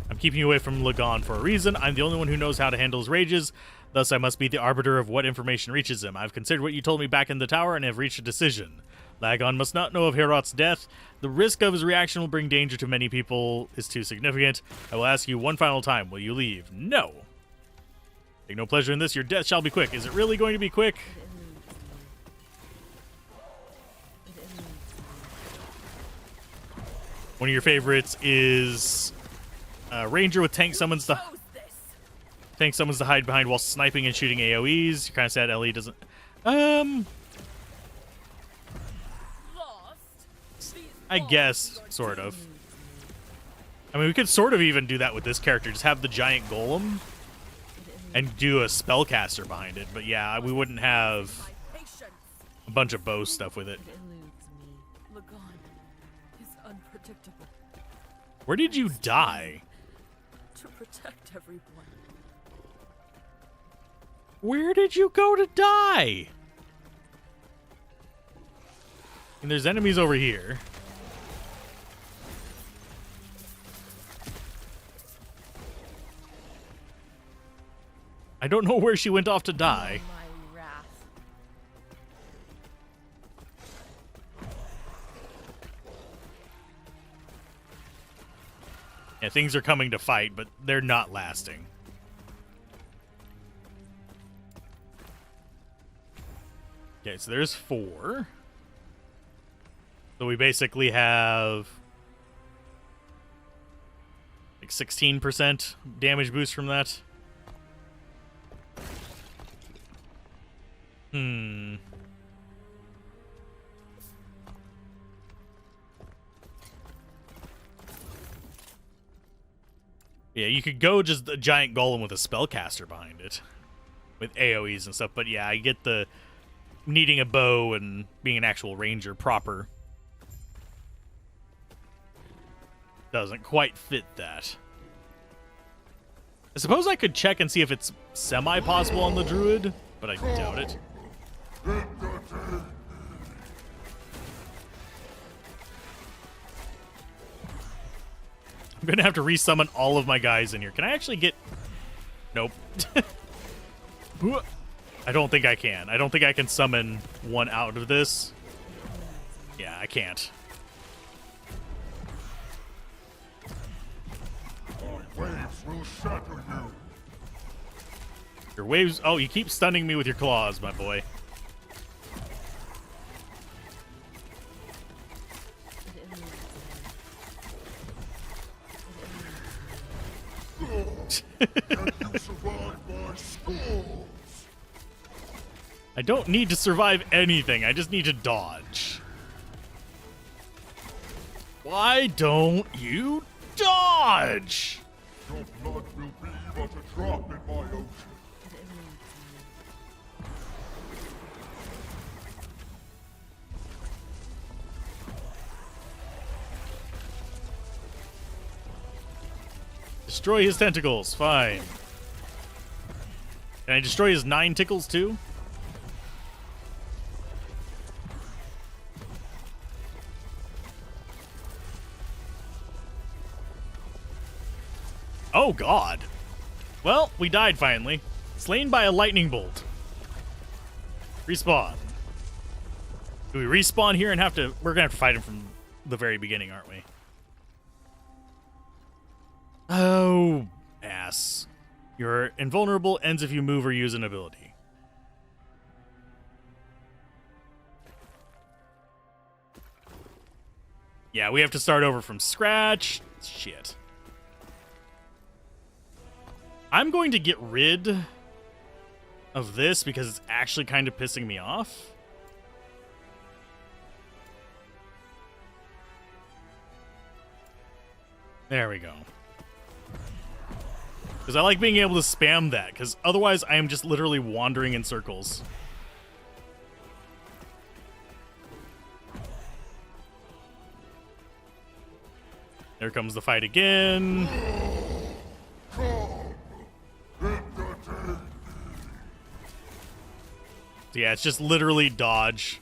I'm keeping you away from Lagon for a reason. I'm the only one who knows how to handle his rages. Thus, I must be the arbiter of what information reaches him. I've considered what you told me back in the tower and have reached a decision. Lagon must not know of Herot's death. The risk of his reaction will bring danger to many people is too significant. I will ask you one final time. Will you leave? No. Take no pleasure in this. Your death shall be quick. Is it really going to be quick? One of your favorites is Ranger with tank summons to hide behind while sniping and shooting AoEs. You're kind of sad Ellie doesn't. I guess, sort of. I mean, we could sort of even do that with this character. Just have the giant golem and do a spellcaster behind it. But yeah, we wouldn't have a bunch of bow stuff with it. It eludes me. Lagon is unpredictable. Where did you die? To protect everyone. Where did you go to die? And there's enemies over here. I don't know where she went off to die. My wrath. Yeah, things are coming to fight, but they're not lasting. Okay, so there's 4. So we basically have like 16% damage boost from that. Yeah, you could go just a giant golem with a spellcaster behind it. With AoEs and stuff, but yeah, I get the needing a bow and being an actual ranger proper. Doesn't quite fit that. I suppose I could check and see if it's semi-possible on the druid, but I doubt it. Let the I'm gonna have to resummon all of my guys in here. Can I actually get... Nope. I don't think I can. I don't think I can summon one out of this. Yeah, I can't. Our waves will shatter you. Your waves... Oh, you keep stunning me with your claws, my boy. Can you survive my storms? I don't need to survive anything. I just need to dodge. Why don't you dodge? Your blood will be but a drop in my ocean. Destroy his tentacles. Fine. Can I destroy his 9 tickles too? Oh, God. Well, we died finally. Slain by a lightning bolt. Respawn. Do we respawn here and have to... We're going to have to fight him from the very beginning, aren't we? Oh, ass. You're invulnerable, ends if you move or use an ability. Yeah, we have to start over from scratch. Shit. I'm going to get rid of this because it's actually kind of pissing me off. There we go. Because I like being able to spam that, because otherwise I am just literally wandering in circles. There comes the fight again. Yeah, it's just literally dodge.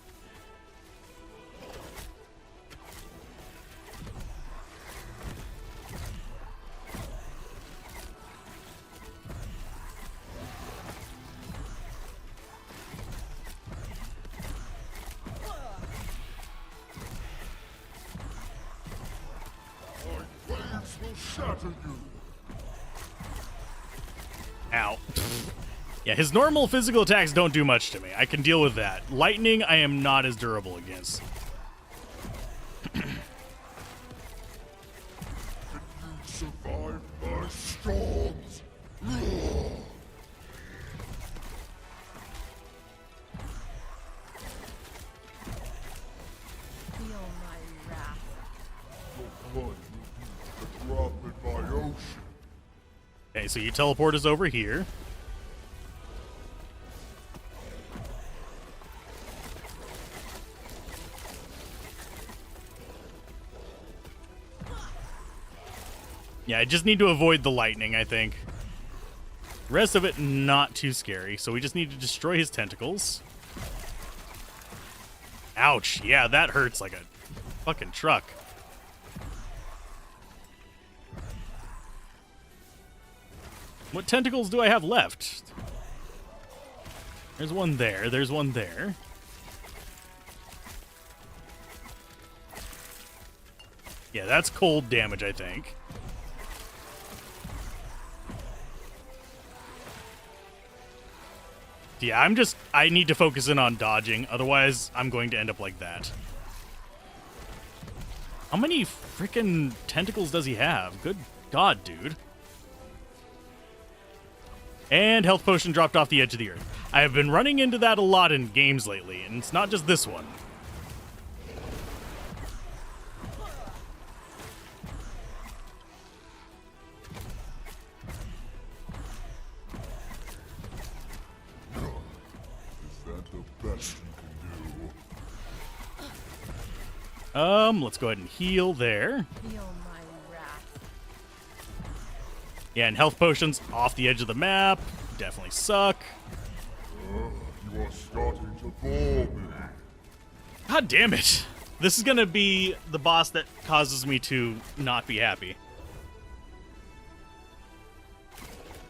Ow. Yeah, his normal physical attacks don't do much to me. I can deal with that. Lightning, I am not as durable against. Survive my storms. Feel my wrath. Your blood will be a drop in my ocean. Okay, so you teleport us over here. Yeah, I just need to avoid the lightning, I think. The rest of it, not too scary. So we just need to destroy his tentacles. Ouch. Yeah, that hurts like a fucking truck. What tentacles do I have left? There's one there. There's one there. Yeah, that's cold damage, I think. Yeah, I need to focus in on dodging, otherwise I'm going to end up like that. How many freaking tentacles does he have? Good God, dude. And health potion dropped off the edge of the earth. I have been running into that a lot in games lately, and it's not just this one. Best you can do. Let's go ahead and heal there. Feel my wrath. Yeah, and health potions off the edge of the map definitely suck. You are starting to bore me. God damn it. This is gonna be the boss that causes me to not be happy.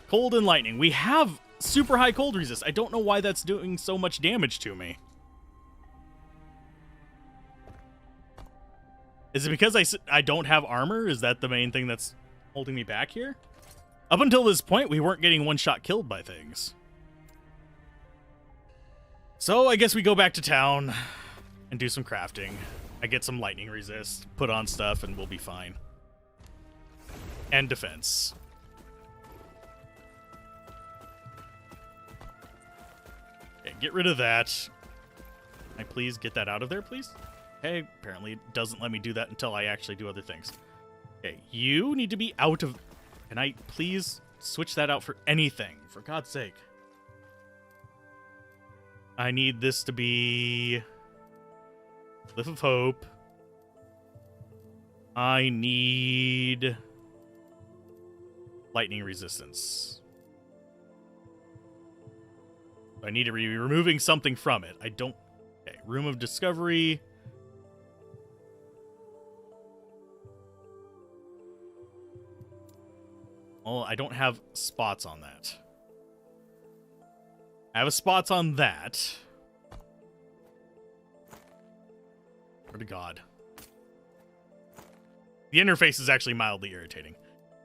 Cold and lightning. We have super high cold resist. I don't know why that's doing so much damage to me. Is it because I don't have armor? Is that the main thing that's holding me back here? Up until this point, we weren't getting one-shot killed by things. So I guess we go back to town and do some crafting. I get some lightning resist, put on stuff, and we'll be fine. And defense. Okay, get rid of that. Can I please get that out of there, please? Okay, apparently it doesn't let me do that until I actually do other things. Okay, you need to be out of... Can I please switch that out for anything? For God's sake. I need this to be... Cliff of Hope. I need... lightning resistance. I need to be removing something from it. I don't... Okay, Room of Discovery... Well, I don't have spots on that. I have spots on that. Word to God. The interface is actually mildly irritating.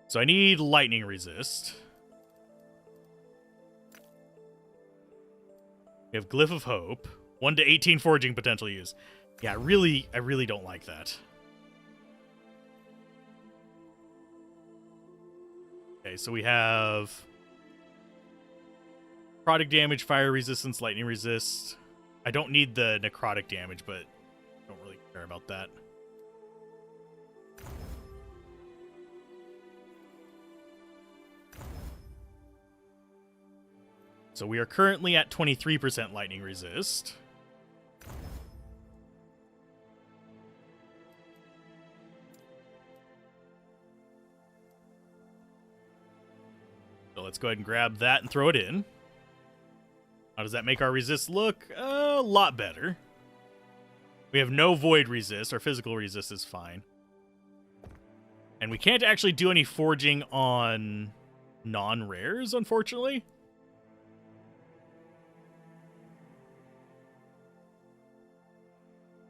So I need lightning resist. We have Glyph of Hope. 1 to 18 foraging potential use. Yeah, I really don't like that. Okay, so we have necrotic damage, fire resistance, lightning resist. I don't need the necrotic damage, but I don't really care about that. So we are currently at 23% lightning resist. So let's go ahead and grab that and throw it in. How does that make our resist look? A lot better. We have no void resist. Our physical resist is fine. And we can't actually do any forging on non-rares, unfortunately.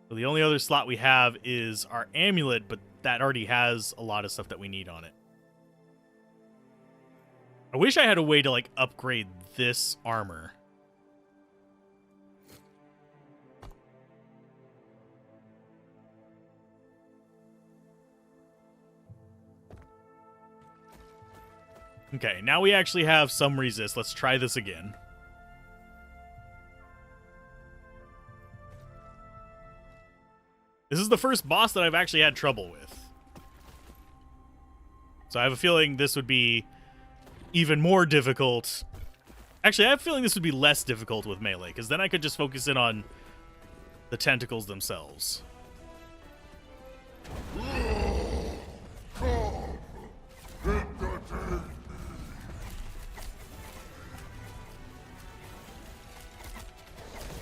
So the only other slot we have is our amulet, but that already has a lot of stuff that we need on it. I wish I had a way to, like, upgrade this armor. Okay, now we actually have some resist. Let's try this again. This is the first boss that I've actually had trouble with. So I have a feeling this would be even more difficult. Actually, I have a feeling this would be less difficult with melee, because then I could just focus in on the tentacles themselves.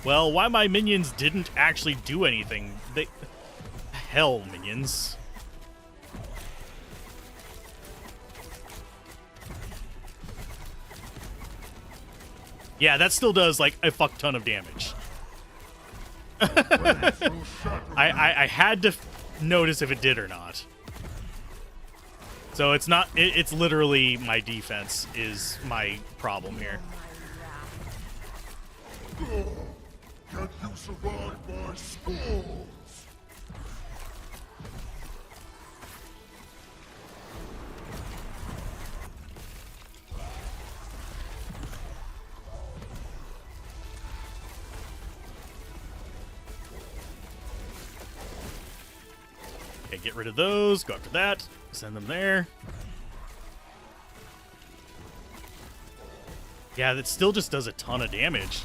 Well, why my minions didn't actually do anything? They... Hell, minions. Yeah, that still does, like, a fuck ton of damage. I had to notice if it did or not. So it's not... It's literally my defense is my problem here. Can you survive my scores? Okay, get rid of those. Go after that. Send them there. Yeah, that still just does a ton of damage.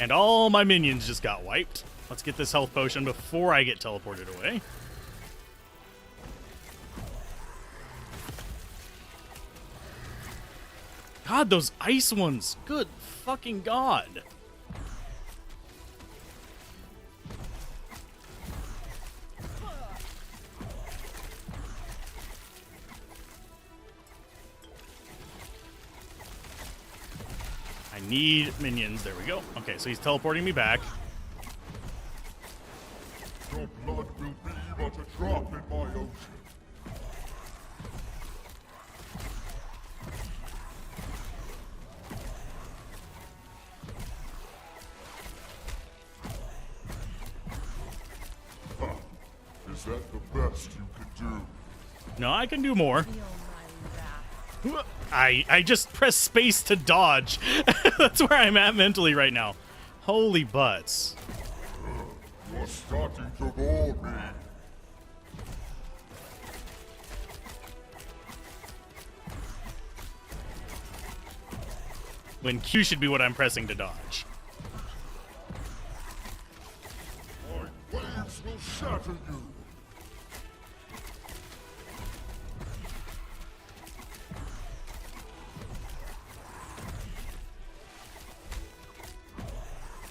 And all my minions just got wiped. Let's get this health potion before I get teleported away. God, those ice ones. Good fucking God. I need minions. There we go. Okay, so he's teleporting me back. Your blood will be but a drop in my ocean. Is that the best you can do? No, I can do more. Feel my wrath. I just press space to dodge. That's where I'm at mentally right now. Holy butts. You're starting to bore me. When Q should be what I'm pressing to dodge. My waves will shatter you.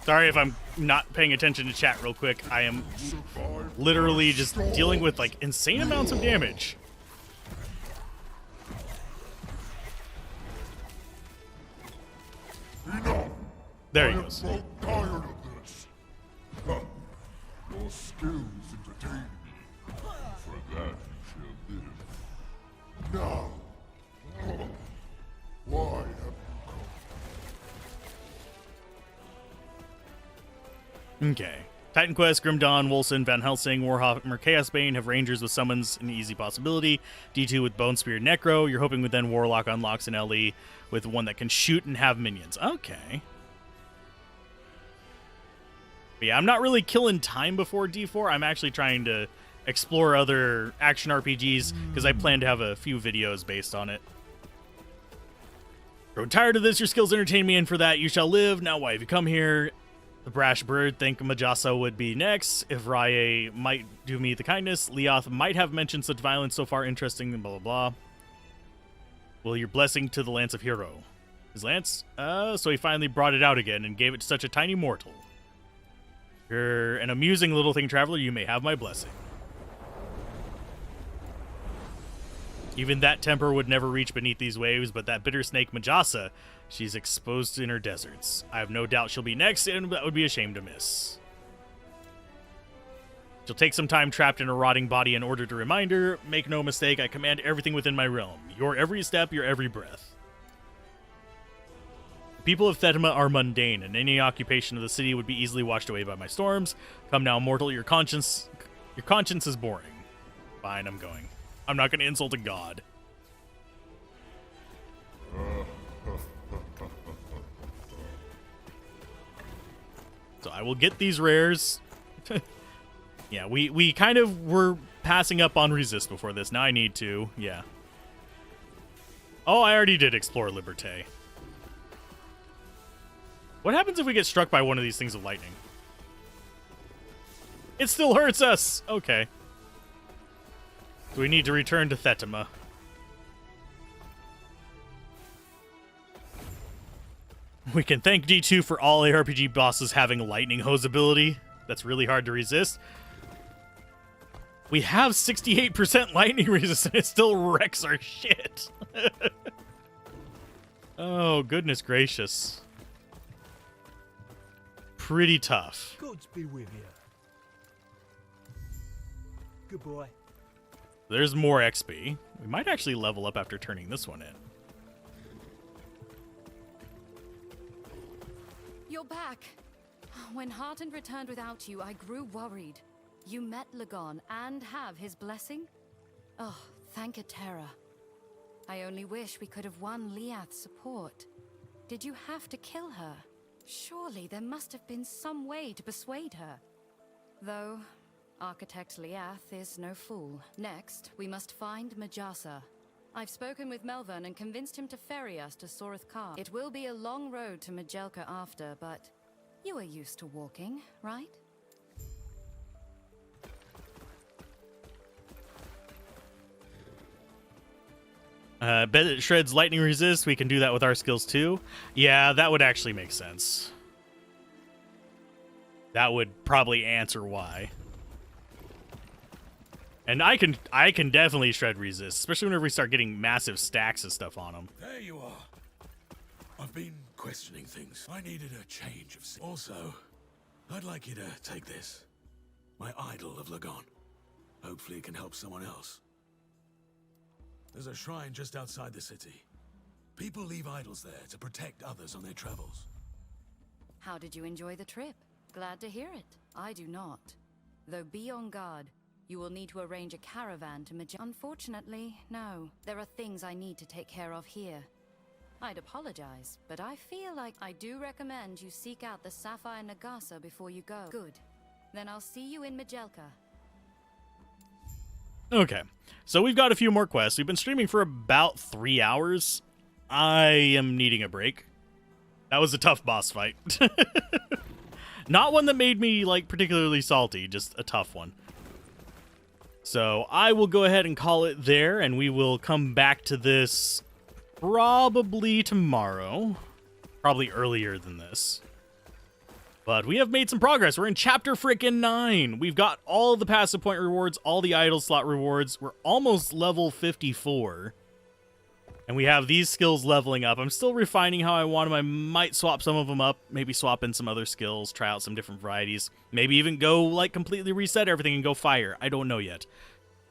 Sorry if I'm not paying attention to chat real quick. I am literally just dealing with like insane amounts of damage. Enough. There he I am goes. so tired of this. Huh. Your skills entertain me. For that you shall live. Now. Why have you come? Okay. Titan Quest, Grim Dawn, Wolson, Van Helsing, Warhammer, Chaos Bane have Rangers with summons an easy possibility. D2 with Bone Spear, Necro. You're hoping with then Warlock unlocks an LE with one that can shoot and have minions. Okay. But yeah, I'm not really killing time before D4. I'm actually trying to explore other action RPGs because I plan to have a few videos based on it. Grown tired of this, your skills entertain me, and for that you shall live. Now why have you come here? The brash bird think Majasa would be next. If Raye might do me the kindness, Leoth might have mentioned such violence so far interesting, blah, blah, blah. Will your blessing to the Lance of Hero. His lance? So he finally brought it out again and gave it to such a tiny mortal. You're an amusing little thing, traveler. You may have my blessing. Even that temper would never reach beneath these waves, but that bitter snake Majasa, she's exposed in her deserts. I have no doubt she'll be next, and that would be a shame to miss. She'll take some time trapped in a rotting body in order to remind her. Make no mistake, I command everything within my realm. Your every step, your every breath. The people of Thethema are mundane, and any occupation of the city would be easily washed away by my storms. Come now, mortal, your conscience is boring. Fine, I'm going. I'm not going to insult a god. So I will get these rares. Yeah, we kind of were passing up on resist before this. Now I need to. Yeah. Oh, I already did explore Liberté. What happens if we get struck by one of these things of lightning? It still hurts us. Okay. So we need to return to Thethema. We can thank D2 for all ARPG bosses having lightning hose ability. That's really hard to resist. We have 68% lightning resistance. It still wrecks our shit. Oh, goodness gracious. Pretty tough. Gods be with you. Goodbye. There's more XP. We might actually level up after turning this one in. You're back. When Hearten returned without you, I grew worried. You met Lagon and have his blessing? Oh, thank Atera. I only wish we could have won Leath's support. Did you have to kill her? Surely there must have been some way to persuade her. Though, Architect Leath is no fool. Next, we must find Majasa. I've spoken with Melvern and convinced him to ferry us to Soreth Kar. It will be a long road to Majelka after, but you are used to walking, right? Bet it shreds lightning resist. We can do that with our skills too. Yeah, that would actually make sense. That would probably answer why. And I can definitely shred resist, especially whenever we start getting massive stacks of stuff on them. There you are. I've been questioning things. I needed a change of scene. Also, I'd like you to take this. My idol of Lagon. Hopefully it can help someone else. There's a shrine just outside the city. People leave idols there to protect others on their travels. How did you enjoy the trip? Glad to hear it. I do not. Though be on guard. You will need to arrange a caravan to Unfortunately, no. There are things I need to take care of here. I'd apologize, but I feel like I do recommend you seek out the Sapphire Nagasa before you go. Good. Then I'll see you in Majelka. Okay, so we've got a few more quests. We've been streaming for about 3 hours. I am needing a break. That was a tough boss fight. Not one that made me, like, particularly salty, just a tough one. So I will go ahead and call it there, and we will come back to this probably tomorrow. Probably earlier than this. But we have made some progress. We're in chapter frickin' 9. We've got all the passive point rewards, all the idle slot rewards. We're almost level 54. And we have these skills leveling up. I'm still refining how I want them. I might swap some of them up. Maybe swap in some other skills. Try out some different varieties. Maybe even go, like, completely reset everything and go fire. I don't know yet.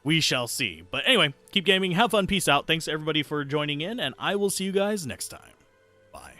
We shall see. But anyway, keep gaming. Have fun. Peace out. Thanks, everybody, for joining in. And I will see you guys next time. Bye.